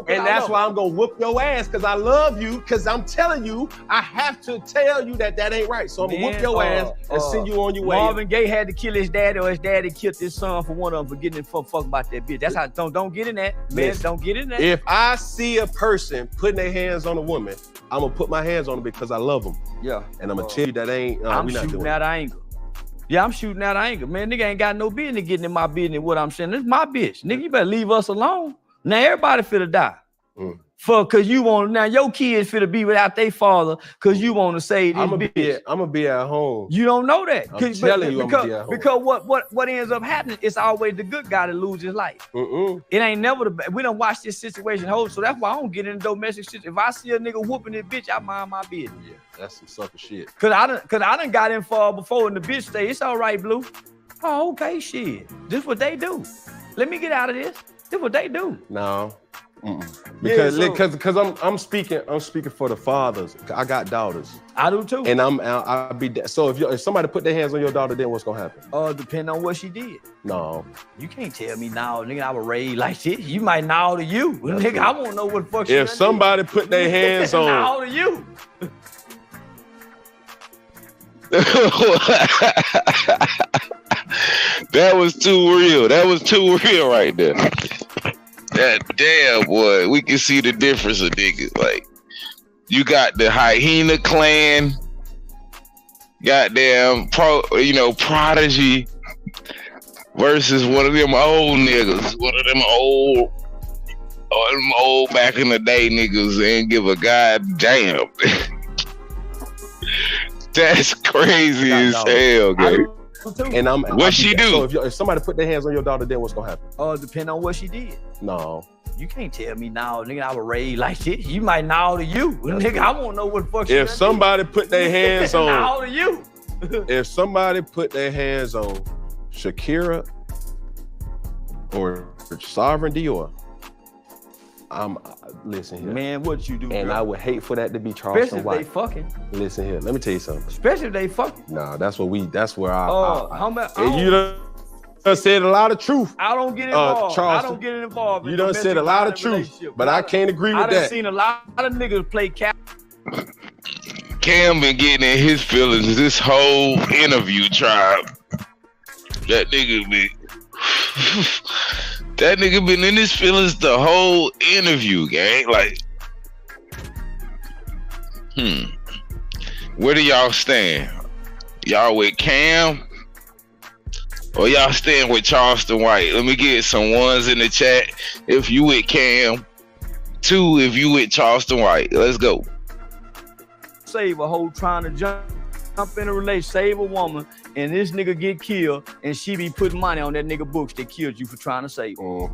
And that's why I'm gonna whoop your ass, because I love you, because I'm telling you, I have to tell you that ain't right. So I'm gonna whoop your ass and send you on your way. Marvin Gaye had to kill his daddy, or his daddy killed his son for one of them for getting fuck about that bitch. That's how don't get in that. Man, don't get in that. If I see a person putting their hands on a woman, I'm gonna put my hands on them because I love them. Yeah. And I'm gonna tell you that ain't I'm shooting out of anger. Yeah, I'm shooting out of anger. Man, nigga ain't got no business getting in my business. What I'm saying, this is my bitch. Nigga, you better leave us alone. Now everybody finna die. Cause you want now your kids finna be without their father cause you want to say this bitch. I'm gonna be at home. You don't know that. I'm telling you, I'm gonna be at home. Because what ends up happening, it's always the good guy that loses his life. It ain't never the bad. We don't watch this situation hold, so that's why I don't get into domestic shit. If I see a nigga whooping this bitch, I mind my business. Yeah, that's some sucker shit. Cause I done got in far before and the bitch say it's all right, Blue. Oh, okay, shit. This what they do. Let me get out of this. This what they do. No. Because I'm speaking for the fathers. I got daughters. I do too. And I'll be so if somebody put their hands on your daughter, then what's gonna happen? Depending on what she did. No. You can't tell me now, nigga, I was raised like shit. You might now to you. That's nigga, I won't know what the fuck if somebody put their hands on now to you. That was too real. That was too real right there. That damn boy, we can see the difference of niggas. Like, you got the Hyena clan, goddamn Prodigy versus one of them old niggas, one of them old back in the day niggas ain't give a goddamn. That's crazy as hell, man. And what she do? So if somebody put their hands on your daughter, then what's gonna happen? Depend on what she did. No. You can't tell me now, nigga, I was raised like shit. You might now to you. Nigga, I won't know what the fuck if somebody put their hands on now to you. If somebody put their hands on Shakira or Sovereign Dior, listen here. Man, what you do? And bro? I would hate for that to be Charleston White. Especially if they fucking. Listen here, let me tell you something. Especially if they fucking. Nah, that's where you done said a lot of truth. I don't get involved. Charleston, I don't get involved. You done said a lot of truth, but I can't agree with that. I done seen a lot of niggas play cap. Cam been getting in his feelings this whole interview, tribe. That nigga been in his feelings the whole interview, gang. Like, where do y'all stand? Y'all with Cam? Or y'all staying with Charleston White? Let me get some ones in the chat if you with Cam. 2 if you with Charleston White. Let's go. Save a hoe trying to jump in a relationship, save a woman, and this nigga get killed, and she be putting money on that nigga books that killed you for trying to save him.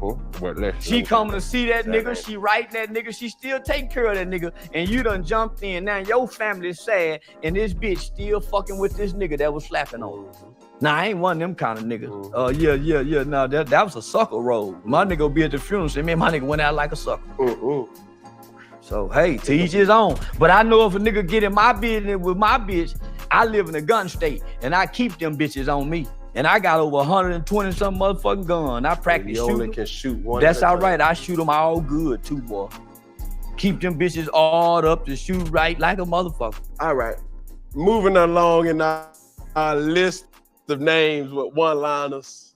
She coming to see that nigga, she writing that nigga, she still taking care of that nigga, and you done jumped in. Now your family is sad, and this bitch still fucking with this nigga that was slapping on her. Nah, I ain't one of them kind of niggas. Yeah. Nah, that was a sucker roll. My nigga be at the funeral say, man, my nigga went out like a sucker. So, hey, to each his own. But I know if a nigga get in my business with my bitch, I live in a gun state, and I keep them bitches on me. And I got over 120 some motherfucking gun. I practice shooting. You only can shoot one. That's all right. I shoot them all good too, boy. Keep them bitches all up to shoot right like a motherfucker. All right. Moving along in our list of names with one-liners.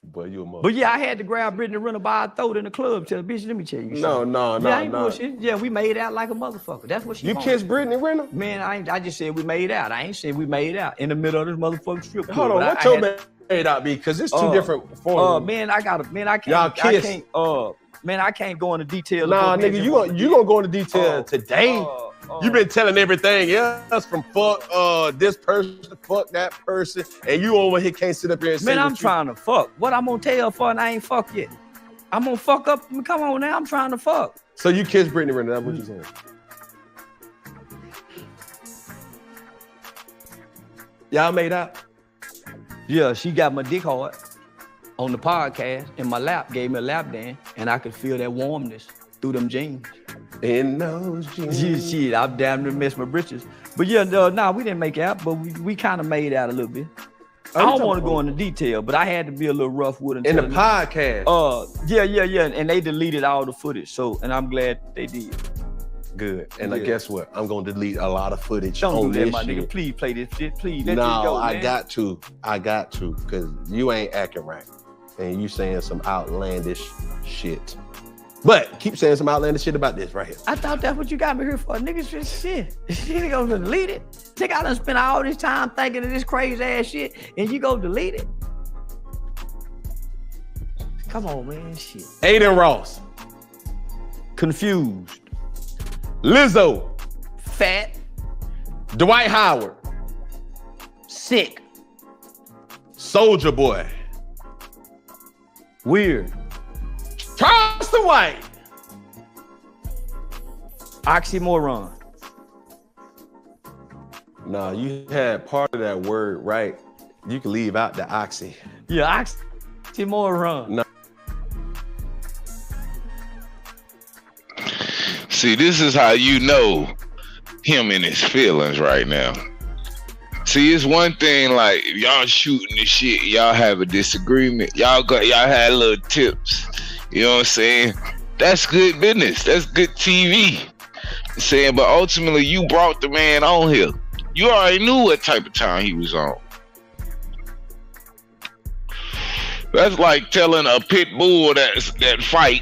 Boy, you a mother. But yeah, I had to grab Brittany Renner by her throat in the club. Tell her, bitch, let me tell you No, something. no, Yeah, I ain't no. bullshit. Yeah, we made out like a motherfucker. That's what she You wanted. kissed Brittany Renner? Man, I just said we made out. I ain't said we made out in the middle of this motherfucking strip club. Hold on, But what I your had- made out be? Because it's two different forms. Man, I can't. Y'all kiss. I can't go into detail. Nah, nigga, you gonna go into detail today. You been telling everything else from fuck this person, fuck that person, and you over here can't sit up here and say. Man, I'm trying to fuck. What I'm gonna tell for and I ain't fuck yet. I'm gonna fuck up. Come on now, I'm trying to fuck. So you kissed Brittany Renner, that's what you saying? Y'all made out? Yeah, she got my dick hard on the podcast in my lap, gave me a lap dance, and I could feel that warmness through them jeans. In those jeans. Shit, I'm damn near missed my britches. But yeah, we didn't make out, but we kind of made out a little bit. I don't want to go into detail, but I had to be a little rough with it. In the podcast? Yeah, and they deleted all the footage, and I'm glad they did. Good. And guess what? I'm gonna delete a lot of footage. Don't on do that, this my shit. nigga. Please play this shit. Please let No, this go, I man. got to, because you ain't acting right. And you saying some outlandish shit. But keep saying some outlandish shit about this right here. I thought that's what you got me here for. Niggas just shit. Shit gonna delete it. Think I done spent all this time thinking of this crazy ass shit and you go delete it? Come on, man, shit. Aiden Ross. Confused. Lizzo. Fat. Dwight Howard. Sick. Soldier Boy. Weird. Charleston White. Oxymoron. No, you had part of that word right. You can leave out the oxy. Yeah, oxymoron. No. See, this is how you know him in his feelings right now. See, it's one thing like if y'all shooting the shit, y'all have a disagreement, y'all had little tips. You know what I'm saying? That's good business. That's good TV. Saying, but ultimately you brought the man on here. You already knew what type of time he was on. That's like telling a pit bull that fight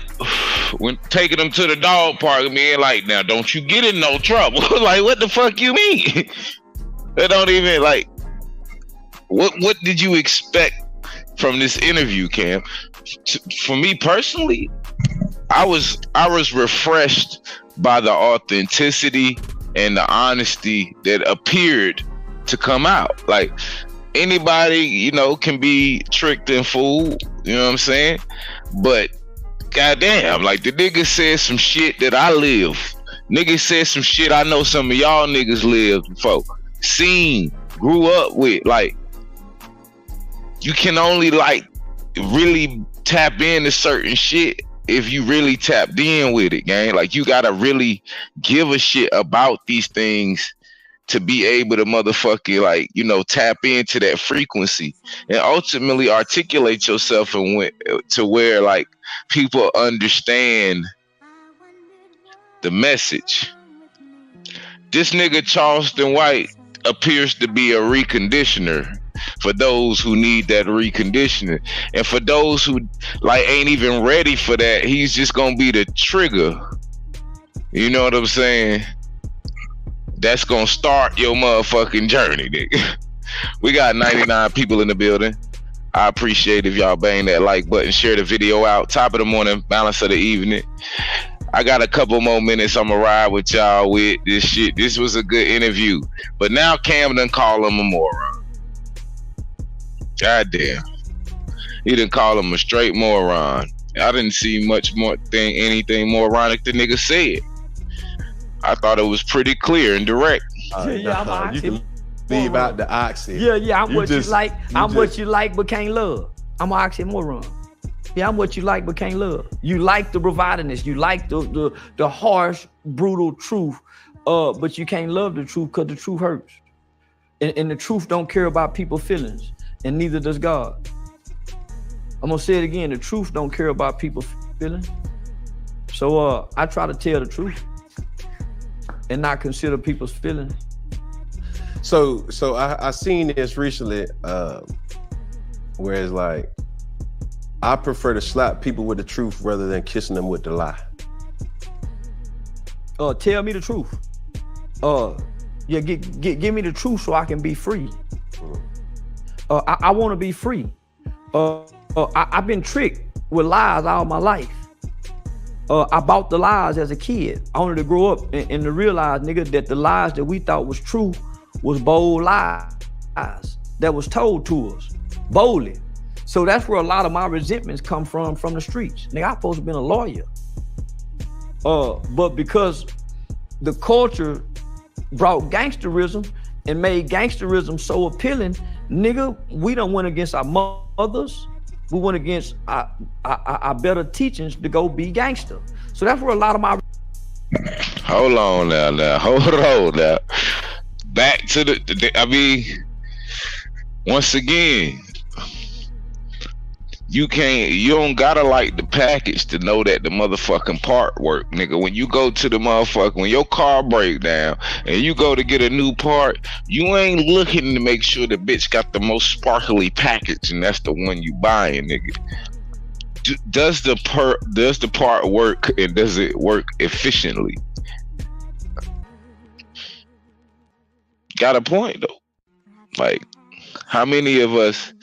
when taking him to the dog park and being like, now don't you get in no trouble. Like, what the fuck you mean? That don't even like, what did you expect from this interview, Cam? For me personally, I was refreshed by the authenticity and the honesty that appeared to come out. Like, anybody, can be tricked and fooled, you know what I'm saying? But goddamn, like the nigga said some shit that I live. Nigga said some shit I know some of y'all niggas lived before. Seen, grew up with. Like, you can only like really tap into certain shit if you really tapped in with it, gang. Like, you gotta really give a shit about these things to be able to motherfucking like, tap into that frequency and ultimately articulate yourself and to where like people understand the message. This nigga Charleston White appears to be a reconditioner for those who need that reconditioning, and for those who like ain't even ready for that, he's just gonna be the trigger. You know what I'm saying? That's gonna start your motherfucking journey, nigga. We got 99 people in the building. I appreciate if y'all bang that like button, share the video out. Top of the morning, balance of the evening. I got a couple more minutes I'ma ride with y'all with this shit. This was a good interview. But now Cam done call him a moron. God damn. He done call him a straight moron. I didn't see much more anything moronic the nigga said. I thought it was pretty clear and direct. You can leave out the oxy. Yeah, I'm what you like. I'm what you like but can't love. I'm an oxymoron. Yeah, I'm what you like but can't love. You like the bravadiness. You like the harsh, brutal truth. But you can't love the truth because the truth hurts. And the truth don't care about people's feelings. And neither does God. I'm gonna say it again. The truth don't care about people's feelings. So I try to tell the truth and not consider people's feelings. So I seen this recently, where it's like, I prefer to slap people with the truth rather than kissing them with the lie. Tell me the truth. Yeah, give me the truth so I can be free. I want to be free. I've been tricked with lies all my life. I bought the lies as a kid. I wanted to grow up and to realize, nigga, that the lies that we thought was true was bold lies that was told to us boldly. So that's where a lot of my resentments come from the streets. Nigga, I'm supposed to have been a lawyer. But because the culture brought gangsterism and made gangsterism so appealing, nigga, we done went against our mothers. We went against our better teachings to go be gangster. So that's where a lot of my... Hold on now. Hold on now. Back to once again, you don't gotta like the package to know that the motherfucking part work, nigga. When you go to the when your car break down and you go to get a new part, you ain't looking to make sure the bitch got the most sparkly package and that's the one you buying, nigga. Does the part work and does it work efficiently? Got a point though. Like, how many of us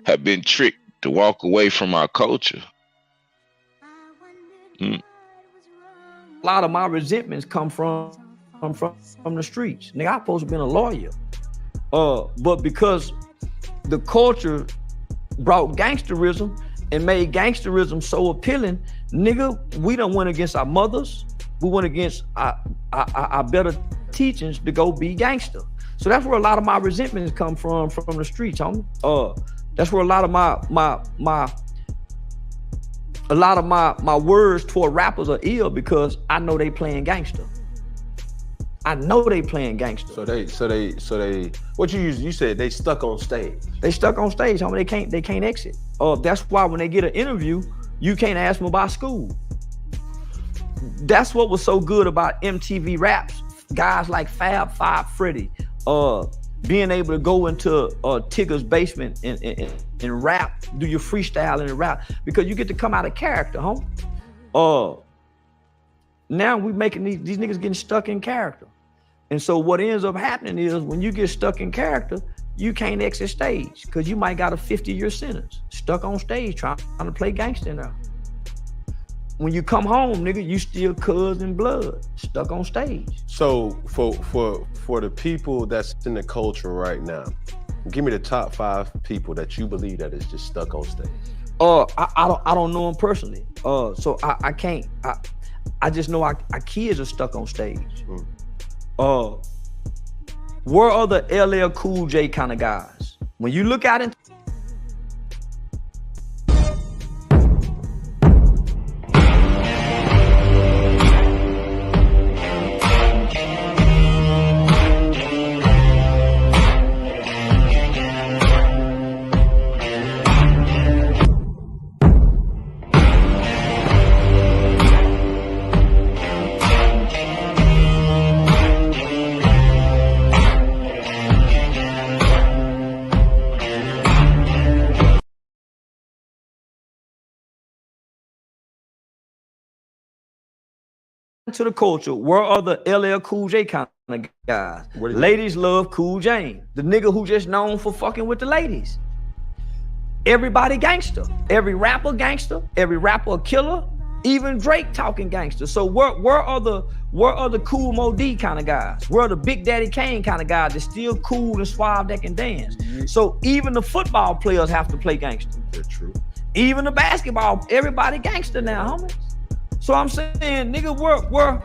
have been tricked to walk away from our culture? A lot of my resentments come from the streets. Nigga, I'm supposed to have been a lawyer. But because the culture brought gangsterism and made gangsterism so appealing, nigga, we done went against our mothers. We went against our better teachings to go be gangster. So that's where a lot of my resentments come from the streets, homie. That's where a lot of my words toward rappers are ill, because I know they playing gangster. I know they playing gangster. So they what you said they stuck on stage. They stuck on stage, homie. They can't exit. That's why when they get an interview, you can't ask them about school. That's what was so good about MTV Raps. Guys like Fab Five Freddy, being able to go into Tigger's basement and rap, do your freestyle and rap, because you get to come out of character, homie. Now we making these niggas getting stuck in character. And so what ends up happening is when you get stuck in character, you can't exit stage because you might got a 50-year sentence, stuck on stage trying to play gangster now. When you come home, nigga, you still cuz and blood, stuck on stage. So for the people that's in the culture right now, give me the top 5 people that you believe that is just stuck on stage. I don't know them personally. So I can't. I just know our kids are stuck on stage. Where are the LL Cool J kind of guys? When you look out into to the culture, where are the LL Cool J kind of guys? Ladies love Cool James, the nigga who just known for fucking with the ladies. Everybody gangster, every rapper a killer, even Drake talking gangster. So where are the Cool Mo D kind of guys? Where are the Big Daddy Kane kind of guys that still cool and suave that can dance? So even the football players have to play gangster. That's true. Even the basketball, everybody gangster now, homie. So I'm saying, nigga, where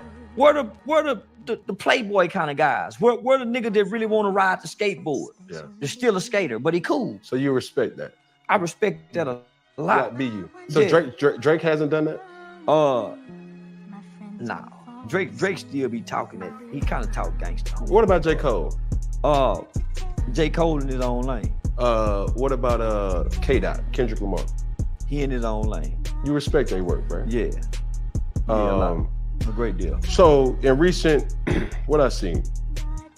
the playboy kind of guys? Where the nigga that really want to ride the skateboard? Yeah. They're still a skater, but he cool. So you respect that? I respect that a lot. That be you. So Yeah. Drake hasn't done that? Nah. Drake still be talking that. He kind of talk gangster. What about J. Cole? J. Cole in his own lane. What about K-Dot, Kendrick Lamar? He in his own lane. You respect their work, right? Yeah. A great deal. So in recent, what I seen,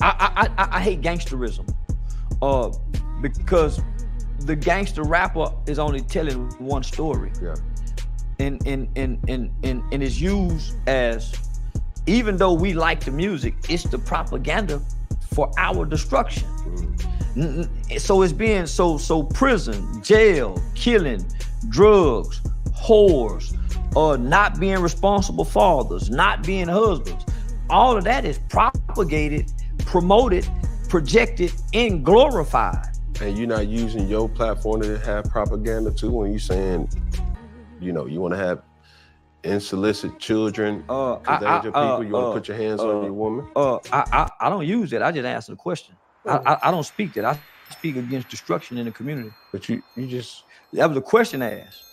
I hate gangsterism, because the gangster rapper is only telling one story. Yeah. And it's used as, even though we like the music, it's the propaganda for our destruction. So it's being so prison, jail, killing, drugs, whores, not being responsible fathers, not being husbands. All of that is propagated, promoted, projected, and glorified. And you're not using your platform to have propaganda too when you saying, you want to have unsolicited children, endanger people, you want to put your hands on your woman? I don't use that. I just answer the question. I don't speak that. I speak against destruction in the community. But you just... That was a question asked.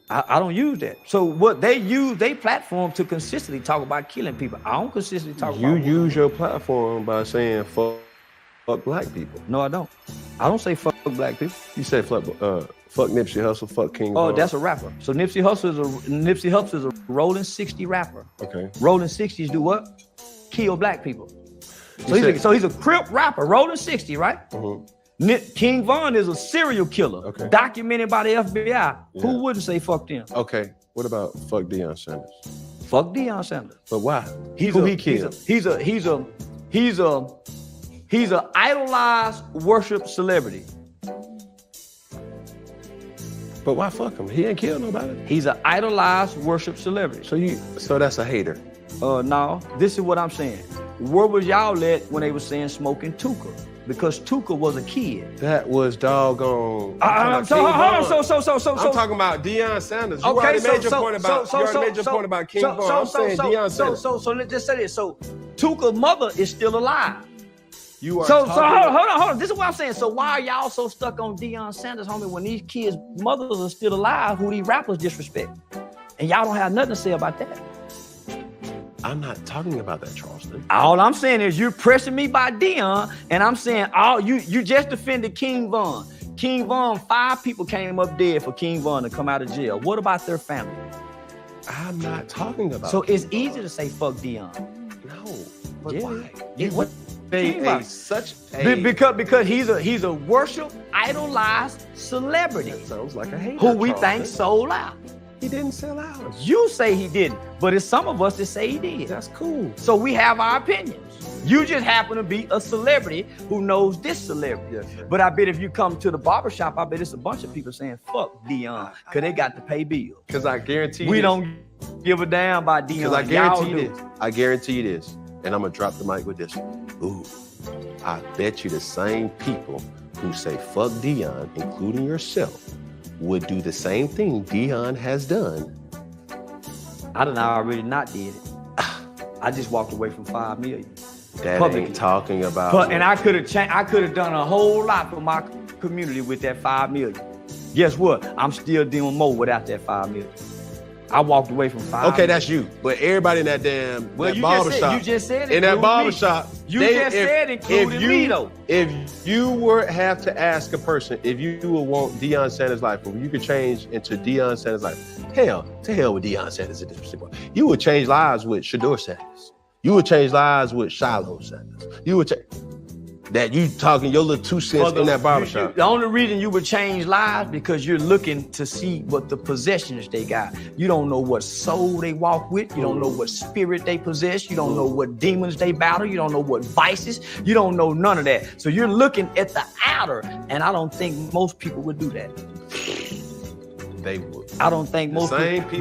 I don't use that. So what they use their platform to consistently talk about killing people. I don't consistently talk about... You use your platform by saying fuck black people. No, I don't. I don't say fuck black people. You say fuck Nipsey Hussle, fuck King Oh, Von. that's a rapper. So Nipsey Hussle is a rolling 60 rapper. Okay. Rolling 60s do what? Kill black people. So he's a Crip rapper, rolling 60, right? Mm-hmm. King Von is a serial killer, documented by the FBI. Yeah. Who wouldn't say fuck them? Okay. What about fuck Deion Sanders? Fuck Deion Sanders. But why? Who he killed? He's a idolized worship celebrity. But why fuck him? He ain't killed nobody. He's an idolized worship celebrity. So that's a hater. No, this is what I'm saying. Where was y'all at when they were saying smoking Tuka? Because Tuka was a kid. That was doggone. I'm talking about Deion Sanders. You already made your point about King Von. I'm saying Deion Sanders. So let's just say this. So Tuka's mother is still alive. You are hold on. This is what I'm saying. So why are y'all so stuck on Deion Sanders, homie, when these kids' mothers are still alive who these rappers disrespect? And y'all don't have nothing to say about that. I'm not talking about that, Charleston. All I'm saying is you're pressing me by Deion, and I'm saying you just defended King Von. King Von, 5 people came up dead for King Von to come out of jail. What about their family? I'm not talking about. So it's easy to say fuck Deion. No, but why? Because he's a worship, idolized celebrity. That sounds like a hater. Who we think sold out. He didn't sell out. You say he didn't, but it's some of us that say he did. That's cool. So we have our opinions. You just happen to be a celebrity who knows this celebrity. Yes, but I bet if you come to the barbershop, I bet it's a bunch of people saying, fuck Deion, because they got to pay bills. Because I guarantee we don't give a damn about Deion. Because I guarantee you this, and I'm going to drop the mic with this one. Ooh, I bet you the same people who say fuck Deion, including yourself, would do the same thing Deion has done. I done already not did it. I just walked away from $5 million. That ain't talking about. And I could have done a whole lot for my community with that $5 million. Guess what? I'm still doing more without that $5 million. I walked away from $5 million. Okay, that's you. But everybody in that damn barbershop. You just said it. In that barbershop. You just said including me though. If you were have to ask a person if you would want Deion Sanders' life, or you could change into Deion Sanders' life, to hell with Deion Sanders in this particular. You would change lives with Shador Sanders. You would change lives with Shiloh Sanders. You would change. That you talking your little 2 cents in that barbershop. The only reason you would change lives because you're looking to see what the possessions they got. You don't know what soul they walk with. You don't know what spirit they possess. You don't know what demons they battle. You don't know what vices. You don't know none of that. So you're looking at the outer, and I don't think most people would do that. They would. I don't think most people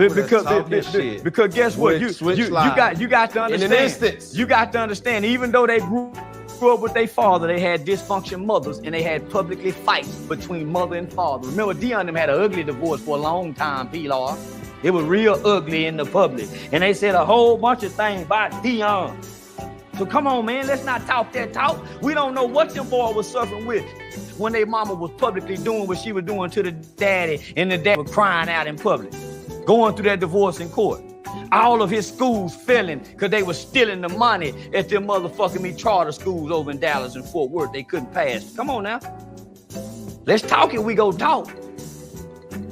because guess what? You got to understand. In an instance, you got to understand. Even though they grew up with their father, they had dysfunction mothers, and they had publicly fights between mother and father. Remember, Deion them had an ugly divorce for a long time, P-Law. It was real ugly in the public. And they said a whole bunch of things about Deion. So come on, man, let's not talk that talk. We don't know what them boy was suffering with when their mama was publicly doing what she was doing to the daddy, and the dad was crying out in public, going through that divorce in court. All of his schools failing because they were stealing the money at them motherfucking charter schools over in Dallas and Fort Worth they couldn't pass. Come on now. Let's talk it, we go talk.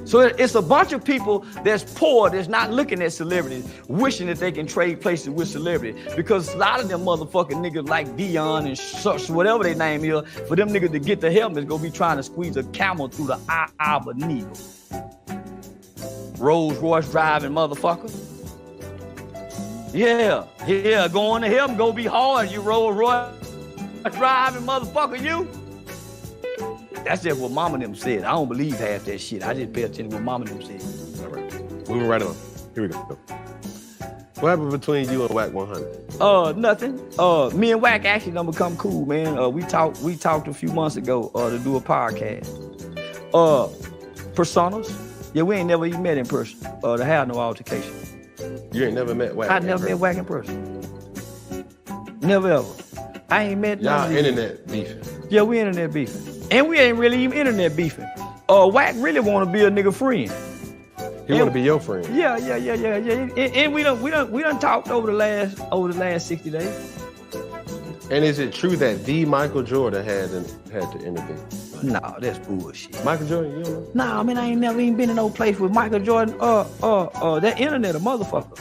So it's a bunch of people that's poor, that's not looking at celebrities, wishing that they can trade places with celebrities. Because a lot of them motherfucking niggas like Dion and whatever they name here, for them niggas to get the helmet, gonna be trying to squeeze a camel through the eye of a needle. Rolls Royce driving motherfucker. Yeah, going to heaven gonna be hard, you Rolls Royce driving motherfucker, you. That's just what mama them said. I don't believe half that shit. I just pay attention to what mama them said. All right. Moving right on. Here we go. What happened between you and Wack 100? Nothing. Me and Wack actually done become cool, man. We talked a few months ago to do a podcast. Personas. Yeah, we ain't never even met in person to have no altercation. You ain't never met Wack? I never met Wack in person. Never ever. I ain't met y'all internet beefing. Yeah, we internet beefing. And we ain't really even internet beefing. Wack really want to be a nigga friend. He want to be your friend. Yeah. And we done talked over the last 60 days. And is it true that the Michael Jordan had to intervene? No, that's bullshit. Michael Jordan, you don't know? Nah, man, I ain't never even been in no place with Michael Jordan. That internet a motherfucker.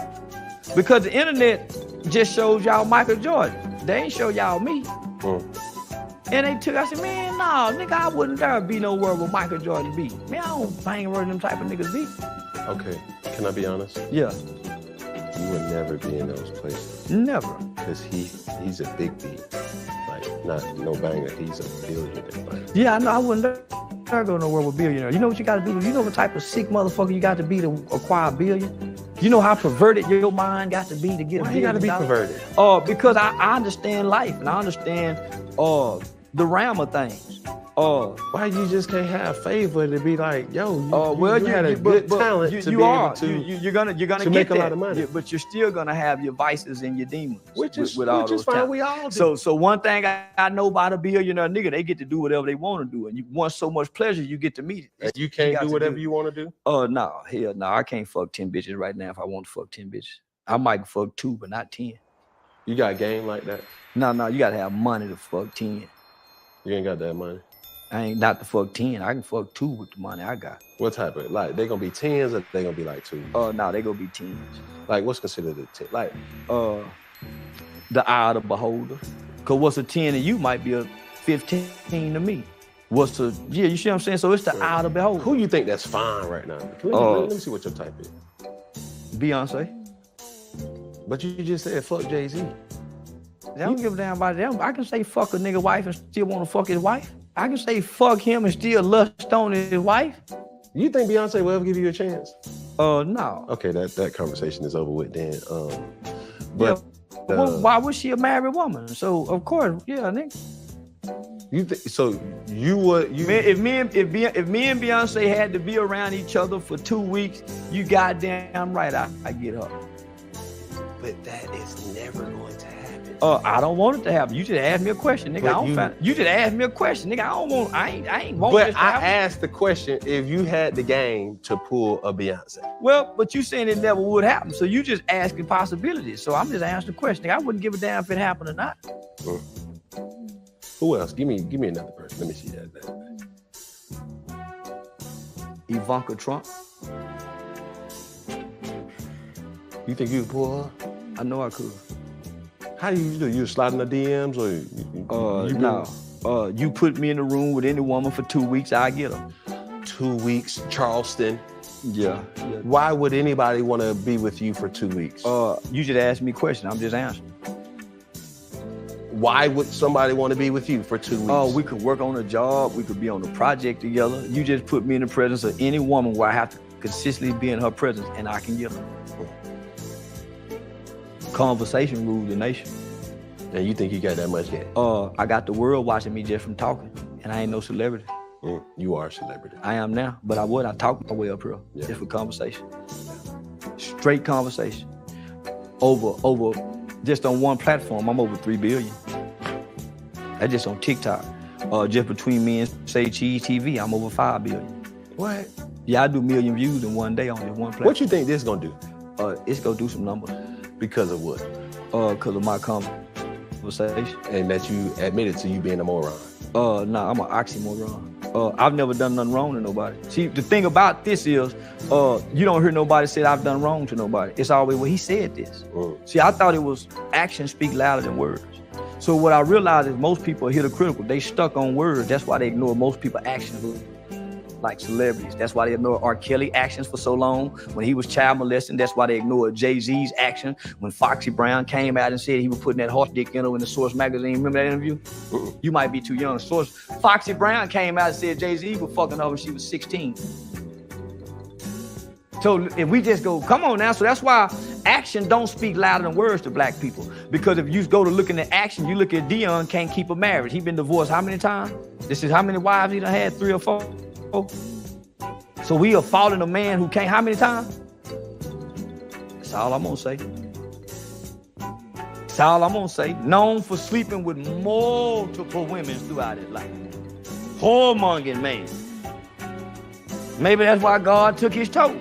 Because the internet just shows y'all Michael Jordan. They ain't show y'all me. And I said, man, nah, nigga, I wouldn't dare be nowhere with Michael Jordan be. Man, I don't hang around them type of niggas be. Okay, can I be honest? Yeah. You would never be in those places. Never. Because he's a big beat. Like, not no banger, he's a billionaire. Like. Yeah, I know, I wouldn't dare go nowhere with billionaires. You know what you gotta do? You know what type of sick motherfucker you got to be to acquire a billion? You know how perverted your mind got to be to get a billion? Why you gotta be perverted? Because I understand life and I understand the realm of things. Why you just can't have favor to be like, yo, you had a good talent to be able to you're gonna to get make that. a lot of money. But you're still gonna have your vices and your demons. Which is with all those fine. talents. We all do. So one thing I know about a billionaire nigga, they get to do whatever they want to do, and you want so much pleasure, you get to meet it. And you can't do whatever you want to do. No, hell no, I can't fuck 10 bitches right now if I want to fuck 10 bitches. I might fuck 2, but not 10. You got game like that? No, you gotta have money to fuck 10. You ain't got that money. I ain't not to fuck 10. I can fuck 2 with the money I got. What type of, like, they gonna be 10s or they gonna be like 2s? No, they gonna be 10s. Like, what's considered a 10? Like, the eye of the beholder. Cause what's a 10 to you might be a 15 to me. You see what I'm saying? So it's the eye of the beholder. Who you think that's fine right now? Let me see what your type is. Beyonce. But you just said fuck Jay-Z. I don't give a damn about them. I can say fuck a nigga wife and still want to fuck his wife. I can say fuck him and still lust on his wife. You think Beyonce will ever give you a chance? No. Okay, that conversation is over with then. Why was she a married woman? So of course, yeah, nigga. If me and Beyonce had to be around each other for 2 weeks, you goddamn right I get her. But that is never going to happen. I don't want it to happen. You just asked me a question, nigga. You just asked me a question, nigga. I ain't want But this to I happen. asked the question if you had the game to pull a Beyonce. Well, but you saying it never would happen, so you just asking possibilities. So I'm just asking the question. Nigga, I wouldn't give a damn if it happened or not. Who else? Give me another person. Let me see that. Ivanka Trump. You think you could pull her? I know I could. How do you do? You slide in the DMs or no. You put me in the room with any woman for 2 weeks, I get her. 2 weeks, Charleston. Yeah. Why would anybody want to be with you for 2 weeks? You just asked me a question. I'm just answering. Why would somebody want to be with you for 2 weeks? We could work on a job. We could be on a project together. You just put me in the presence of any woman where I have to consistently be in her presence and I can get her. Conversation rules the nation. And you think you got that much yet? I got the world watching me just from talking, and I ain't no celebrity. You are a celebrity. I am now, but I talk my way up here just for conversation. Straight conversation. Over, just on one platform, I'm over 3 billion. That's just on TikTok. Just between me and Say Cheese TV, I'm over 5 billion. What? Yeah, I do 1 million views in one day on just one platform. What you think this gonna do? It's gonna do some numbers. Because of what? Because of my conversation. And that you admitted to you being a moron. I'm an oxymoron. I've never done nothing wrong to nobody. See, the thing about this is, you don't hear nobody say I've done wrong to nobody. It's always, well, he said this. See, I thought it was actions speak louder than words. So what I realized is most people are hypocritical. They stuck on words. That's why they ignore most people's actions like celebrities. That's why they ignore R. Kelly actions for so long. When he was child molesting, that's why they ignored Jay-Z's action. When Foxy Brown came out and said he was putting that horse dick in her in the Source magazine. Remember that interview? You might be too young. Foxy Brown came out and said Jay-Z was fucking her when she was 16. So if we just go, come on now. So that's why action don't speak louder than words to black people. Because if you go to looking at action, you look at Dion can't keep a marriage. He been divorced how many times? This is how many wives he done had, 3 or 4? So we are following a man who can't, how many times? That's all I'm gonna say. That's all I'm gonna say. Known for sleeping with multiple women throughout his life. Whoremongering man. Maybe that's why God took his toe.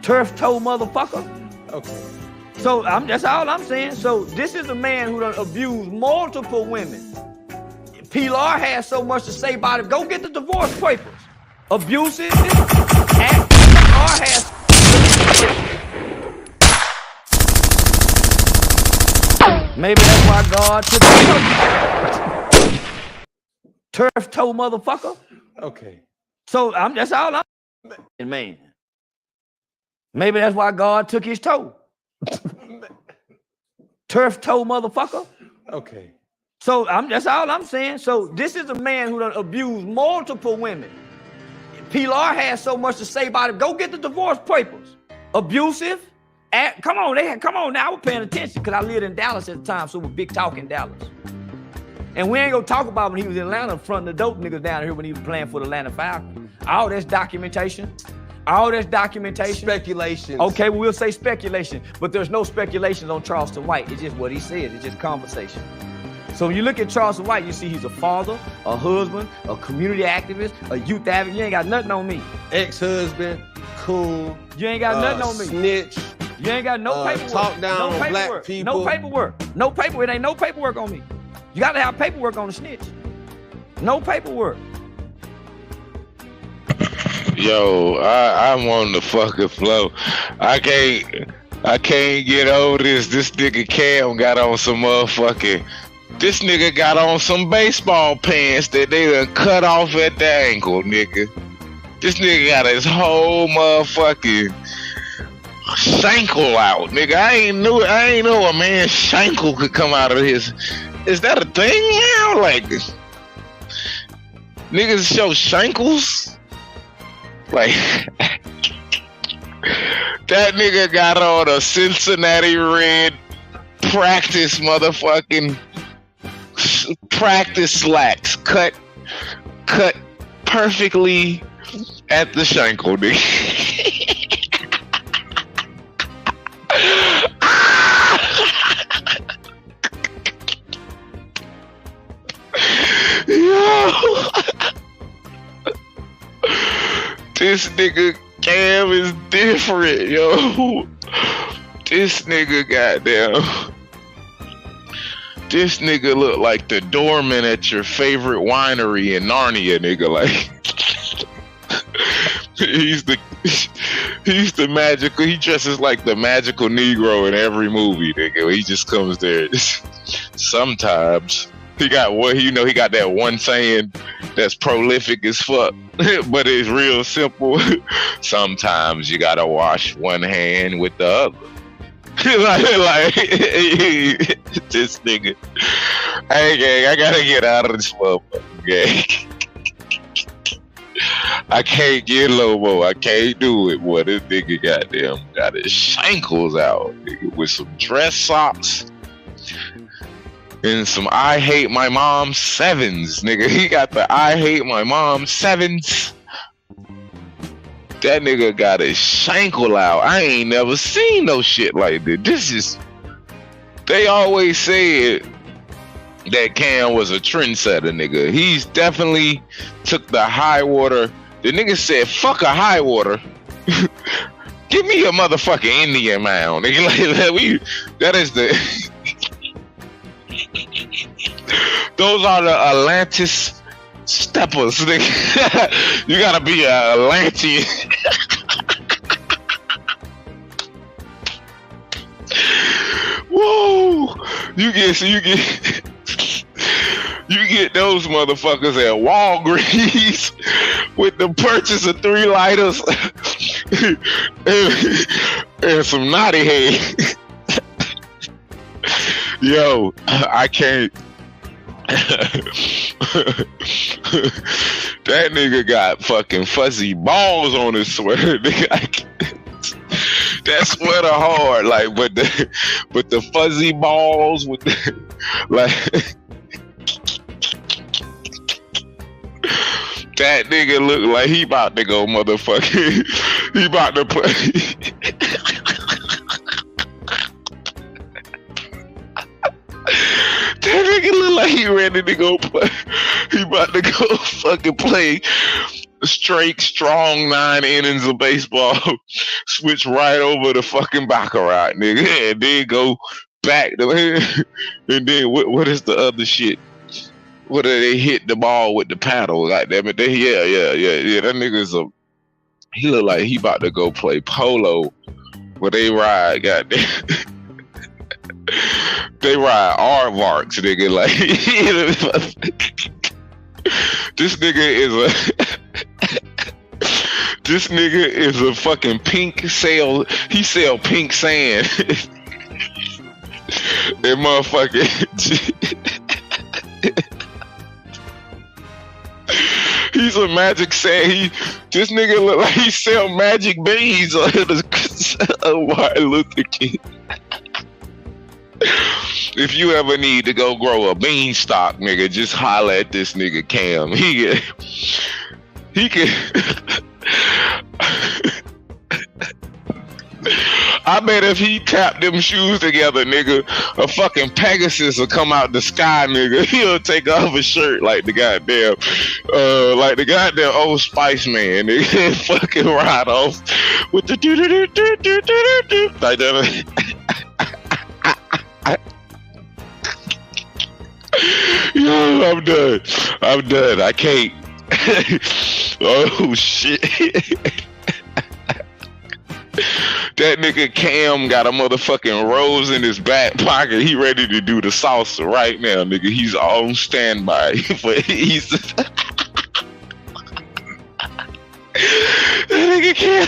Turf toe motherfucker. Okay. So that's all I'm saying. So this is a man who done abused multiple women. Pilar has so much to say about it. Go get the divorce papers. Abusive. Pilar has. Maybe that's why God took the turf toe motherfucker. Okay. So that's all I'm man. Maybe that's why God took his toe. Turf toe motherfucker. Okay. So that's all I'm saying. So this is a man who done abused multiple women. Pilar has so much to say about it. Go get the divorce papers. Abusive. Come on now. I was paying attention because I lived in Dallas at the time, so it was big talk in Dallas. And we ain't gonna talk about when he was in Atlanta fronting the dope niggas down here when he was playing for the Atlanta Falcons. All that's documentation. Speculation. Okay, we'll say speculation, but there's no speculations on Charleston White. It's just what he said. It's just conversation. So when you look at Charleston White, you see he's a father, a husband, a community activist, a youth advocate. You ain't got nothing on me. Ex-husband, coon. You ain't got nothing on me. Snitch. You ain't got no paperwork. Talk down no on black people. No paperwork. No paperwork. It ain't no paperwork on me. You got to have paperwork on the snitch. No paperwork. Yo, I'm on the fucking flow. I can't get over this. This nigga Cam got on some motherfucking. This nigga got on some baseball pants that they done cut off at the ankle, nigga. This nigga got his whole motherfucking shankle out, nigga. I ain't know a man's shankle could come out of his. Is that a thing now? Like, niggas show shankles? Like, that nigga got on a Cincinnati Red practice slacks, cut perfectly at the shankle, nigga. Yo. This nigga Cam is different, yo. This nigga goddamn. This nigga look like the doorman at your favorite winery in Narnia, nigga. Like, he's the magical. He dresses like the magical Negro in every movie, nigga. He just comes there. Sometimes he got he got that one saying that's prolific as fuck, but it's real simple. Sometimes you gotta wash one hand with the other. like this nigga. Hey gang, I gotta get out of this motherfucker, gang. I can't get Lobo. I can't do it, boy. This nigga goddamn got his shankles out, nigga, with some dress socks and some I Hate My Mom 7s, nigga. He got the I Hate My Mom 7s. That nigga got his shankle out. I ain't never seen no shit like this. They always said that Cam was a trendsetter, nigga. He's definitely took the high water. The nigga said, fuck a high water. Give me a motherfucking Indian mound, nigga. That is the... Those are the Atlantis Steppers, nigga. You gotta be a Atlantean. Whoa! You get those motherfuckers at Walgreens with the purchase of 3 lighters and some naughty head. Yo, I can't. That nigga got fucking fuzzy balls on his sweater. Nigga, that sweater hard, like, but the fuzzy balls with the, like, that nigga look like he about to go motherfucking, he about to play. That nigga look like he ready to go play. He about to go fucking play straight, strong 9 innings of baseball. Switch right over to fucking Baccarat, nigga. And then go back to, and then what is the other shit? What do they hit the ball with the paddle? Like that, but yeah. That nigga's he look like he about to go play polo where they ride, goddamn. They ride aardvarks, nigga. Like, this nigga is a fucking pink sale. He sell pink sand. That motherfucker. He's a magic sand. This nigga look like he sell magic beans on Martin Luther King. If you ever need to go grow a beanstalk, nigga, just holler at this nigga Cam. He can. I bet if he tapped them shoes together, nigga, a fucking Pegasus will come out the sky, nigga. He'll take off his shirt like the goddamn Old Spice Man, nigga. Fucking ride off with the do like that. Yo, I'm done. I can't. Oh shit. That nigga Cam got a motherfucking rose in his back pocket. He ready to do the salsa right now, nigga. He's on standby. But he's that nigga Cam.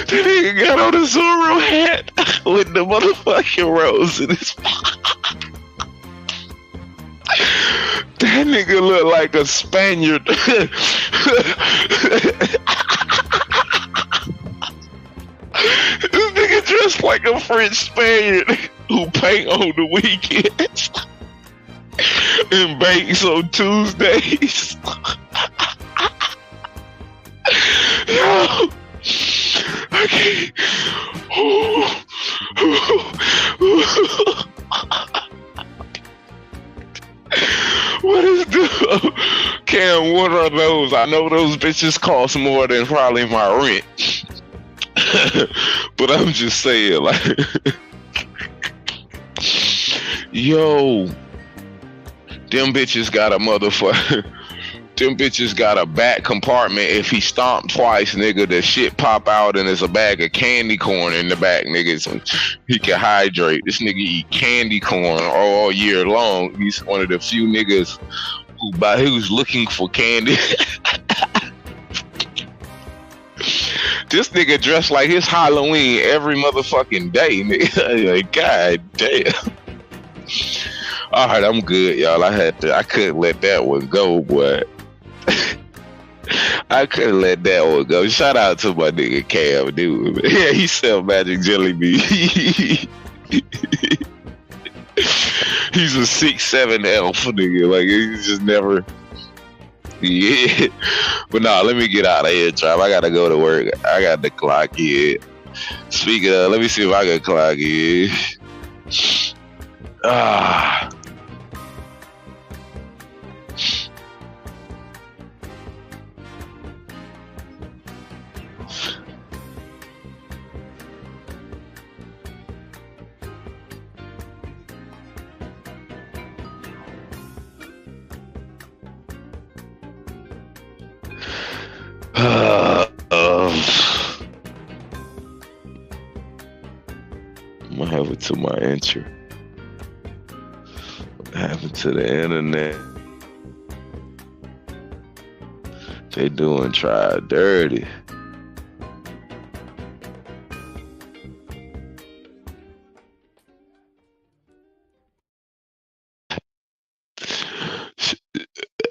That nigga got on a Zorro hat with the motherfucking rose in his pocket. That nigga look like a Spaniard. This nigga dressed like a French Spaniard who paint on the weekends and bakes on Tuesdays. Yo, I can't. What is the Cam? What are those? I know those bitches cost more than probably my rent. But I'm just saying, like, yo, them bitches got a motherfucker. Them bitches got a back compartment. If he stomped twice, nigga, the shit pop out and there's a bag of candy corn in the back, nigga. So he can hydrate. This nigga eat candy corn all year long. He's one of the few niggas who's looking for candy. This nigga dressed like his Halloween every motherfucking day, nigga. Like, god damn. All right, I'm good, y'all. I couldn't let that one go, boy. I couldn't let that one go. Shout out to my nigga Cam, dude. Yeah, he sell magic jelly bean. He's a 6'7" elf, nigga. Like, he's just never. Yeah. But nah, let me get out of here, Trav. I gotta go to work. I got the clock in. Speaking of, let me see if I can clock in. Ah. I'm gonna have it to my intro. What happened to the internet? They doing Try Dirty.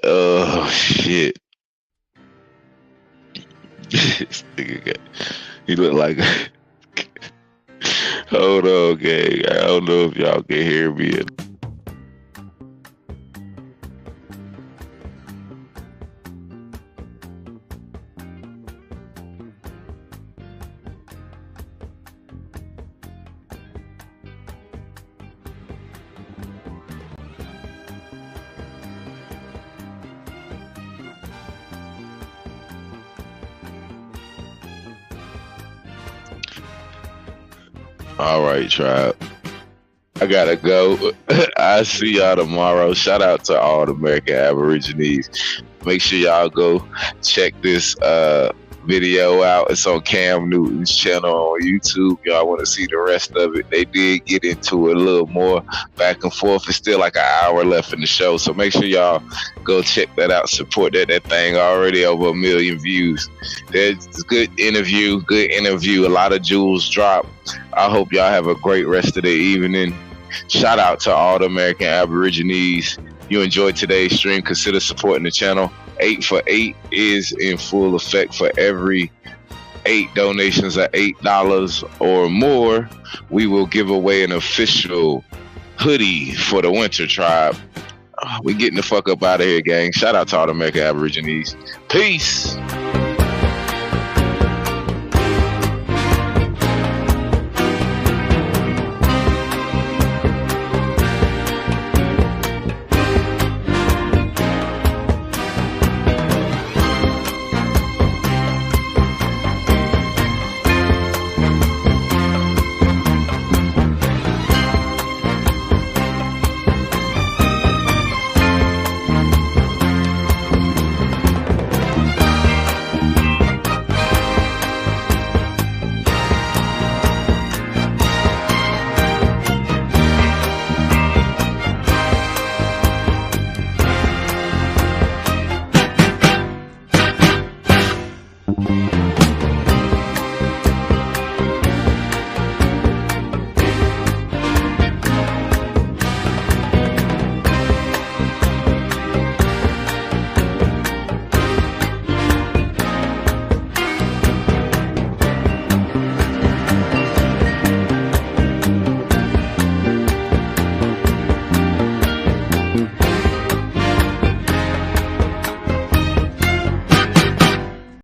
Oh shit. This nigga got, he look like hold on, gang. I don't know if y'all can hear me. All right, tribe. I gotta go. I see y'all tomorrow. Shout out to all the American Aborigines. Make sure y'all go check this video out. It's on Cam Newton's channel on YouTube. Y'all want to see the rest of it. They did get into it a little more back and forth. It's still like an hour left in the show, so make sure y'all go check that out. Support that thing already over 1 million views. There's a good interview. A lot of jewels drop. I hope y'all have a great rest of the evening. Shout out to all the American Aborigines. You enjoyed today's stream, consider supporting the channel. 8 for 8 is in full effect. For every 8 donations of $8 or more, we will give away an official hoodie for the Winter Tribe. We getting the fuck up out of here, gang. Shout out to all the American Aborigines. Peace.